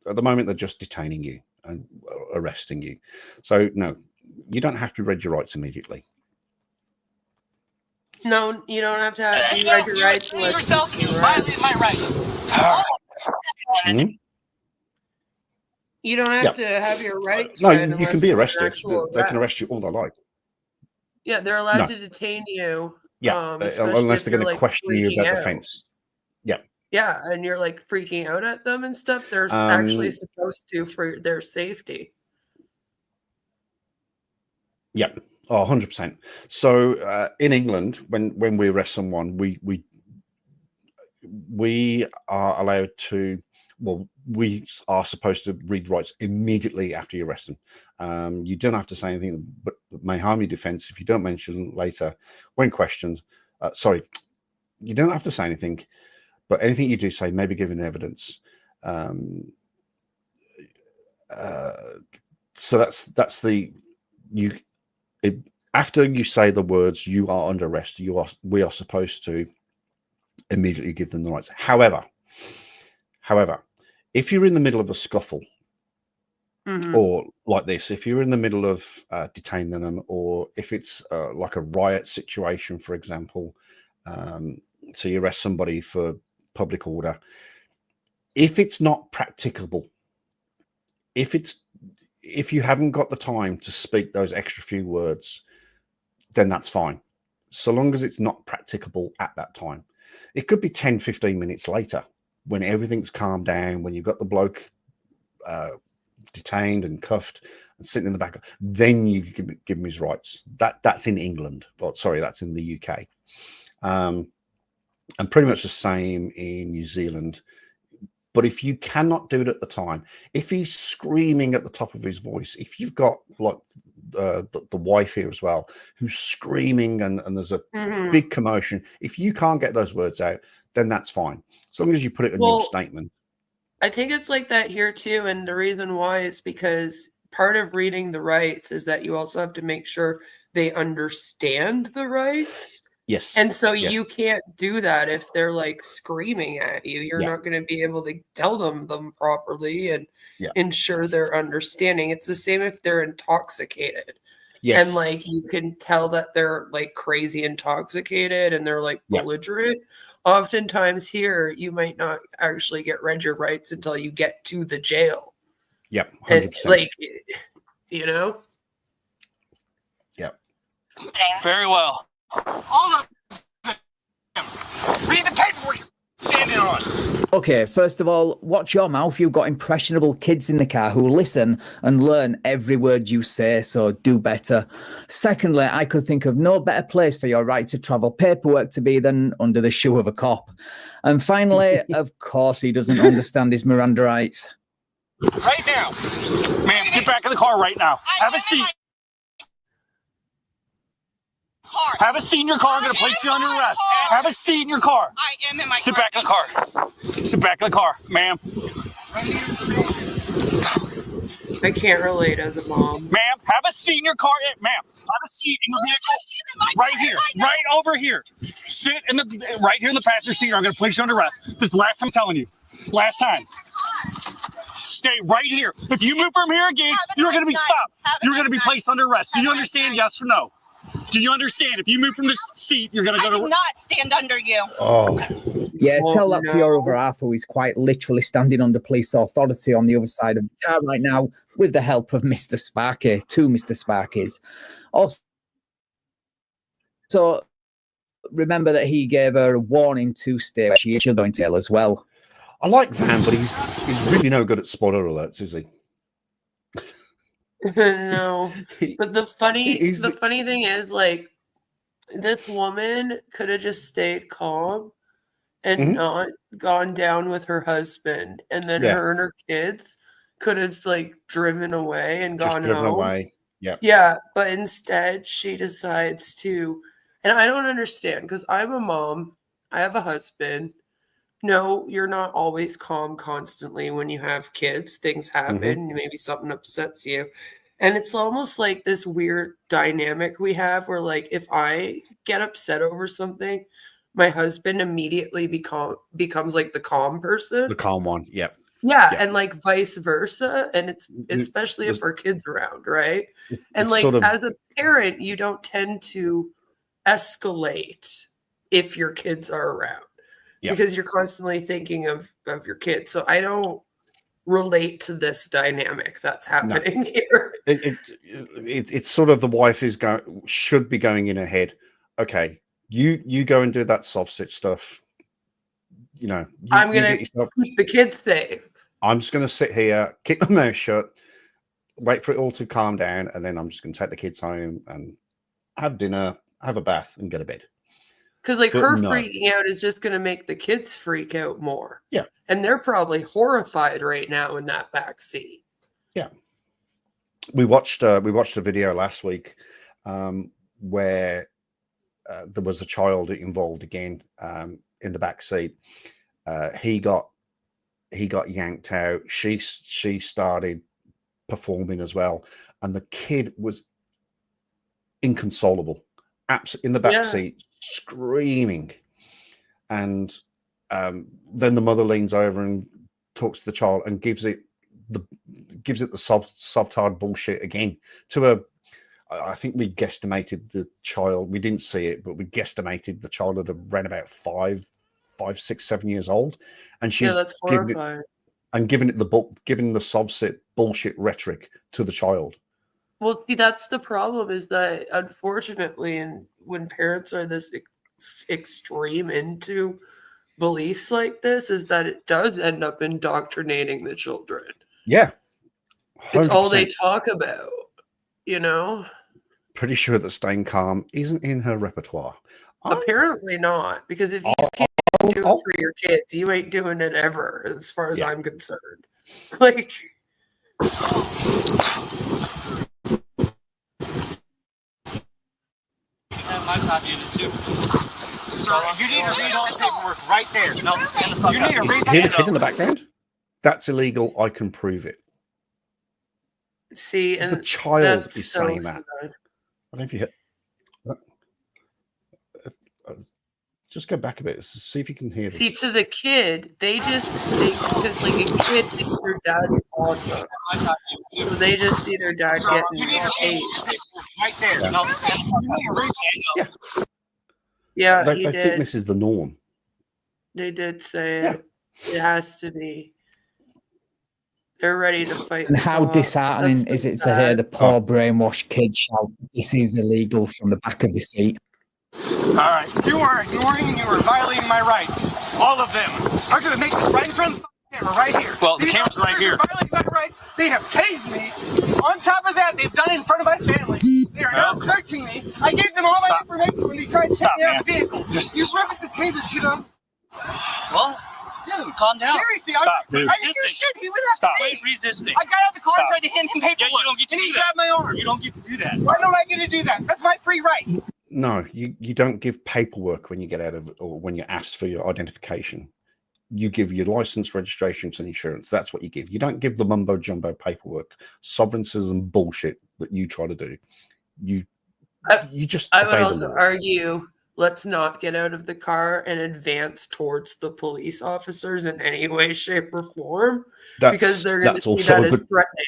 At the moment, they're just detaining you and arresting you. So no, you don't have to read your rights immediately. No, you don't have to have read your rights unless yourself. You violated my rights. Hmm? You don't have to have your rights. No, read you unless can be it's an arrested. actual They can arrest you all they like. Yeah, they're allowed No. to detain you. Yeah, especially unless if they're going you're, to like, question you freaking about the out. fence. Yeah. Yeah, and you're like freaking out at them and stuff. They're actually Um, supposed to for their safety. Yeah. Oh, 100%. So in England, when we arrest someone, we are allowed to, well, we are supposed to read rights immediately after you arrest them. You don't have to say anything but may harm your defense if you don't mention later when questioned. Sorry, you don't have to say anything, but anything you do say may be given evidence. So that's the after you say the words "you are under arrest," we are supposed to immediately give them the rights. However, if you're in the middle of a scuffle, or like this, if you're in the middle of detaining them, or if it's like a riot situation, for example, so you arrest somebody for public order, if it's not practicable, if you haven't got the time to speak those extra few words, then that's fine. So long as it's not practicable at that time. It could be 10, 15 minutes later when everything's calmed down, when you've got the bloke detained and cuffed and sitting in the back, then you give him his rights. That's in England. Well, sorry, that's in the UK. And pretty much the same in New Zealand. But if you cannot do it at the time, if he's screaming at the top of his voice, if you've got like the wife here as well, who's screaming and there's a big commotion, if you can't get those words out, then that's fine. As long as you put it in your statement. I think it's like that here too. And the reason why is because part of reading the rights is that you also have to make sure they understand the rights. Yes. And so yes. you can't do that if they're like screaming at you. You're not going to be able to tell them properly and ensure their understanding. It's the same if they're intoxicated. Yes. And like you can tell that they're like crazy intoxicated and they're like belligerent. Oftentimes here, you might not actually get read your rights until you get to the jail. Yep. 100%. And, like, you know? Yep. Very well. All of them. Read the paperwork you're standing on. Okay, first of all, watch your mouth. You've got impressionable kids in the car who listen and learn every word you say, so do better. Secondly, I could think of no better place for your right to travel paperwork to be than under the shoe of a cop. And finally, of course, he doesn't understand his Miranda rights. Right now. Ma'am, get back in the car right now. Have a seat. Have a seat in your car. I'm going to place you under arrest. Have a seat in your car. I am in my Sit car. back in the car. Sit back in the car, ma'am. I can't relate as a mom. Ma'am, have a seat in your car. Ma'am, have a seat in the vehicle. Right here. Right over here. Sit in the right here in the passenger seat, or I'm going to place you under arrest. This is the last time I'm telling you. Last time. Stay right here. If you move from here again, you're going to be stopped. You're going to be placed under arrest. Do you understand? Yes or no? Do you understand? If you move from this seat, you're going to go to... I do not stand under you. Oh. Yeah, tell that to your other half, who is quite literally standing under police authority on the other side of the car right now with the help of Mr. Sparky, two Mr. Sparkies. Also, so remember that he gave her a warning to stay where she is. She'll go into jail as well. I like Van, but he's really no good at spoiler alerts, is he? No, but the funny thing is, like, this woman could have just stayed calm and not gone down with her husband, and then her and her kids could have like driven away and Just gone driven home. away. Yeah. Yeah, but instead she decides to, and I don't understand because I'm a mom, I have a husband. No, you're not always calm constantly when you have kids. Things happen. Maybe something upsets you. And it's almost like this weird dynamic we have where, like, if I get upset over something, my husband immediately becomes like the calm person. The calm one. Yep. Yeah, and like vice versa. And it's especially if our kids around, right? And like sort of... as a parent, you don't tend to escalate if your kids are around. Because you're constantly thinking of your kids. So I don't relate to this dynamic that's happening here. It's sort of the wife should be going in ahead. Okay, you go and do that soft stitch stuff. You know, I'm going to keep the kids safe. I'm just going to sit here, keep my mouth shut, wait for it all to calm down, and then I'm just going to take the kids home and have dinner, have a bath, and go to bed. Because like her freaking out is just going to make the kids freak out more. Yeah. And they're probably horrified right now in that back seat. Yeah. We watched a video last week where there was a child involved again in the back seat. He got yanked out. She started performing as well, and the kid was inconsolable, absolutely in the back seat, screaming. And then the mother leans over and talks to the child and gives it the soft hard bullshit again to a... I think we guesstimated the child. We didn't see it, but we guesstimated the child at around about 5, 6, 7 years old, and she's that's horrifying. giving the soft bullshit rhetoric to the child. Well, see, that's the problem, is that unfortunately, and when parents are this extreme into beliefs like this, is that it does end up indoctrinating the children. Yeah. 100%. It's all they talk about, you know? Pretty sure that staying calm isn't in her repertoire. Apparently not, because if you can't do it for your kids, you ain't doing it ever, as far as I'm concerned. Like... My copy of it too. Sir, you need to read all the paperwork right there. No, stand the fuck up. You need to read Hear the kid in the background? That's illegal. I can prove it. See, and the child is saying that. I don't know if you hit. Just go back a bit. See if you can hear. See, to the kid, because like a kid thinks their dad's awesome. So they just see their dad getting paid. Right there. Yeah. No, stand the fuck up. Yeah, they think this is the norm. They did say it. It has to be. They're ready to fight. And how disheartening is it to hear the poor brainwashed kid shout, "This is illegal," from the back of the seat? All right, you were ignoring and you were violating my rights, all of them. I'm going to make this right in front of the camera, right here. Well, the camera's right here. Violating my rights. They have tased me. On top of that, they've done it in front of my family. They are now searching me. I gave them all my information when they tried to take me out of the vehicle. You ripped the taser shit up. What? Dude, calm down. Seriously, Stop, dude. I didn't do shit. He went after me. Quit resisting. I got out of the car and tried to hand him paperwork. Yeah, you don't get to and do he that. grabbed my arm. You don't get to do that. Why don't I get to do that? That's my free right. No, you don't give paperwork when you get out of, or when you're asked for your identification. you give your license, registrations, and insurance. That's what you give. You don't give the mumbo jumbo paperwork, sovereigntism bullshit that you try to do. You just. I would obey the also law. argue, let's not get out of the car and advance towards the police officers in any way, shape, or form, because they're going to see that as threatening.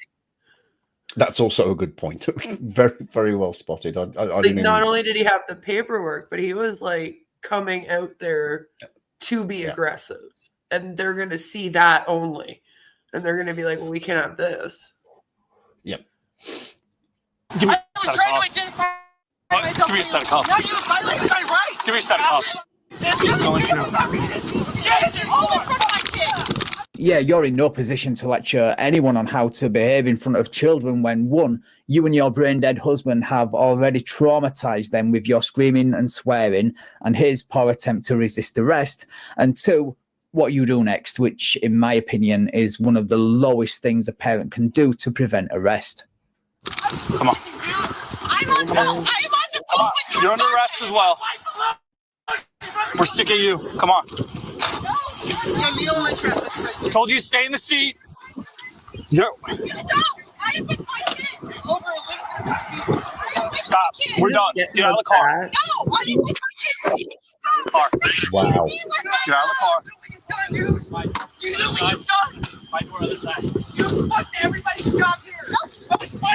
That's also a good point. Very, very well spotted. I Like, didn't not even, only did he have the paperwork, but he was like coming out there to be aggressive, and they're going to see that only, and they're going to be like, "Well, we can't have this." Yep. Give me a set of cuffs. No, you violated my right. Give me a set of cuffs. He's going through. Yeah, you're in no position to lecture anyone on how to behave in front of children when, one, you and your brain-dead husband have already traumatized them with your screaming and swearing and his poor attempt to resist arrest, and two, what you do next, which, in my opinion, is one of the lowest things a parent can do to prevent arrest. Come on. I'm on the phone. You're under arrest as well. We're sick of you. Come on. I told you to stay in the seat. Stop. We're done. Get out of the car. Wow. Get out of the car.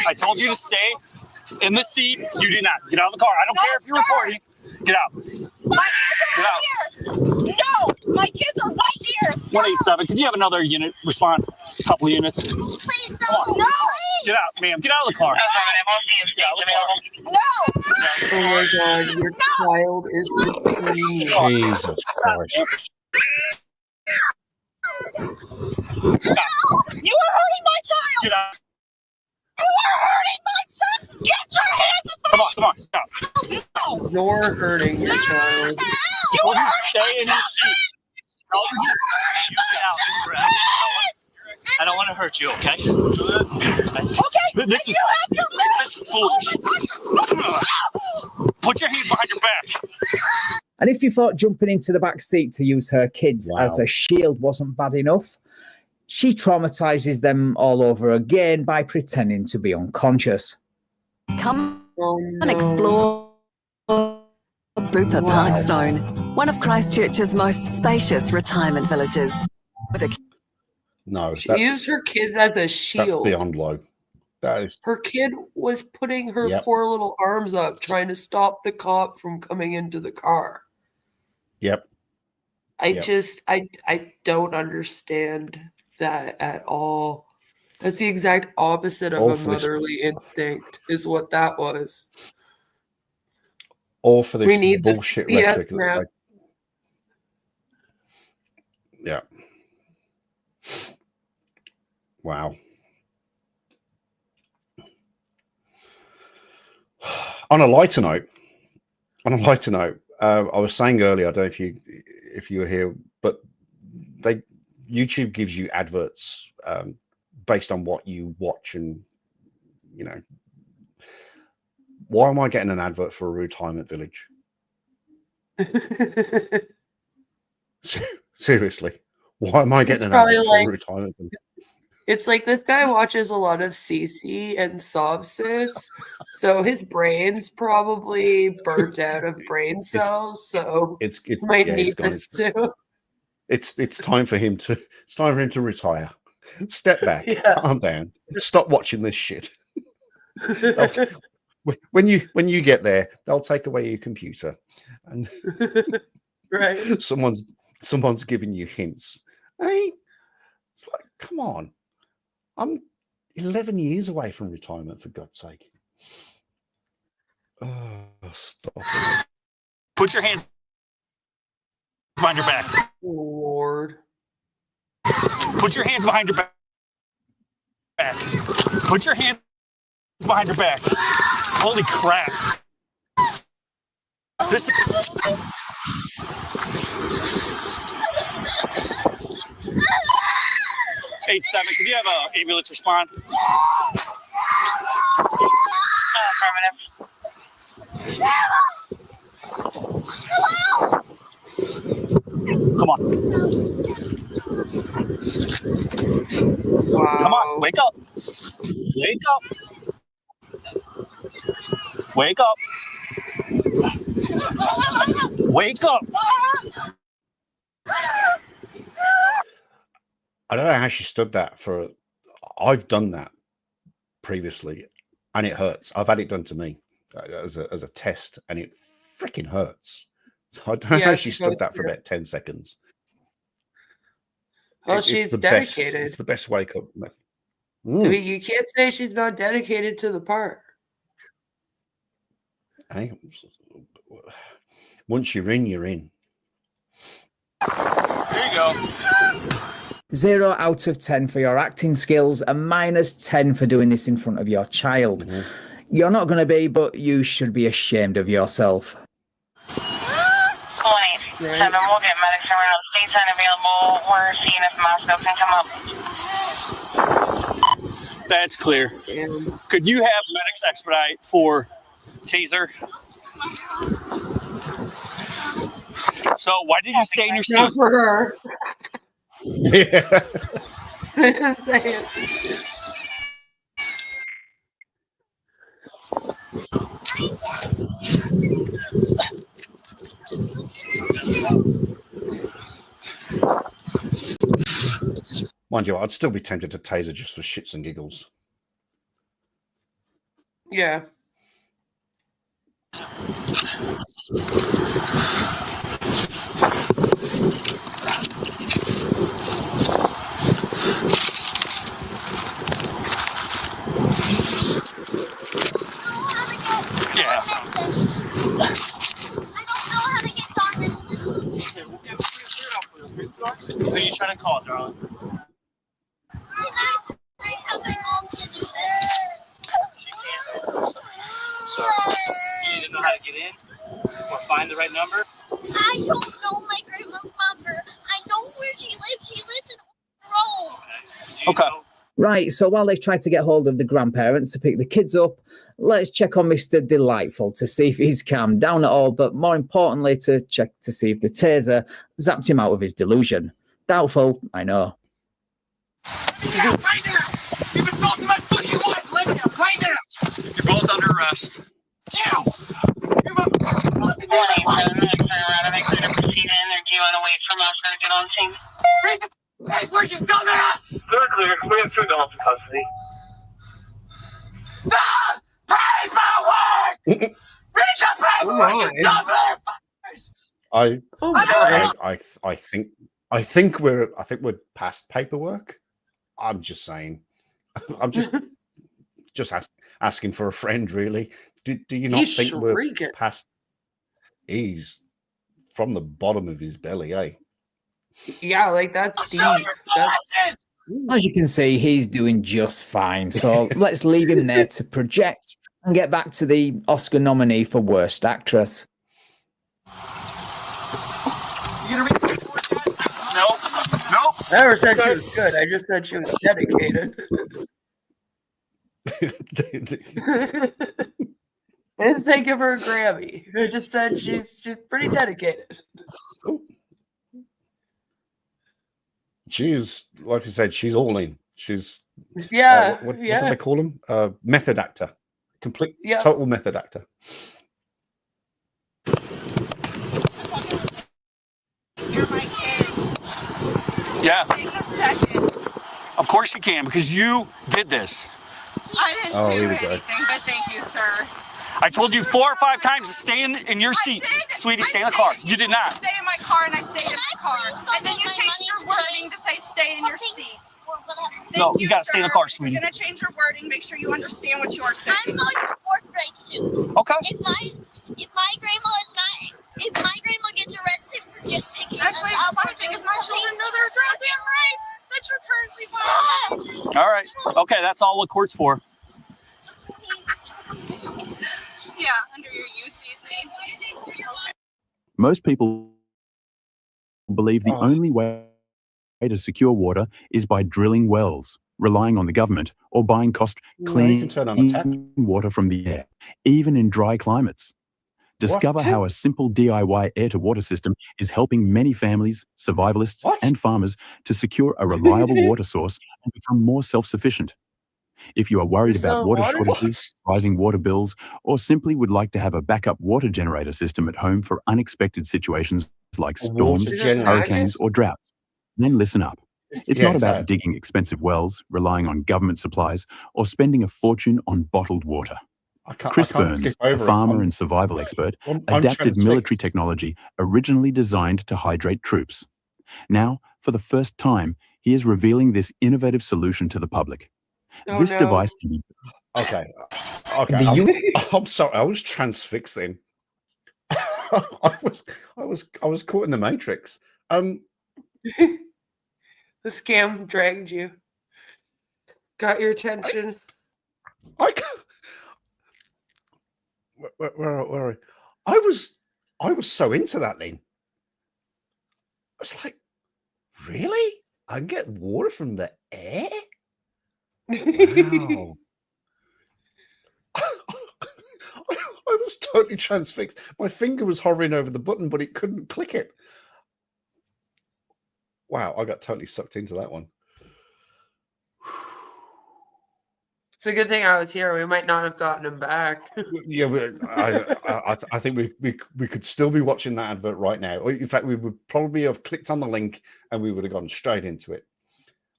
I told you to stay in the seat. You did not. Get out of the car. I don't care if you're recording. Get out. Get out. No, my kids are right here. 187. Could you have another unit respond? A couple of units. Please don't. No. Get out, ma'am. Get out of the car. Get out of the car. No. Oh my God, your child is screaming. Jesus Christ. Stop. You are hurting my child. Get out. You are hurting my child. Get your hands off. Come on. Stop. You're hurting your child. I told you to stay in your seat. I don't want to hurt you, okay? Okay. This is foolish. Put your hands behind your back. And if you thought jumping into the back seat to use her kids as a shield wasn't bad enough, she traumatizes them all over again by pretending to be unconscious. Come and explore Bupa Parkstone, one of Christchurch's most spacious retirement villages. No, She used her kids as a that's shield. beyond low. That is Her kid was putting her poor little arms up, trying to stop the cop from coming into the car. Yep. I don't understand that at all. That's the exact opposite of All a for this- motherly instinct, is what that was. All for this We need this bullshit BS rhetoric. that now. Yeah. Wow. On a lighter note, I was saying earlier, I don't know if you were here, but YouTube gives you adverts based on what you watch, and why am I getting an advert for a retirement village? Seriously, why am I getting an advert for a retirement village? It's like this guy watches a lot of CC and Sovsits, so his brain's probably burnt out of brain cells. So It's might yeah, need it's gone. this too. It's time for him to retire. Step back, Yeah. calm down, stop watching this shit. When you get there, they'll take away your computer, and Right. someone's giving you hints. Hey, it's like, come on, I'm 11 years away from retirement, for God's sake. Oh, stop it. Put your hands behind your back. Lord. Put your hands behind your back. Put your hands behind your back. Holy crap. This is... 8-7, could you have an ambulance respond? Come on. Come on, wake up. Wake up. Wake up. Wake up. I don't know how she stood that for. I've done that previously, and it hurts. I've had it done to me as a test, and it freaking hurts. So I don't know how she stood that for about 10 seconds. Well, she's dedicated. It's the best wake up method. I mean, you can't say she's not dedicated to the part. Hey, once you're in, you're in. There you go. 0 out of 10 for your acting skills and -10 for doing this in front of your child. You're not going to be, but you should be ashamed of yourself. 7, we'll get medics around. State's unavailable. We're seeing if Moscow can come up. That's clear. Could you have medics expedite for Taser? So why did you stay in your seat? Not for her. Yeah. Say it. Mind you, I'd still be tempted to taser just for shits and giggles. Yeah. Yeah. Who are you trying to call, darling? So, you need to know how to get in or find the right number? I don't know my grandma's number. I know where she lives. She lives in Rome. Okay. Right, so while they try to get hold of the grandparents to pick the kids up, let's check on Mr. Delightful to see if he's calmed down at all, but more importantly, to check to see if the taser zapped him out of his delusion. Doubtful, I know. Yeah, right now! You've assaulted my fucking wife! Let me out right now! You're both under arrest. You! You've assaulted my wife! Make sure to proceed in, or do you want to wait for Moscow to get on scene? Read the paper, you dumbass! They're clear. We have 2 adults in custody. The paperwork! Read the paperwork, you dumbass! I think we're past paperwork. I'm just saying. I'm just asking for a friend, really. Do you not He's think we're shrieking. past? He's from the bottom of his belly, eh? Yeah, like that's deep. That's... As you can see, he's doing just fine. So let's leave him there to project and get back to the Oscar nominee for Worst Actress. Nope. Nope. I never said she was good. I just said she was dedicated. I didn't say give her a Grammy. I just said she's pretty dedicated. She's, like I said, she's all in. She's what do they call them? Method actor, complete, total method actor. You're my kids. Yeah. It takes a second. Of course you can, because you did this. I didn't Oh, do here we go. anything, but thank you, sir. I told you 4 or 5 times to stay in your seat. Sweetie, stay in the car. You did not. Stay in my car, and I stayed in my car. And then you changed your wording to say stay in your seat. No, you gotta stay in the car, sweetie. You're gonna change your wording. Make sure you understand what you are saying. I'm going to 4th grade soon. Okay. If my grandma gets arrested for just picking us up, the funny thing is my children know their goddamn rights that you're currently violating. All right. Okay, that's all what court's for. Yeah, under your UCC. Most people believe the only way to secure water is by drilling wells, relying on the government, or buying you clean can turn on a tap. water from the air, even in dry climates. Discover how a simple DIY air-to-water system is helping many families, survivalists, and farmers to secure a reliable water source and become more self-sufficient. If you are worried about water shortages, rising water bills, or simply would like to have a backup water generator system at home for unexpected situations like storms, hurricanes, or droughts, then listen up. It's not about digging expensive wells, relying on government supplies, or spending a fortune on bottled water. Chris Burns, a farmer and survival expert, adapted military technology originally designed to hydrate troops. Now, for the first time, he is revealing this innovative solution to the public. This device can be... Okay. I'm sorry. I was transfixed then. I was caught in the Matrix. The scam dragged you. Got your attention. Where I was so into that then. I was like, really? I can get water from the air? Wow. I was totally transfixed. My finger was hovering over the button, but it couldn't click it. Wow, I got totally sucked into that one. It's a good thing I was here. We might not have gotten him back. Yeah, I think we could still be watching that advert right now. In fact, we would probably have clicked on the link and we would have gone straight into it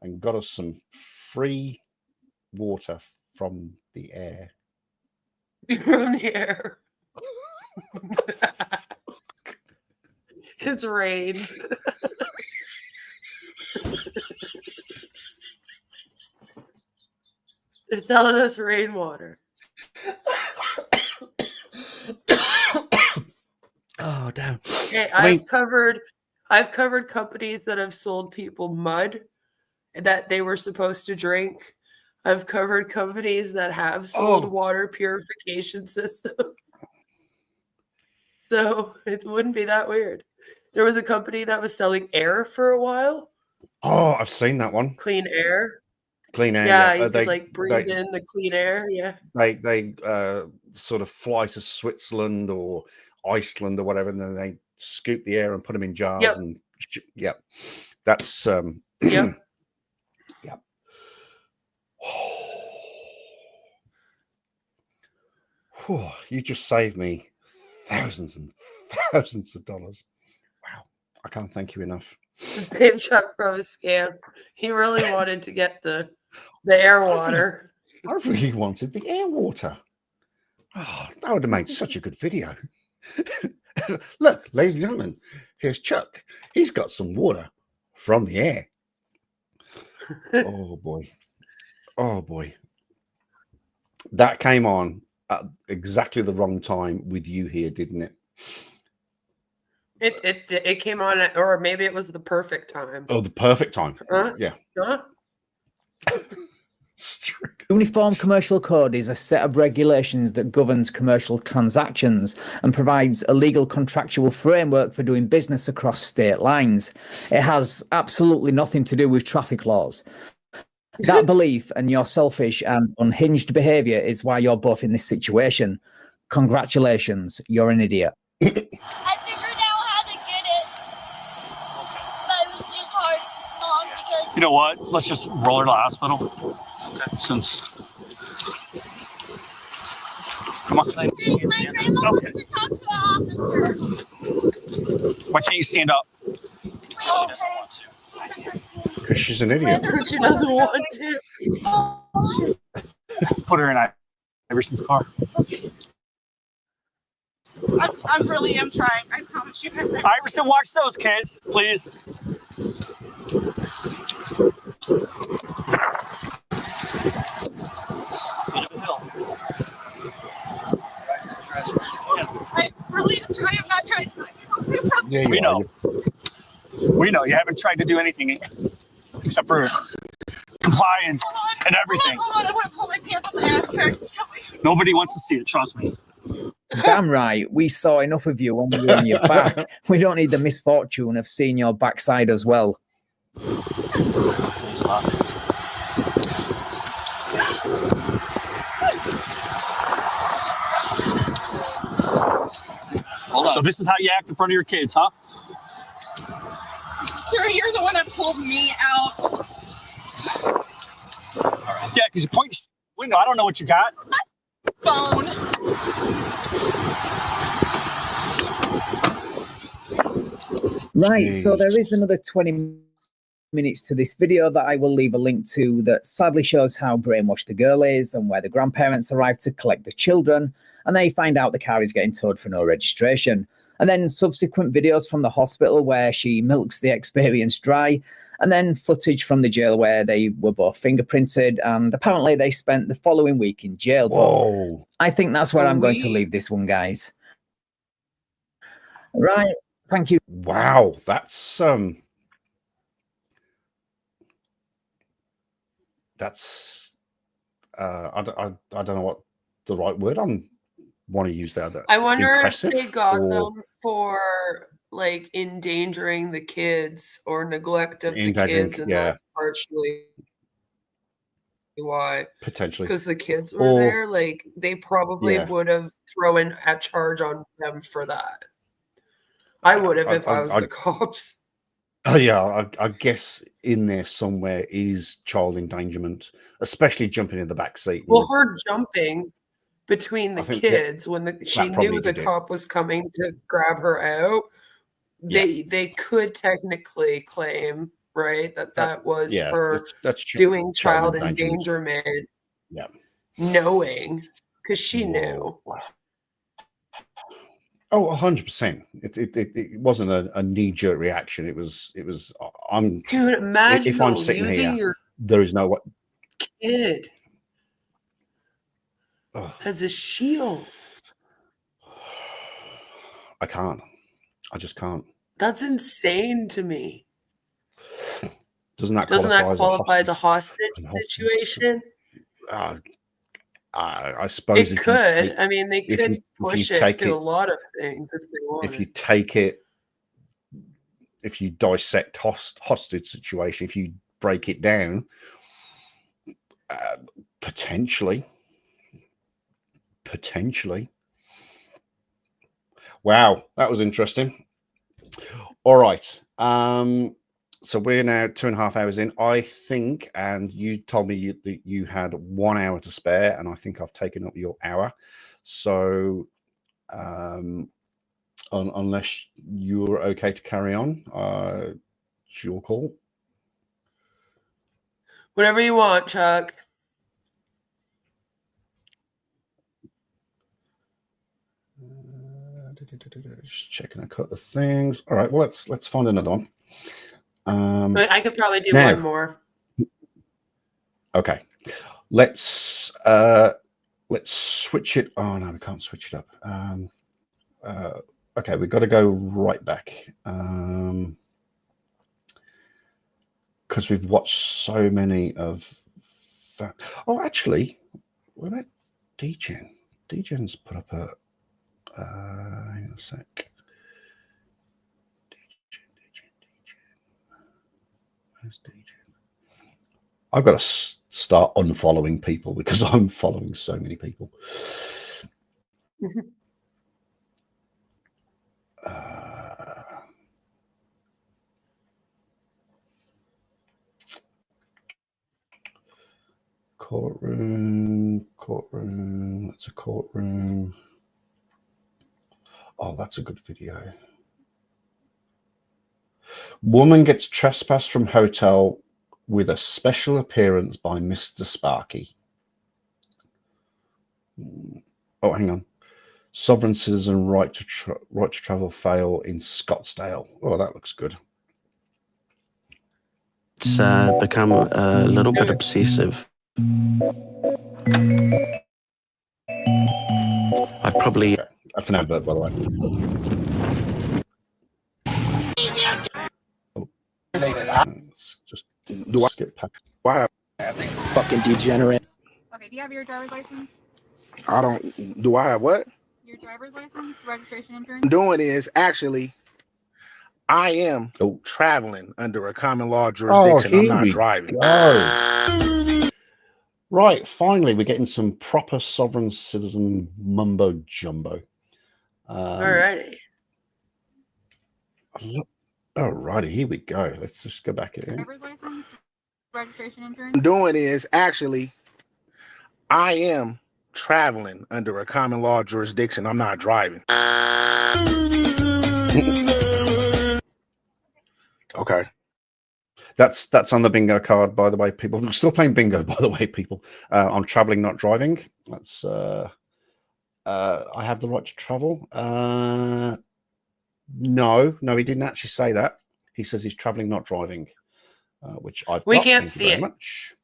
and got us some free water from the air. From the air. It's rain. They're telling us rainwater. Oh damn! Okay, I've covered companies that have sold people mud that they were supposed to drink. I've covered companies that have sold water purification systems. So it wouldn't be that weird. There was a company that was selling air for a while. Oh, I've seen that one. Clean air. Clean air. Yeah, you could like breathe in the clean air. Yeah. They sort of fly to Switzerland or Iceland or whatever, and then they scoop the air and put them in jars. Yep. And that's Yep. Yep. You just saved me thousands and thousands of dollars. Wow, I can't thank you enough. Dave Chuck Pro scam. He really wanted to get the air water. I really wanted the air water. Oh, that would have made such a good video. Look, ladies and gentlemen, here's Chuck. He's got some water from the air. Oh boy. Oh boy. That came on at exactly the wrong time with you here, didn't it? It came on at, or maybe it was the perfect time. Oh, the perfect time. Yeah. Huh? Uniform Commercial Code is a set of regulations that governs commercial transactions and provides a legal contractual framework for doing business across state lines. It has absolutely nothing to do with traffic laws. That belief and your selfish and unhinged behavior is why you're both in this situation. Congratulations, you're an idiot. I figured out how to get it, but it was just hard because... You know what? Let's just roll her to the hospital. Okay. Since... Come on. My grandma wants to talk to an officer. Why can't you stand up? She doesn't want to. Because she's an idiot. She doesn't want to. Put her in Iverson's car. I really am trying. I promise you. Iverson, watch those kids, please. I really am trying. I'm not trying to. Yeah, we know. We know you haven't tried to do anything except for comply and everything. Hold on. I want to pull my pants up my ass cracks. Nobody wants to see it, trust me. Damn right. We saw enough of you when we were on your back. We don't need the misfortune of seeing your backside as well. So this is how you act in front of your kids, huh? Sir, you're the one that pulled me out. Yeah, because you point your window. I don't know what you got. Phone. Right, so there is another 20 minutes to this video that I will leave a link to that sadly shows how brainwashed the girl is and where the grandparents arrive to collect the children, and they find out the car is getting towed for no registration. And then subsequent videos from the hospital where she milks the experience dry, and then footage from the jail where they were both fingerprinted, and apparently they spent the following week in jail. Whoa. But I think that's where I'm going to leave this one, guys. Right, thank you. Wow, that's I don't know what the right word I want to use there. I wonder if Impressive they got or them for like endangering the kids or neglect of the endangering, kids, and yeah. that's partially why. Potentially. Because the kids were Or- there, like they probably Yeah. would have thrown a charge on them for that. I would have if I was the cops. Oh yeah, I guess in there somewhere is child endangerment, especially jumping in the back seat. Well, her jumping between the I think kids when she probably knew the did it. cop was coming to grab her out, they could technically claim, right, that was yeah, her that's true. doing Child child endangerment. endangerment, Yeah. knowing, because she knew. Oh, 100%. It wasn't a knee-jerk reaction. It was I'm Dude, imagine if I'm though, sitting using here, your there is no what kid Ugh. as a shield. I can't. I just can't. That's insane to me. Doesn't that Doesn't that qualify qualify as a hostage situation? I suppose It if could. You take, I mean, they if could you push take it to a lot of things if they wanted. if you take it, if you dissect hostage situation, if you break it down, potentially. Wow, that was interesting. All right. So we're now 2.5 hours in, I think, and you told me that you had 1 hour to spare, and I think I've taken up your hour. So unless you're okay to carry on, it's your call. Whatever you want, Chuck. Just checking a couple of things. All right, well, let's find another one. I could probably do now, one more. Okay, let's switch it. Oh no, we can't switch it up. Okay, we've got to go right back because we've watched so many of that. Oh, actually, what about DGen? DGen's put up a. Hang on a sec. Where's DGen? I've got to start unfollowing people because I'm following so many people. Courtroom. That's a courtroom. Oh, that's a good video. Woman gets trespassed from hotel with a special appearance by Mr. Sparky. Oh, hang on. Sovereign citizen right to travel fail in Scottsdale. Oh, that looks good. It's become a little bit obsessive. I've probably... Okay. That's an advert, by the way. Just skip past. Wow. Fucking degenerate. Okay, do you have your driver's license? I don't. Do I have what? Your driver's license, registration, insurance? I'm doing is actually, I am traveling under a common law jurisdiction. I'm not driving. Right, finally, we're getting some proper sovereign citizen mumbo jumbo. Alrighty. All righty, here we go. Let's just go back here. Driver's license, registration insurance. I'm doing is actually, I am traveling under a common law jurisdiction. I'm not driving. Okay. That's on the bingo card, by the way, people. I'm still playing bingo, by the way, people. I'm traveling, not driving. That's I have the right to travel. No, he didn't actually say that. He says he's traveling, not driving, which I've We got. can't Thank you see very it. much.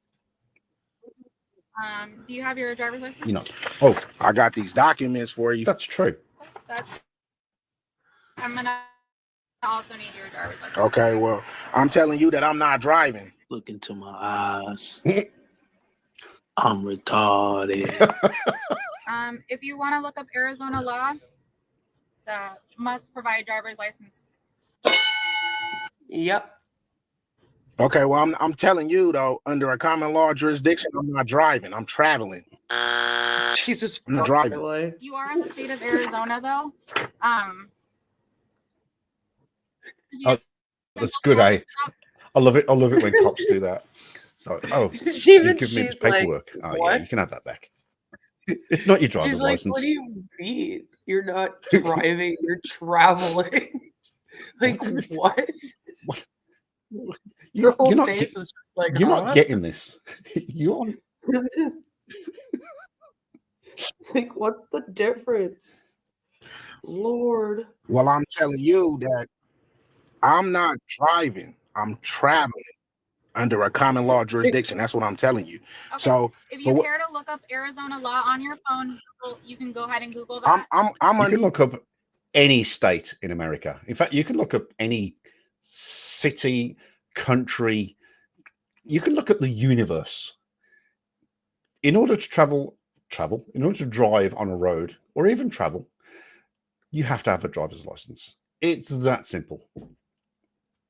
Do you have your driver's license? You know. Oh, I got these documents for you. That's true. I'm gonna also need your driver's license. Okay, well, I'm telling you that I'm not driving. Look into my eyes. I'm retarded. If you want to look up Arizona law, so must provide driver's license. Yep. Okay, well, I'm telling you though, under a common law jurisdiction, I'm not driving. I'm traveling. Jesus, I'm not driving. You are in the state of Arizona, though. Oh, that's good, eh? I love it. I love it when cops do that. So, Even you give me the she's like, paperwork. Oh, yeah, "What?" you can have that back. It's not your driver's She's like, license. "What do you mean? You're not driving? You're traveling? Like what?" Your whole You're not face get- was just like, You're "Huh?" not getting this. You're on. Like, what's the difference? Lord. Well, I'm telling you that I'm not driving. I'm traveling under a common law jurisdiction. That's what I'm telling you. Okay. So, If for you what- care to look up Arizona law on your phone, you can go ahead and Google that. I'm You can look up any state in America. In fact, you can look up any city, country. You can look at the universe. In order to travel, in order to drive on a road or even travel, you have to have a driver's license. It's that simple.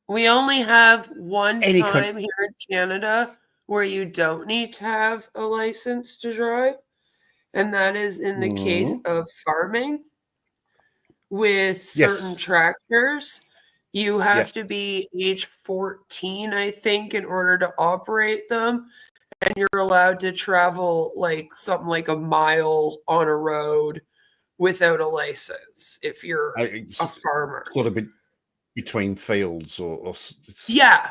We only have one Any time here in Canada where you don't need to have a license to drive, and that is in the case of farming. With Yes. certain tractors, you have Yes. to be age 14, I think, in order to operate them, and you're allowed to travel like something like a mile on a road without a license if you're a farmer. Sort of between fields or Yeah,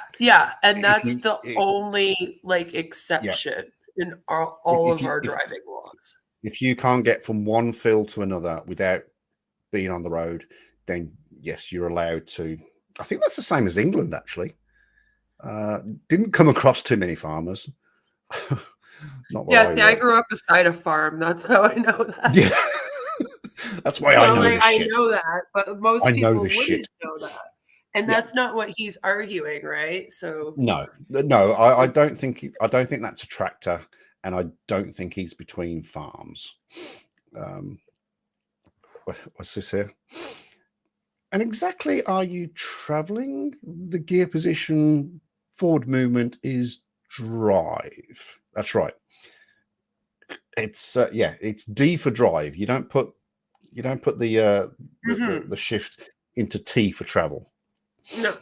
and If that's you- the it- only like exception in all If of you- our if- driving laws. If you can't get from one field to another without being on the road, then yes, you're allowed to. I think that's the same as England, actually. Didn't come across too many farmers. Not where Yes, I work. grew up beside a farm. That's how I know that. Yeah. That's why I Well, know like, this I shit. know that, but most I know people this wouldn't shit. know that. And Yeah. that's not what he's arguing, right? So No, I don't think that's a tractor, and I don't think he's between farms. What's this here? And exactly are you traveling? The gear position forward movement is drive. That's right. It's it's D for drive. You don't put the shift into T for travel. no,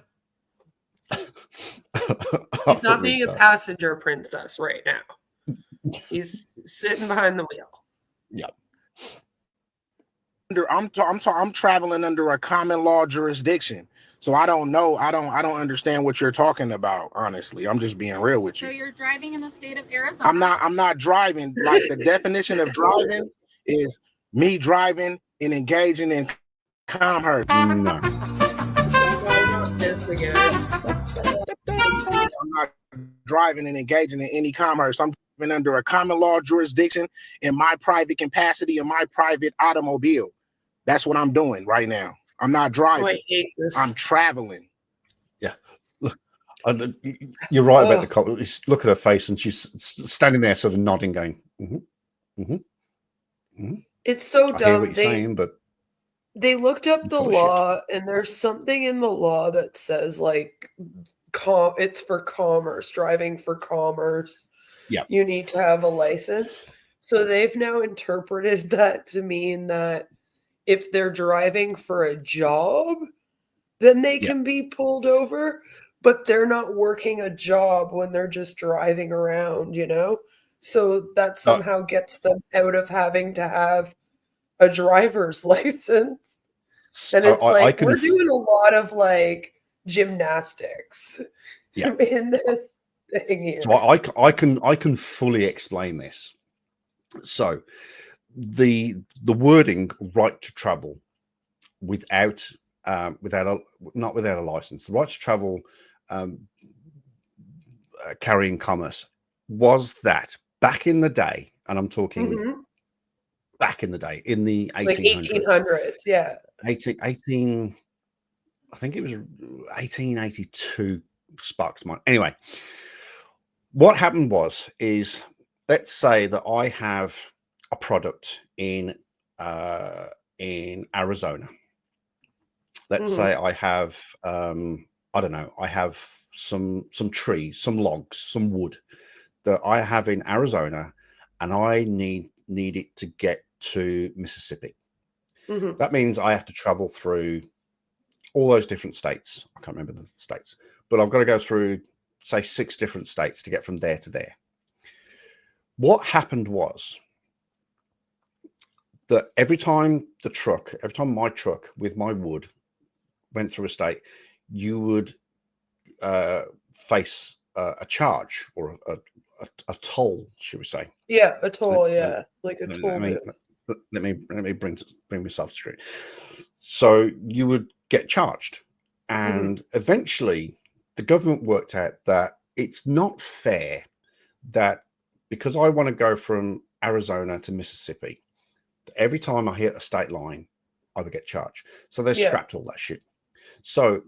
he's not being a passenger princess right now. He's sitting behind the wheel. Yeah. I'm traveling under a common law jurisdiction. So I don't know. I don't understand what you're talking about, honestly. I'm just being real with So you. you're driving in the state of Arizona. I'm not driving. Like the definition of driving is me driving and engaging in commerce. No. This again. I'm not driving and engaging in any commerce. I'm driving under a common law jurisdiction in my private capacity in my private automobile. That's what I'm doing right now. I'm not driving. Oh, I hate this. I'm traveling. Yeah. Look, you're right about the cop. Look at her face, and she's standing there, sort of nodding, going, It's so I hear dumb. what you're saying, but They looked up the law, and there's something in the law that says like it's for commerce, driving for commerce. Yeah. You need to have a license. So they've now interpreted that to mean that if they're driving for a job, then they can be pulled over, but they're not working a job when they're just driving around, you know? So that somehow gets them out of having to have a driver's license. And it's we're doing a lot of like gymnastics in this thing here. So I can fully explain this. So the wording right to travel without a license, the right to travel carrying commerce was that back in the day, and I'm talking back in the day in the 1800s, yeah. 18 I think it was 1882 sparks mine. Anyway, what happened is let's say that I have a product in Arizona. Let's say I have I don't know, I have some trees, some logs, some wood that I have in Arizona, and I need it to get to Mississippi. That means I have to travel through all those different states. I can't remember the states, but I've got to go through, say, 6 different states to get from there to there. What happened was that every time my truck with my wood went through a state, you would face a charge or a toll, should we say? Yeah, a toll. Yeah, like a toll. Let me bring myself straight. So you would get charged, and eventually the government worked out that it's not fair that because I want to go from Arizona to Mississippi, every time I hit a state line, I would get charged. So they scrapped all that shit. So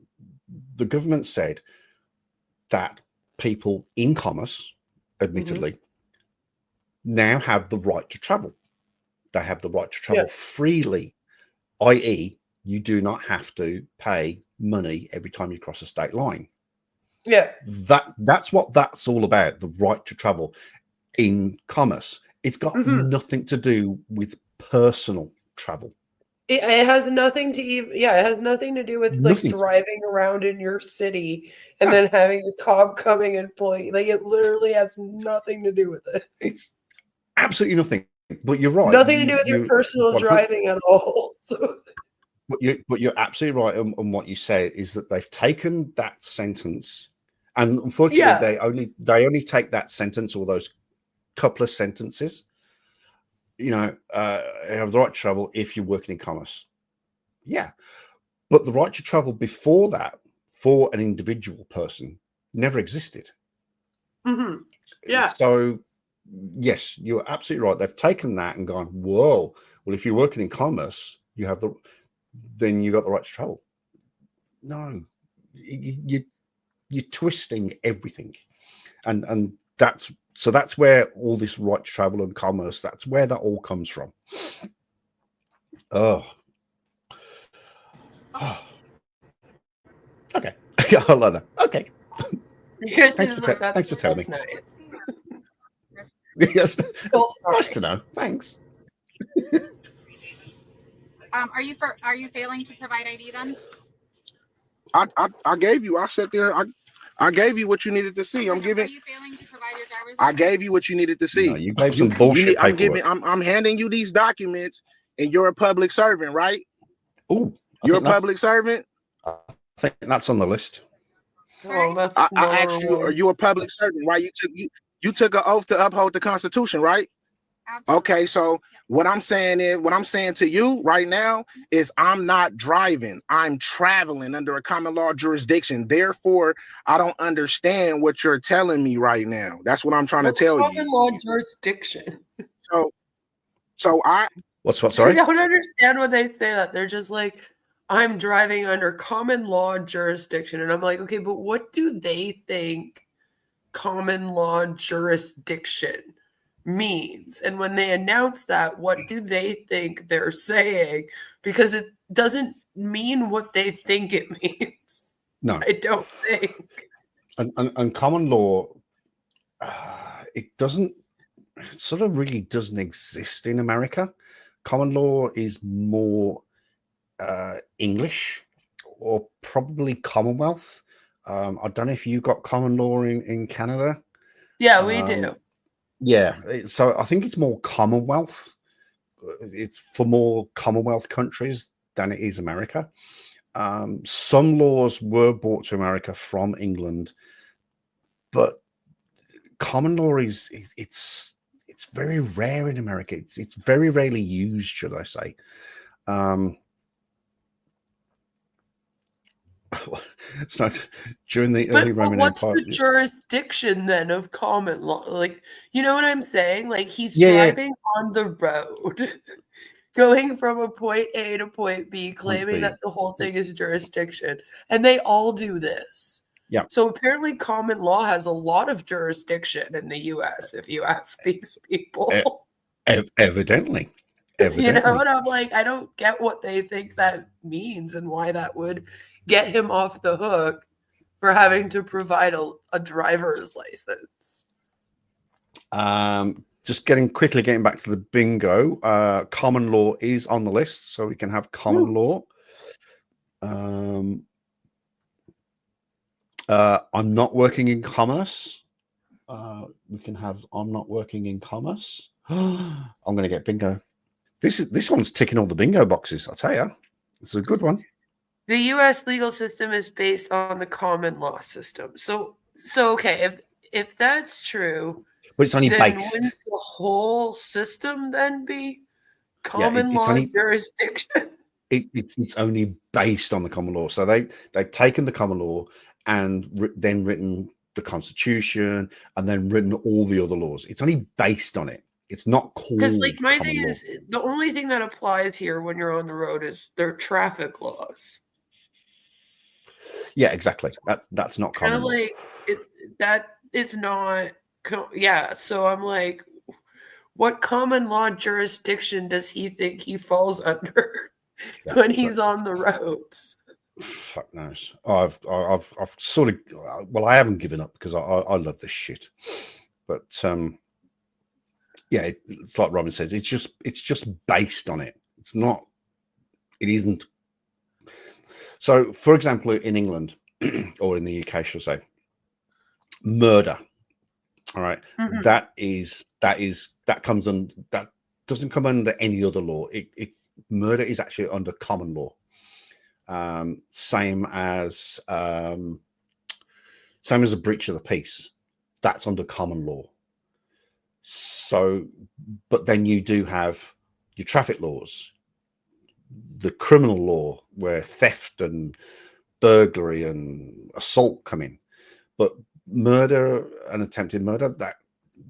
the government said that people in commerce, admittedly, now have the right to travel. They have the right to travel freely, i.e., you do not have to pay money every time you cross a state line. Yeah. That's what that's all about, the right to travel in commerce. It's got nothing to do with personal travel. It has nothing to it has nothing to do with like driving around in your city and then having a cop coming and pulling. Like it literally has nothing to do with it. It's absolutely nothing. But you're right. Nothing to do with your personal driving at all. So. But you're absolutely right on what you say is that they've taken that sentence, and unfortunately they only take that sentence or those couple of sentences. You know, you have the right to travel if you're working in commerce. Yeah, but the right to travel before that for an individual person never existed. Yeah. So yes, you're absolutely right. They've taken that and gone, whoa. Well, if you're working in commerce, then you got the right to travel. No, you're twisting everything, and that's where all this right to travel and commerce. That's where that all comes from. Oh. Okay, I love that. Okay, thanks for telling me. Nice. Yes, it's nice to know. Thanks. Are you failing to provide ID then? I gave you. I sat there. I gave you what you needed to see. I'm giving. Are you failing to provide your driver's I gave you what you needed to see. No, you gave some bullshit. I'm handing you these documents, and you're a public servant, right? Oh, you're a public servant. I think that's on the list. Oh, that's. I asked you, are you a public servant? Right? You took an oath to uphold the Constitution, right? Absolutely. Okay, so what I'm saying to you right now is I'm not driving. I'm traveling under a common law jurisdiction. Therefore, I don't understand what you're telling me right now. That's what I'm trying to tell you. Common law jurisdiction. So I. What's what? Sorry. I don't understand when they say that. They're just like, I'm driving under common law jurisdiction, and I'm like, okay, but what do they think common law jurisdiction means? And when they announce that, what do they think they're saying? Because it doesn't mean what they think it means. No, I don't think. And common law, it sort of really doesn't exist in America. Common law is more English, or probably Commonwealth. I don't know if you got common law in Canada. Yeah, we do. Yeah, so I think it's more Commonwealth. It's for more Commonwealth countries than it is America. Some laws were brought to America from England, but common law it's very rare in America. It's very rarely used, should I say. It's not during the early Roman what's Empire. the jurisdiction then of common law? Like, you know what I'm saying? Like, he's Yeah. driving on the road, going from a point A to point B, claiming that the whole thing is jurisdiction. And they all do this. Yeah. So apparently common law has a lot of jurisdiction in the US, if you ask these people. Evidently. You know, and I'm like, I don't get what they think that means and why that would get him off the hook for having to provide a driver's license. Just quickly getting back to the bingo. Common law is on the list, so we can have common law. I'm not working in commerce. We can have I'm not working in commerce. I'm going to get bingo. This one's ticking all the bingo boxes. I'll tell you, it's a good one. The U.S. legal system is based on the common law system. So okay, if that's true, but it's only then based. wouldn't the whole system then be common law jurisdiction? It's only based on the common law. So they've taken the common law and then written the Constitution and then written all the other laws. It's only based on it. It's not called. Because like my thing law. is, the only thing that applies here when you're on the road is their traffic laws. Yeah, exactly. That's not Kind common of law. like that is not. Yeah, so I'm like, what common law jurisdiction does he think he falls under when he's on the roads? Fuck knows. I've sort of. Well, I haven't given up because I love this shit, but yeah, it's like Robin says. It's just based on it. It's not. It isn't. So, for example, in England or in the UK, shall I say, murder. All right, that comes under that doesn't come under any other law. Murder is actually under common law. Same as a breach of the peace. That's under common law. So, but then you do have your traffic laws, the criminal law where theft and burglary and assault come in, but murder and attempted murder, that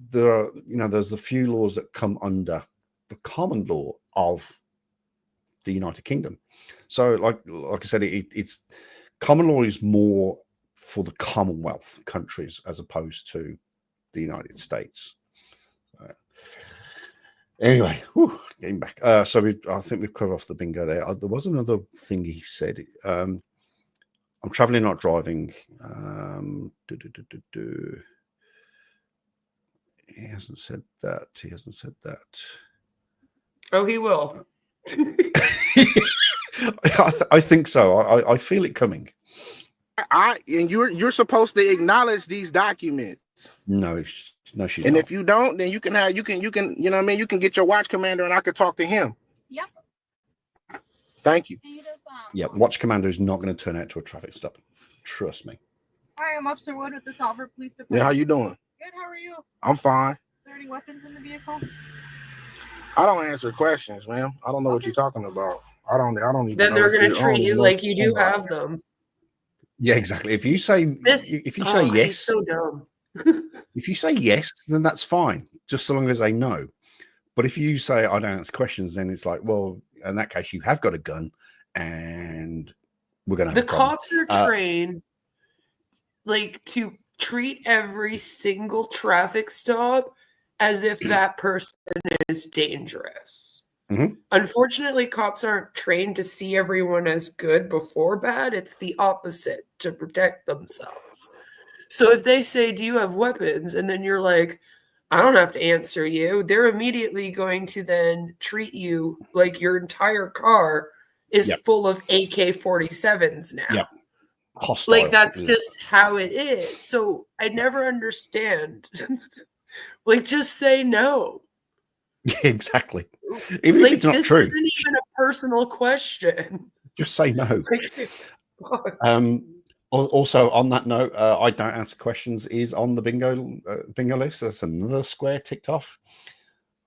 there's a few laws that come under the common law of the United Kingdom. So like I said, it's common law is more for the Commonwealth countries as opposed to the United States. Anyway, getting back. So I think we've covered off the bingo there. There was another thing he said. I'm traveling, not driving. He hasn't said that. Oh, he will. I think so. I feel it coming. And you're supposed to acknowledge these documents. No, she's and not. if you don't, then you can you know what I mean, you can get your watch commander and I could talk to him. Yep. Thank you. Yeah, watch commander is not going to turn out to a traffic stop. Trust me. Hi, I'm Officer Wood with the Salford Police Department. Yeah, how you doing? Good. How are you? I'm fine. Is there any weapons in the vehicle? I don't answer questions, man. I don't know what you're talking about. I don't even. Then know they're what going to I don't treat you even know like what you you're do talking have about. them. Yeah, exactly. If you say He's yes, so dumb. if you say yes, then that's fine, just so long as they know. But if you say I don't answer questions, then it's like, well, in that case, you have got a gun, and we're going to. The cops are trained like to treat every single traffic stop as if that person is dangerous. Unfortunately, cops aren't trained to see everyone as good before bad. It's the opposite, to protect themselves. So if they say, do you have weapons? And then you're like, I don't have to answer you. They're immediately going to then treat you like your entire car is Yep. full of AK-47s now. Yep. Hostile. Like that's just how it is. So I never understand. Like, just say no. Exactly. Even like, if it's not this true, isn't even a personal question. just say no. Like, Also, on that note, I don't answer questions is on the bingo list. That's another square ticked off.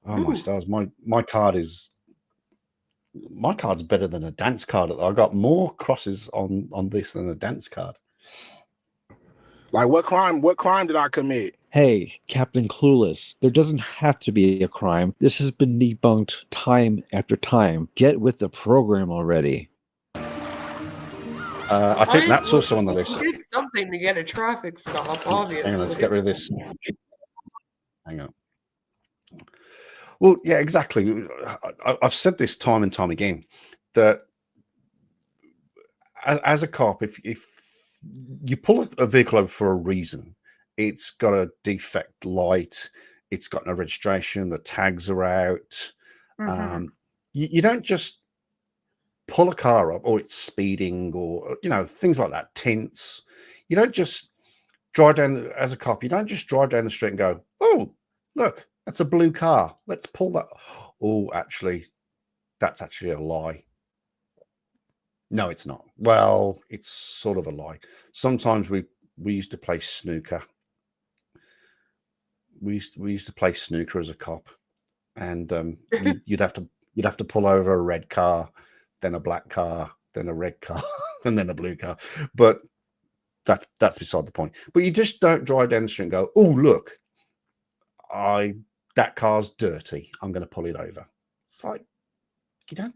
Oh my stars! My card's better than a dance card. I got more crosses on this than a dance card. Like what crime did I commit? Hey, Captain Clueless, there doesn't have to be a crime. This has been debunked time after time. Get with the program already. I think that's also on the list. It takes something to get a traffic stop, obviously. Hang on, let's get rid of this. Hang on. Well, yeah, exactly. I've said this time and time again that as a cop, if you pull a vehicle over for a reason, it's got a defect light, it's got no registration, the tags are out. You don't just pull a car up, or it's speeding, or things like that, tints. You don't just drive down as a cop. You don't just drive down the street and go, "Oh, look, that's a blue car. Let's pull that." Oh, actually, that's actually a lie. No, it's not. Well, it's sort of a lie. Sometimes we used to play snooker. We used to play snooker as a cop, and you'd have to pull over a red car, then a black car, then a red car, and then a blue car. But that's beside the point. But you just don't drive down the street and go, "Oh, look, that car's dirty. I'm going to pull it over." It's like, you don't.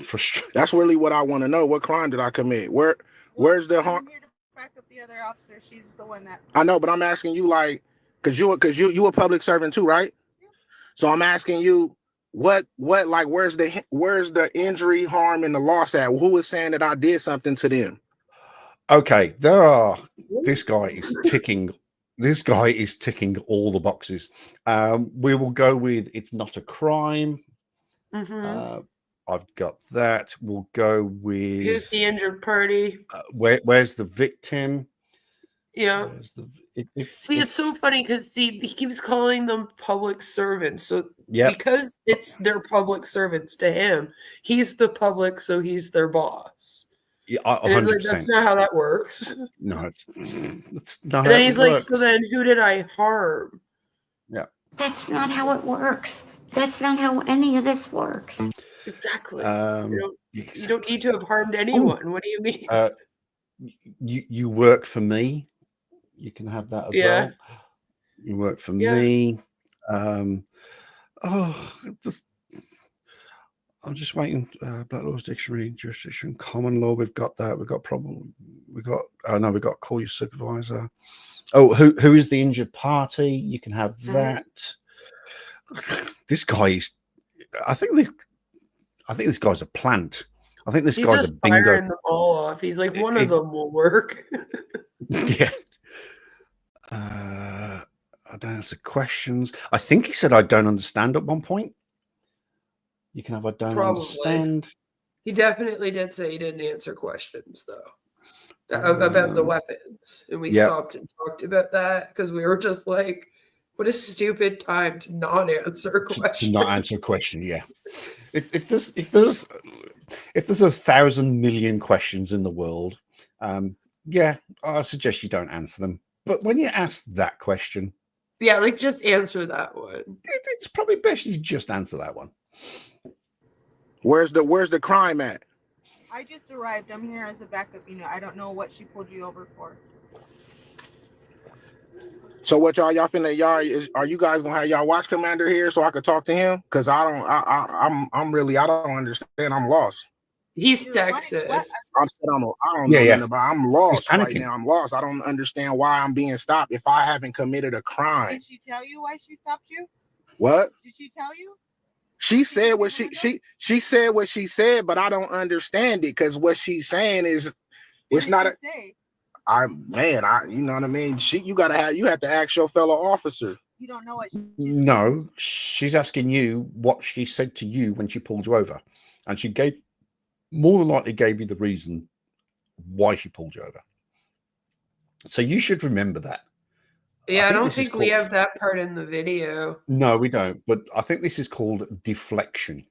Frustrating. That's really what I want to know. What crime did I commit? Where's the harm? Back up the other officer. She's the one that. I know, but I'm asking you, like, because you a public servant too, right? So I'm asking you, what like where's the injury, harm, and the loss at? Who is saying that I did something to them? Okay, this guy is ticking all the boxes. We will go with it's not a crime. I've got that. We'll go with Who's the injured party? Where's the victim? Yeah. It's so funny because he keeps calling them public servants. So because it's their public servants to him, he's the public, so he's their boss. Yeah, And 100%. like, that's not how that works. No, it's not. And then he's like, "So then, who did I harm?" Yeah. That's not how it works. That's not how any of this works. Exactly. You don't need to have harmed anyone. What do you mean? You work for me. You can have that as well. You work for me. I'm just waiting. Black Law's Dictionary, jurisdiction, common law. We've got that. We've got call your supervisor. Oh, who is the injured party? You can have that. This guy is. I think this guy's a plant. I think this guy's a bingo. Firing them all off. He's like, one of them will work. Yeah. I don't answer questions. I think he said I don't understand at one point. You can have I don't understand. He definitely did say he didn't answer questions though about the weapons, and we stopped and talked about that because we were just like, "What a stupid time to not answer a question." To not answer a question, yeah. If there's 1,000 million questions in the world, I suggest you don't answer them. But when you ask that question, like just answer that one. It's probably best you just answer that one. Where's the crime at? I just arrived. I'm here as a backup unit. I don't know what she pulled you over for. So what y'all finna are you guys gonna have y'all watch commander here so I could talk to him? Because I don't understand. I'm lost. He's Texas. I don't know nothing about. I'm lost right now. I'm lost. I don't understand why I'm being stopped if I haven't committed a crime. Did she tell you why she stopped you? What? Did she tell you? She said what she said what she said, but I don't understand it because what she's saying is it's not a. You know what I mean? You have to ask your fellow officer. You don't know what No, she's asking you what she said to you when she pulled you over, and she gave more than likely gave you the reason why she pulled you over. So you should remember that. Yeah, I don't this is think we called- have that part in the video. No, we don't. But I think this is called deflection.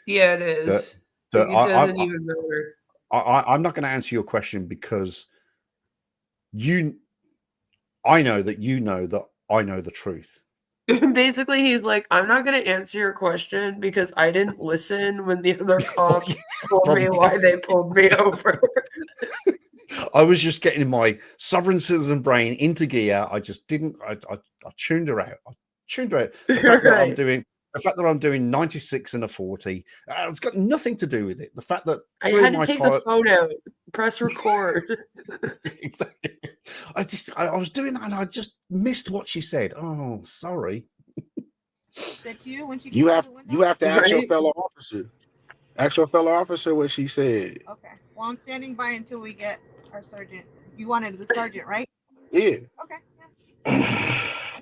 Yeah, it is. That Like, it doesn't even matter. I'm not going to answer your question because I know that you know that I know the truth. Basically, he's like, I'm not going to answer your question because I didn't listen when the other cop told me why they pulled me over. I was just getting my sovereign citizen brain into gear. I just didn't. I tuned her out. The fact that I'm doing 96 and a 40, it's got nothing to do with it. The fact that I had to take the phone out, press record. Exactly. I was doing that and I just missed what she said. Oh, sorry. Said to you when she You have to ask your Right? fellow officer. Ask your fellow officer what she said. Okay. Well, I'm standing by until we get our sergeant. You wanted the sergeant, right? Yeah. Okay. Yeah.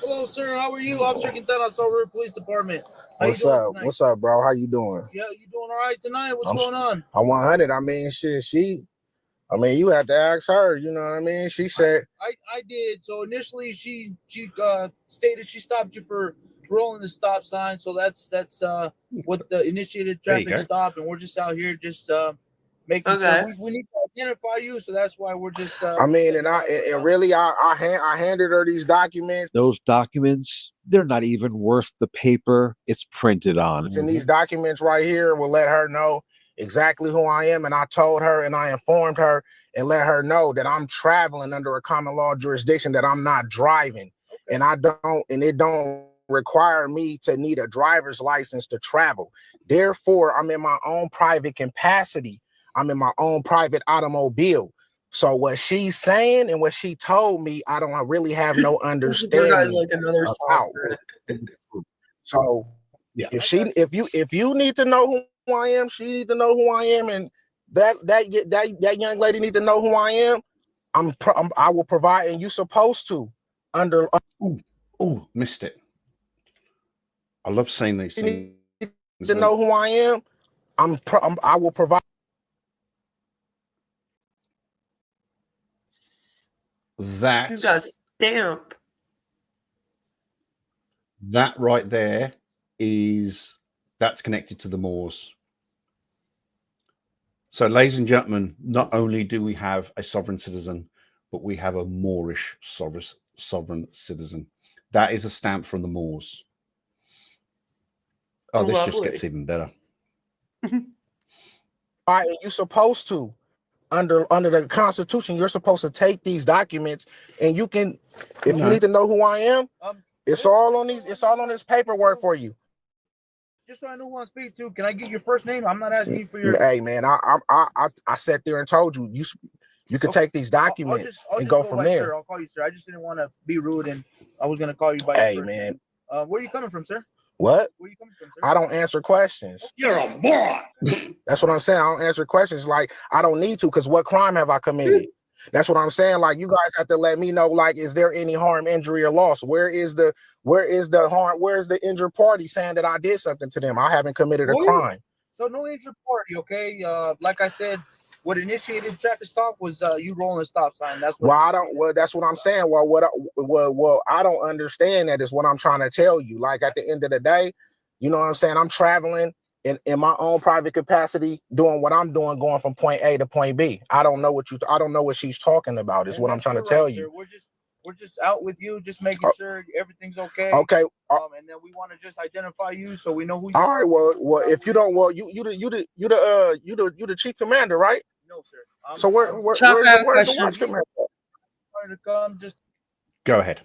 Hello, sir. How are you? Officer Quintana, Silver Police Department. How What's you doing up? tonight? What's up, bro? How you doing? Yeah, you doing all right tonight? What's going on? I'm 100. I mean, shit. You have to ask her. You know what I mean? She said, I did. So initially, she stated she stopped you for rolling the stop sign. So that's what the initiated There you traffic go. stop, and we're just out here just making Okay. sure we need to identify you. So that's why we're just. I mean, and I handed her these documents. Those documents, they're not even worth the paper it's printed on. And these documents right here will let her know exactly who I am. And I told her and I informed her and let her know that I'm traveling under a common law jurisdiction, that I'm not driving. And it don't require me to need a driver's license to travel. Therefore, I'm in my own private capacity. I'm in my own private automobile. So what she's saying and what she told me, I don't really have no Your understanding guy's like another about. saucer. So yeah, if you need to know who I am, she need to know who I am, and that young lady need to know who I am. I will provide, and you supposed to under. Oh, missed it. I love saying these things. To know who I am, I will provide. That He's got a stamp. That right there that's connected to the Moors. So, ladies and gentlemen, not only do we have a sovereign citizen, but we have a Moorish sovereign citizen. That is a stamp from the Moors. Oh, this just gets even better. You're supposed to, under the Constitution, you're supposed to take these documents, and you can, if you need to know who I am, it's all on this paperwork for you. Just so I know who I'm speaking to, can I get your first name? I'm not asking you for your. Hey man, I sat there and told you you could take these documents I'll and just go by from sir. there. I'll call you sir. I just didn't want to be rude, and I was gonna call you by. Hey your first man, name. Where are you coming from, sir? what? Where are you coming from, sir? I don't answer questions. You're a moron. That's what I'm saying. I don't answer questions. Like, I don't need to, because what crime have I committed? That's what I'm saying. Like, you guys have to let me know, like, is there any harm, injury, or loss? Where is the harm? Where's the injured party saying that I did something to them? I haven't committed a crime. So no injured party, okay? Like I said, what initiated traffic stop was you rolling a stop sign. That's what. That's what I'm saying. Well, I don't understand that is what I'm trying to tell you. Like, at the end of the day, you know what I'm saying? I'm traveling in my own private capacity, doing what I'm doing, going from point A to point B. I don't know what she's talking about, is what I'm trying to tell you. We're just out with you, just making sure everything's okay. Okay. And then we want to just identify you so we know who you All are. right. Well, if you don't, you the chief commander, right? No, sir. So where's the watch commander? To come, just go ahead.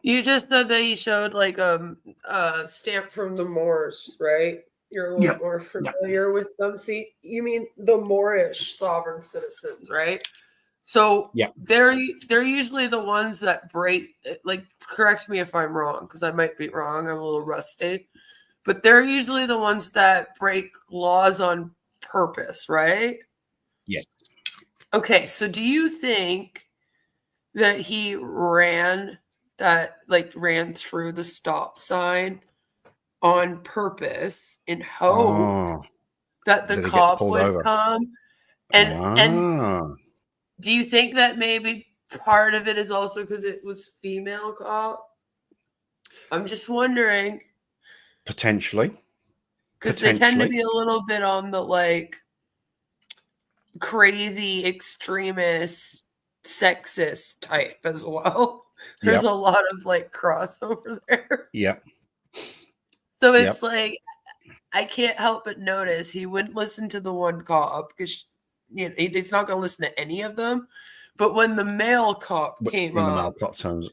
You just said that he showed like a stamp from the Moors, right? You're a little more familiar with them. See, you mean the Moorish sovereign citizens, right? So they're usually the ones that break. Like, correct me if I'm wrong, because I might be wrong. I'm a little rusty, but they're usually the ones that break laws on purpose, right? Yes. Okay, so do you think that he ran through the stop sign on purpose in hope that the That he gets cop pulled would over. come? And do you think that maybe part of it is also because it was female cop? I'm just wondering. Potentially. Because they tend to be a little bit on the like crazy extremist sexist type as well. There's a lot of like crossover there. Yep. So it's like I can't help but notice he wouldn't listen to the one cop because he's not going to listen to any of them. But when the male cop came When the up, male cop turns,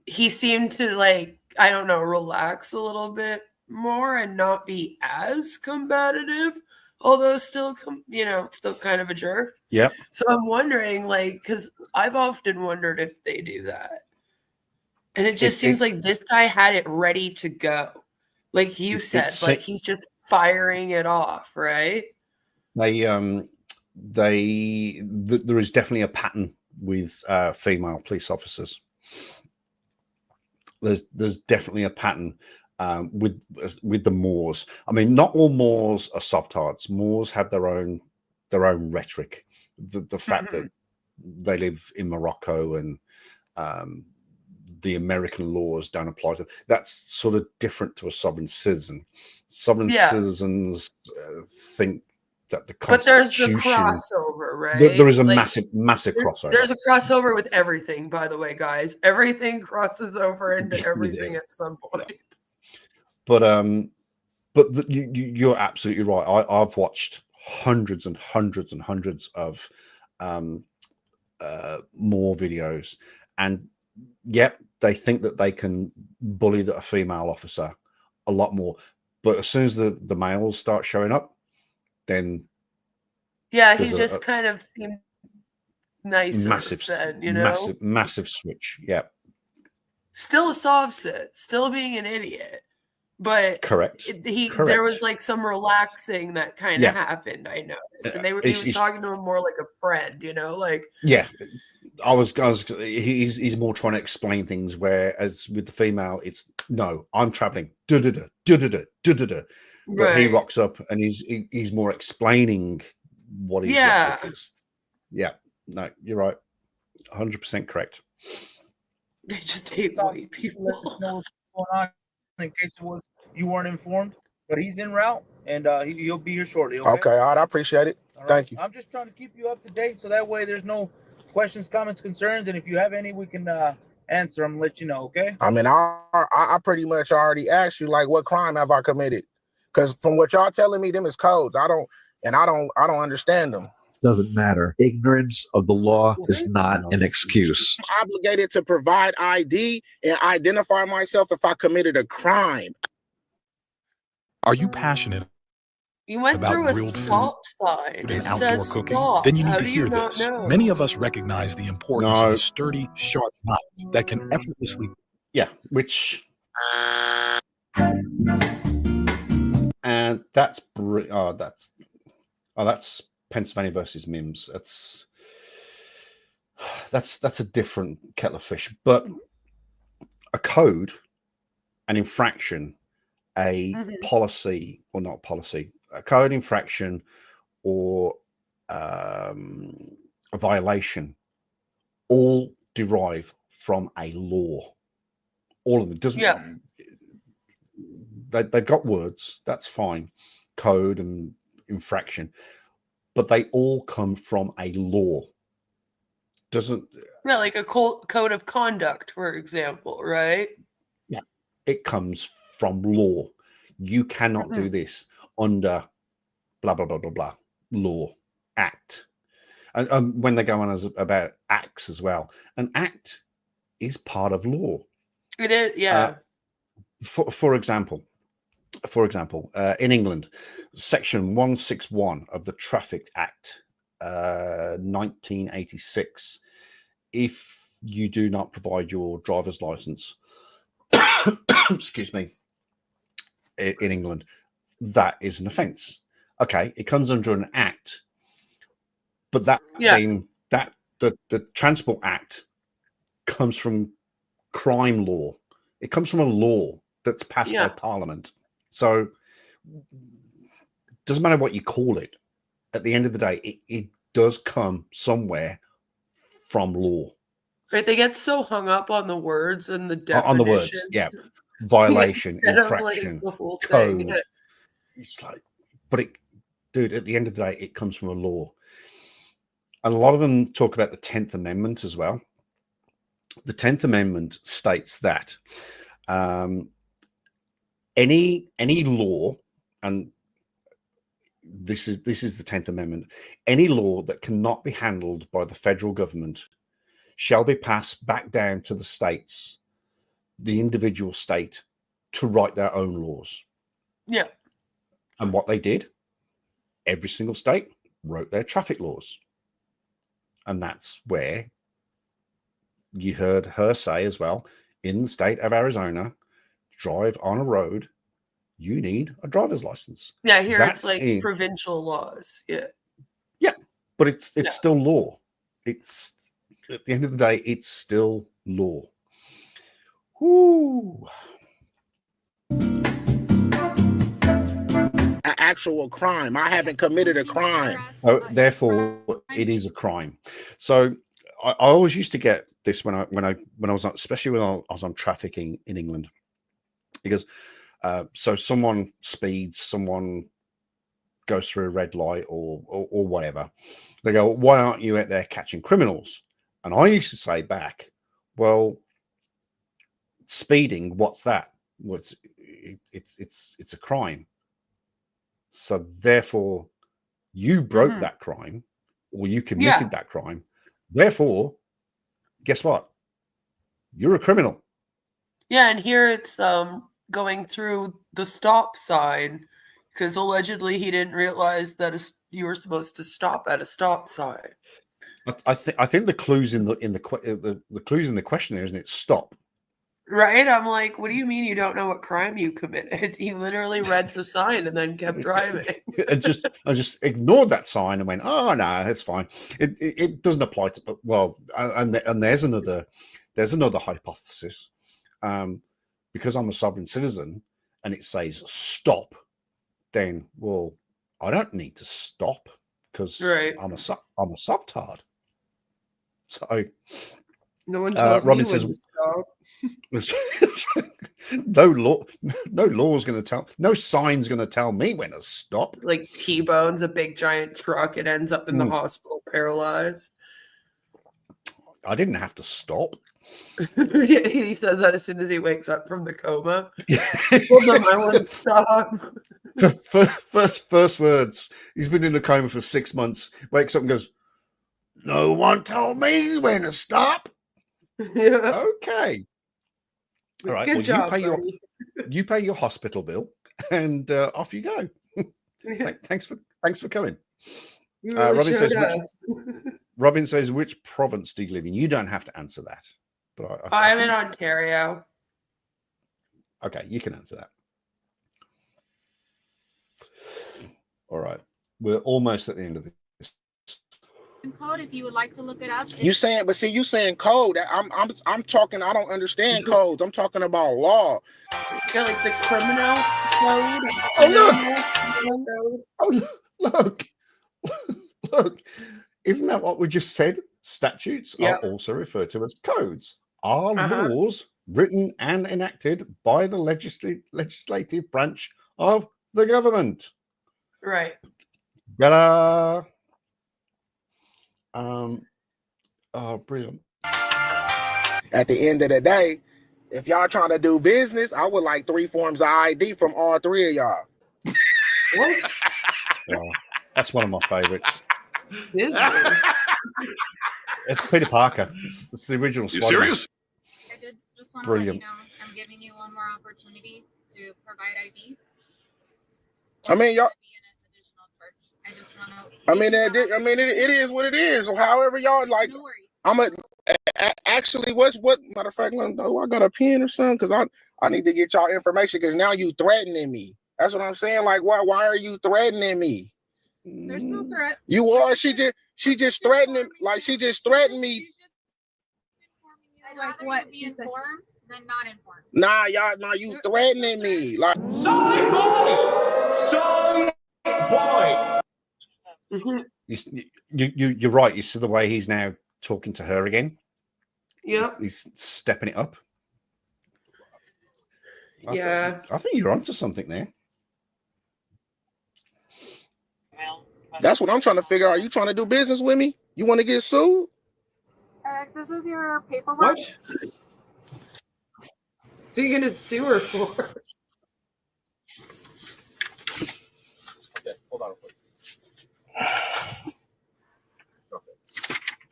he seemed to like, I don't know, relax a little bit more and not be as combative, although still still kind of a jerk. Yep. So I'm wondering, like, because I've often wondered if they do that. And it just seems like this guy had it ready to go. Like you said, like he's just firing it off, right? There is definitely a pattern with female police officers. There's definitely a pattern with the Moors. I mean, not all Moors are softards. Moors have their own rhetoric. The fact that they live in Morocco and the American laws don't apply to that's sort of different to a sovereign citizen. Sovereign citizens think that the Constitution. But there's the crossover, right? There is a massive crossover. There's a crossover with everything, by the way, guys. Everything crosses over into everything at some point. But you're absolutely right. I've watched hundreds and hundreds and hundreds of more videos, and they think that they can bully a female officer a lot more. But as soon as the males start showing up, then he just kind of seemed nicer. Massive switch. Yeah. Still a soft sit, still being an idiot. But correct. There was like some relaxing that kind of happened. I noticed, and he was talking to him more like a friend, like He's more trying to explain things, whereas with the female, it's no, I'm traveling. But he rocks up and he's more explaining what he's no, you're right, 100% correct. They just hate white people. Let us know what's going on in case you weren't informed. But he's en route, and he'll be here shortly. Okay, all right, I appreciate it. Thank you. I'm just trying to keep you up to date, so that way there's no questions, comments, concerns, and if you have any, we can answer them. Let you know. Okay. I mean, I pretty much already asked you, like, what crime have I committed? Because from what y'all telling me, them is codes. I don't understand them. Doesn't matter. Ignorance of the law is not an excuse. I'm obligated to provide ID and identify myself if I committed a crime. Are you passionate? You went about through a grilled salt sign. and It outdoor says cooking? stop. Then you need How to do hear you not this. know? Many of us recognize the importance of a sturdy, sharp knife that can effortlessly. Which. And that's that's Pennsylvania versus Mims. That's a different kettle of fish. But a code, an infraction, a policy or not policy, a code infraction or a violation, all derive from a law. All of them doesn't. They've got words. That's fine, code and infraction, but they all come from a law. Like a code of conduct, for example, right? Yeah, it comes from law. You cannot do this under blah blah blah blah blah law act. And when they go on about acts as well, an act is part of law. It is, yeah. For example, in England, Section 161 of the Traffic Act, 1986, if you do not provide your driver's license, excuse me, in England, that is an offence. Okay, it comes under an act. But that Yeah. the Transport Act comes from crime law. It comes from a law that's passed by Parliament. So doesn't matter what you call it. At the end of the day, it does come somewhere from law. Right, they get so hung up on the words and the definitions. On the words, yeah. Violation, Instead of, like, infraction, the whole code. thing. It's like, but dude, at the end of the day, it comes from a law. And a lot of them talk about the 10th Amendment as well. The 10th Amendment states that any law, and this is the 10th Amendment, any law that cannot be handled by the federal government shall be passed back down to the states, the individual state, to write their own laws. Yeah. And what they did, every single state wrote their traffic laws. And that's where you heard her say as well, in the state of Arizona, drive on a road, you need a driver's license. Yeah, here That's it's like in- provincial laws. Yeah. Yeah, but it's still law. It's, at the end of the day, it's still law. Whoo. An actual crime. I haven't committed a crime. Oh, therefore, it is a crime. So I always used to get this when I was on, especially when I was on trafficking in England, because so someone speeds, someone goes through a red light or whatever. They go, "Why aren't you out there catching criminals?" And I used to say back, "Well, speeding, what's that? Well, it's a crime. So therefore, you broke that crime, or you committed that crime. Therefore, guess what? You're a criminal." Yeah, and here it's going through the stop sign because allegedly he didn't realize that you were supposed to stop at a stop sign. I think the clues in the clues in the question there, isn't it? Stop. Right? I'm like, what do you mean you don't know what crime you committed? You literally read the sign and then kept driving. I just ignored that sign and went, "Oh no, that's fine. It doesn't apply to." Well, and there's another hypothesis. Because I'm a sovereign citizen and it says stop, then well, I don't need to stop because I'm a softard. So no one tells Robin me says, when to stop. no law's going to tell, no sign's going to tell me when to stop. Like T-bones a big giant truck, it ends up in the hospital paralyzed. I didn't have to stop. He says that as soon as he wakes up from the coma. Hold on, I want to stop. First words. He's been in a coma for 6 months. Wakes up and goes, "No one told me when to stop." Yeah. Okay. All right. Good Well, job, you pay your hospital bill, and off you go. Thanks for coming. You really Robin says, showed us. Robin says, "Which province do you live in?" You don't have to answer that. But I'm in Ontario. Okay, you can answer that. All right, we're almost at the end of this. Code, if you would like to look it up. You saying code? I'm talking. I don't understand codes. I'm talking about law. Yeah, like the criminal code. Look! Isn't that what we just said? Statutes are also referred to as codes. Are laws written and enacted by the legislative branch of the government. Right. Ta-da! Oh, brilliant. At the end of the day, if y'all trying to do business, I would like 3 forms of ID from all 3 of y'all. What? Oh, that's one of my favorites. Business? It's Peter Parker. It's the original Spider-Man. I did just want to let you Brilliant. know I'm giving you one more opportunity to provide ID. I mean, y'all. I just want to. It is what it is. So however y'all like, actually, what matter of fact, I got a pen or something because I need to get y'all information because now you threatening me. That's what I'm saying. Like, why are you threatening me? There's no threat. You are. She She just threatened him. Like she just threatened me. Like what? Be informed than not informed. Nah, y'all. Nah, you threatening me. Like. Sorry, boy. Sorry, boy. You're right. You see the way he's now talking to her again. Yep. He's stepping it up. Yeah. I think you're onto something there. That's what I'm trying to figure out. Are you trying to do business with me? You want to get sued? Eric, this is your paperwork. What? What are you gonna sue her for? Okay, hold on.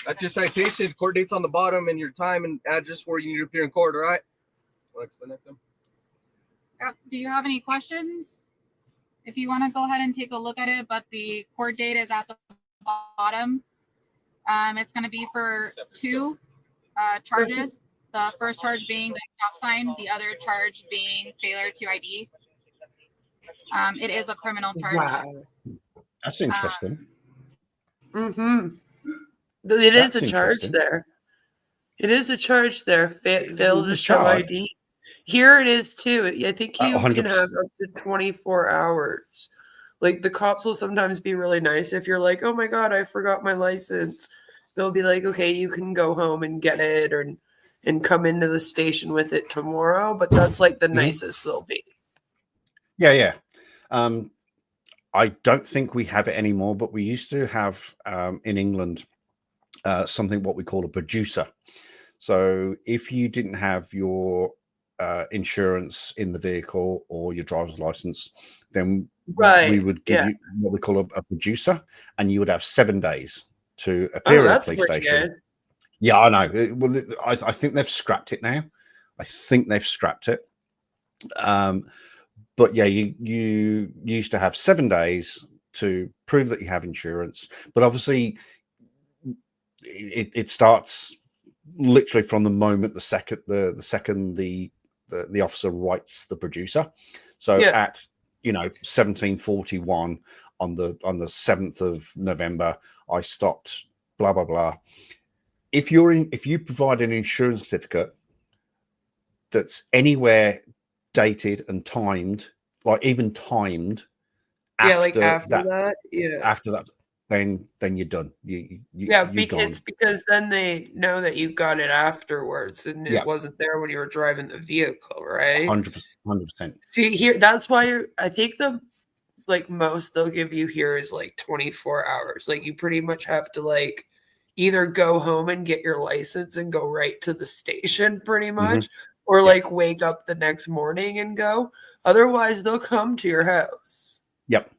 That's your citation. Court date's on the bottom, and your time and address where you need to appear in court. All right. Want to explain that to him? Do you have any questions? If you want to go ahead and take a look at it, but the court date is at the bottom. It's going to be for two charges. The first charge being the stop sign, the other charge being failure to ID. It is a criminal charge. Wow. That's interesting. It is a charge there. It is a charge there. Fail to show ID. Here it is too. I think you can have up to 24 hours. Like the cops will sometimes be really nice if you're like, oh my God, I forgot my license. They'll be like, okay, you can go home and get it and come into the station with it tomorrow. But that's like the nicest they'll be. Yeah. I don't think we have it anymore, but we used to have in England something what we call a producer. So if you didn't have your insurance in the vehicle or your driver's license, then we would give you what we call a producer, and you would have 7 days to appear at a police station. Good. Yeah, I know. Well, I think they've scrapped it now. I think they've scrapped it. But yeah, you used to have 7 days to prove that you have insurance, but obviously it starts literally from the moment the second the officer writes the producer. So at 1741 on the 7th of November, I stopped blah blah blah. If you provide an insurance certificate that's anywhere dated and timed, like even timed, after that, then you're done. Because then they know that you got it afterwards, and it wasn't there when you were driving the vehicle, right? 100%. See here, that's why I think the most they'll give you here is like 24 hours. Like you pretty much have to either go home and get your license and go right to the station, pretty much, or wake up the next morning and go. Otherwise, they'll come to your house. Yep.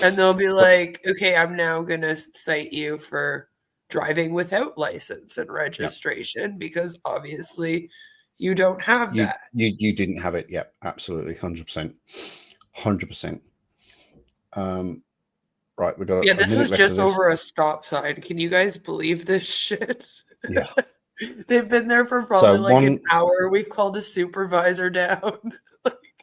And they'll be like, okay, I'm now going to cite you for driving without license and registration because obviously you don't have that. You didn't have it. Yep. Absolutely. 100%. 100%. Right. We got this was just over a stop sign. Can you guys believe this shit? Yeah. They've been there for probably an hour. We've called a supervisor down.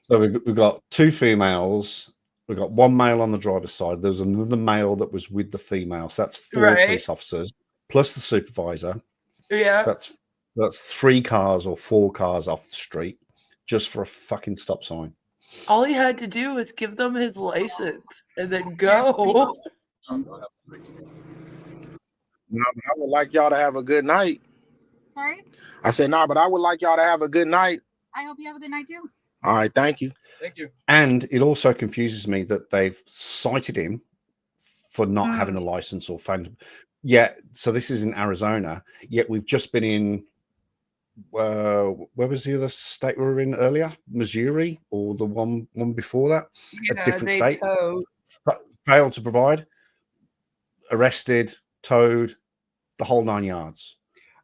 So we've got 2 females. We've got 1 male on the driver's side. There's another male that was with the female. So that's 4 police officers plus the supervisor. Yeah. So that's 3 cars or 4 cars off the street just for a fucking stop sign. All he had to do was give them his license and then go. No, but I would like y'all to have a good night. Sorry? I said, but I would like y'all to have a good night. I hope you have a good night too. All right, thank you. Thank you. And it also confuses me that they've cited him for not having a license or found. Yeah, so this is in Arizona. Yet we've just been in. Where was the other state we were in earlier? Missouri, or the one before that? Yeah, a different state. Failed to provide. Arrested, towed, the whole 9 yards.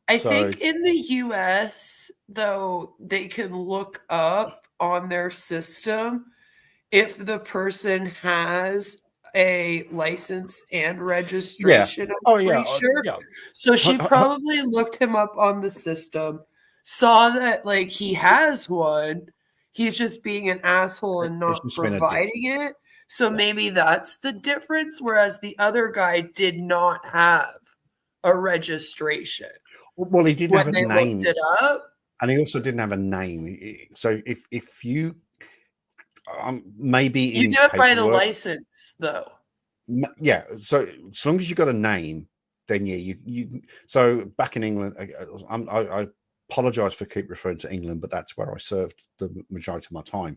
I think in the US, though, they can look up on their system if the person has a license and registration. I'm pretty sure. Yeah. So she probably looked him up on the system, saw that he has one. He's just being an asshole and not providing it. So maybe that's the difference. Whereas the other guy did not have a registration. Well, he didn't have a When they name, looked it up. and he also didn't have a name. So if you maybe You in do it by the paperwork- license, though. Yeah. So as long as you got a name, then yeah, you. So back in England, I apologize for keep referring to England, but that's where I served the majority of my time.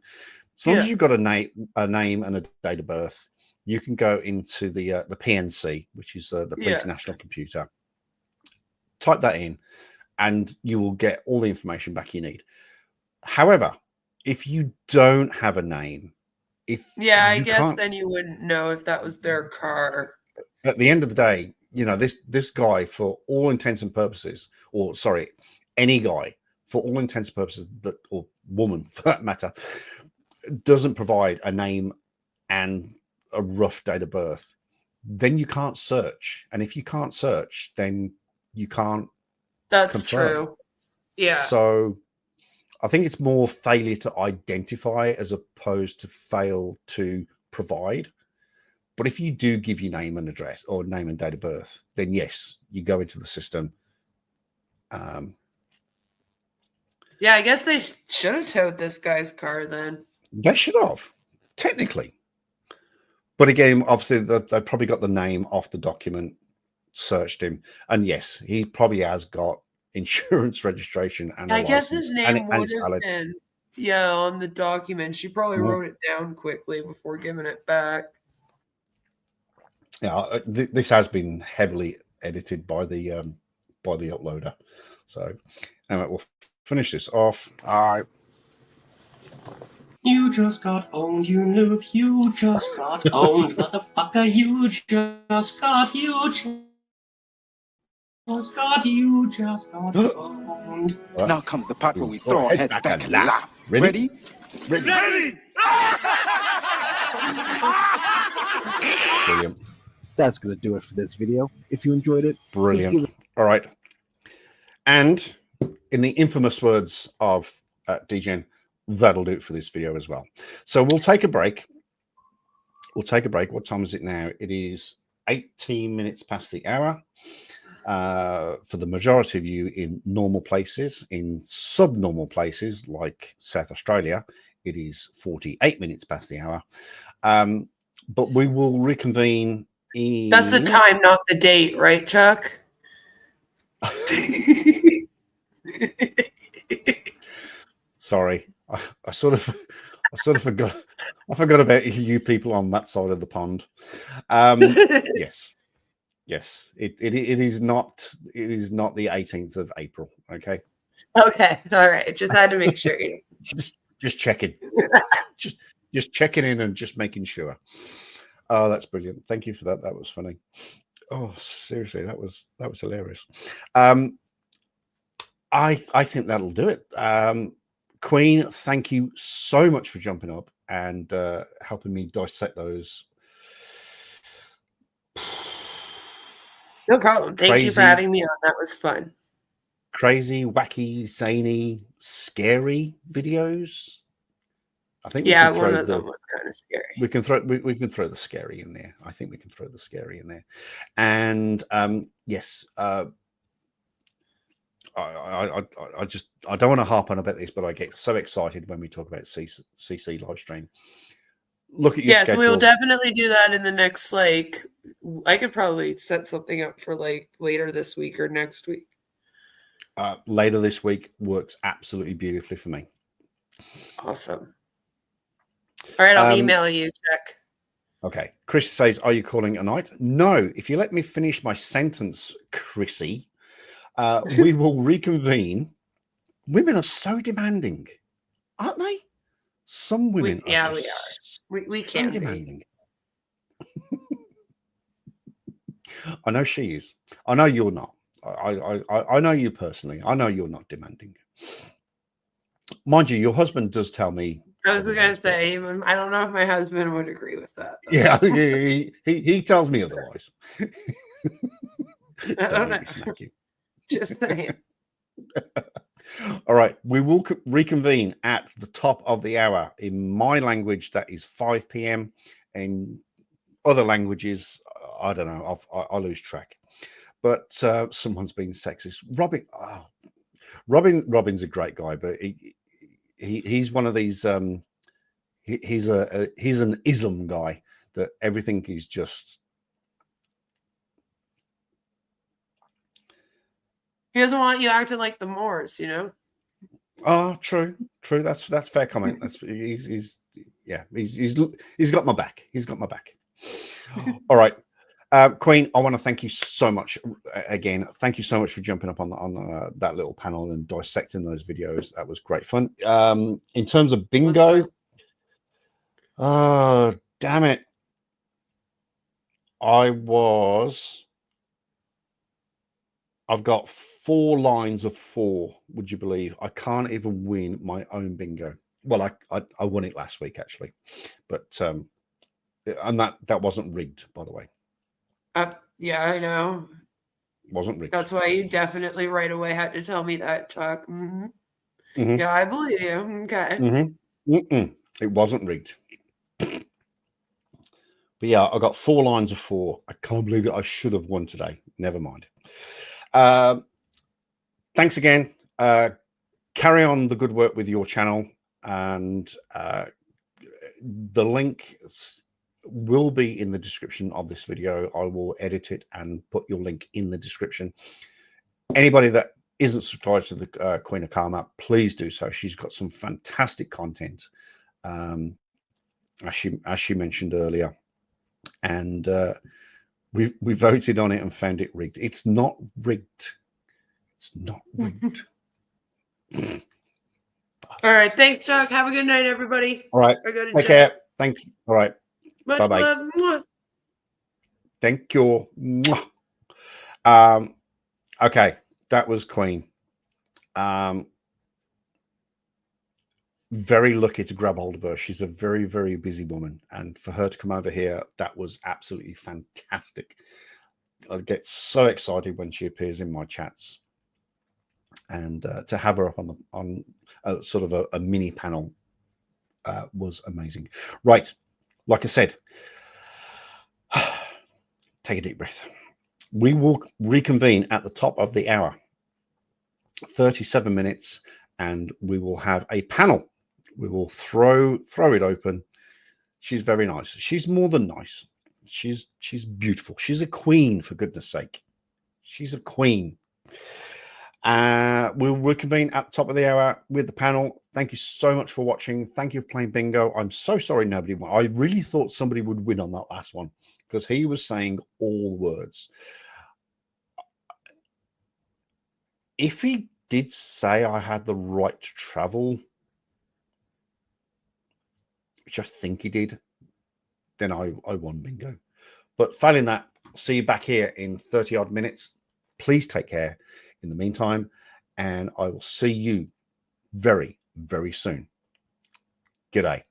As long as you've got a name and a date of birth, you can go into the PNC, which is the Police National Computer. Type that in, and you will get all the information back you need. However, if you don't have a name, I guess then you wouldn't know if that was their car. At the end of the day, this guy, for all intents and purposes, or sorry, any guy, for all intents and purposes, or woman for that matter, doesn't provide a name and a rough date of birth, then you can't search. And if you can't search, then you can't That's confirm. true. Yeah. So I think it's more failure to identify as opposed to fail to provide. But if you do give your name and address, or name and date of birth, then yes, you go into the system. Yeah, I guess they should have towed this guy's car then. They should have, technically. But again, obviously, they probably got the name off the document, searched him, and yes, he probably has got insurance registration and I guess license, his name and would it's have valid. been on the document. She probably Yeah. wrote it down quickly before giving it back. Yeah, this has been heavily edited by the uploader. So anyway, we'll finish this off. All right. You just got owned, you noob. You just got owned, motherfucker. You just got owned. Now comes the part where we throw our heads back and laugh. Ready? Ready? Brilliant. That's going to do it for this video. If you enjoyed it, please Brilliant. give it All right. And in the infamous words of DGen, that'll do it for this video as well. So we'll take a break. What time is it now? It is 18 minutes past the hour. For the majority of you in normal places, in subnormal places like South Australia, it is 48 minutes past the hour. But we will reconvene in... That's the time, not the date, right, Chuck? Sorry, I sort of forgot. I forgot about you people on that side of the pond. Yes. It is not. It is not the 18th of April. Okay. Okay, it's all right. Just had to make sure. Just checking. just checking in and just making sure. Oh, that's brilliant. Thank you for that. That was funny. Oh, seriously, that was hilarious. I think that'll do it. Queen, thank you so much for jumping up and helping me dissect those. No problem. Thank you for having me on. That was fun. Crazy, wacky, zany, scary videos. I think one of them was kind of scary. We can throw the scary in there. I think we can throw the scary in there. And yes, I don't want to harp on about this, but I get so excited when we talk about CC live stream. Look at your schedule. We'll definitely do that in the next, I could probably set something up for later this week or next week. Later this week works absolutely beautifully for me. Awesome. All right, I'll email you, Jack. Okay. Chris says, are you calling it a night? No. If you let me finish my sentence, Chrissy, we will reconvene. Women are so demanding, aren't they? Some women we are. We so can demanding. I know she is. I know you're not. I know you personally. I know you're not demanding. Mind you, your husband does tell me. I was going to say, I don't know if my husband would agree with that. Though. Yeah, he tells me otherwise. I don't know. Just saying. All right, we will reconvene at the top of the hour. In my language, that is 5 p.m. in other languages. I don't know. I lose track. But someone's being sexist. Robin's a great guy, but he's one of these. He's an ism guy that everything is just. He doesn't want you acting like the Moors, you know. Oh, true. That's fair comment. That's he's got my back. He's got my back. All right, Queen. I want to thank you so much again. Thank you so much for jumping up on that little panel and dissecting those videos. That was great fun. In terms of bingo, damn it, I've got 4 lines of 4. Would you believe? I can't even win my own bingo. Well, I won it last week actually, but and that wasn't rigged, by the way. Yeah, I know. Wasn't rigged. That's why you definitely right away had to tell me that, Chuck. Yeah, I believe you. Okay. It wasn't rigged. But yeah, I got 4 lines of 4. I can't believe it. I should have won today. Never mind. Thanks again. Carry on the good work with your channel, and the link will be in the description of this video. I will edit it and put your link in the description. Anybody that isn't subscribed to the Queen of Karma, please do so. She's got some fantastic content, as she mentioned earlier, and we voted on it and found it rigged. It's not rigged. It's not rigged. All right. Thanks, Chuck. Have a good night, everybody. All right. Take care. Thank you. All right. Much Bye-bye. love. Mwah. Thank you. Mwah. Okay. That was Queen. Very lucky to grab hold of her. She's a very, very busy woman. And for her to come over here, that was absolutely fantastic. I get so excited when she appears in my chats. And to have her up on sort of a mini panel was amazing. Right. Like I said, take a deep breath. We will reconvene at the top of the hour, 37 minutes, and we will have a panel. We will throw it open. She's very nice. She's more than nice. She's beautiful. She's a queen, for goodness sake. She's a queen. We'll reconvene at the top of the hour with the panel. Thank you so much for watching. Thank you for playing bingo. I'm so sorry nobody won. I really thought somebody would win on that last one because he was saying all words. If he did say I had the right to travel, which I think he did, then I won bingo. But failing that, see you back here in 30 odd minutes. Please take care in the meantime, and I will see you very, very soon. G'day.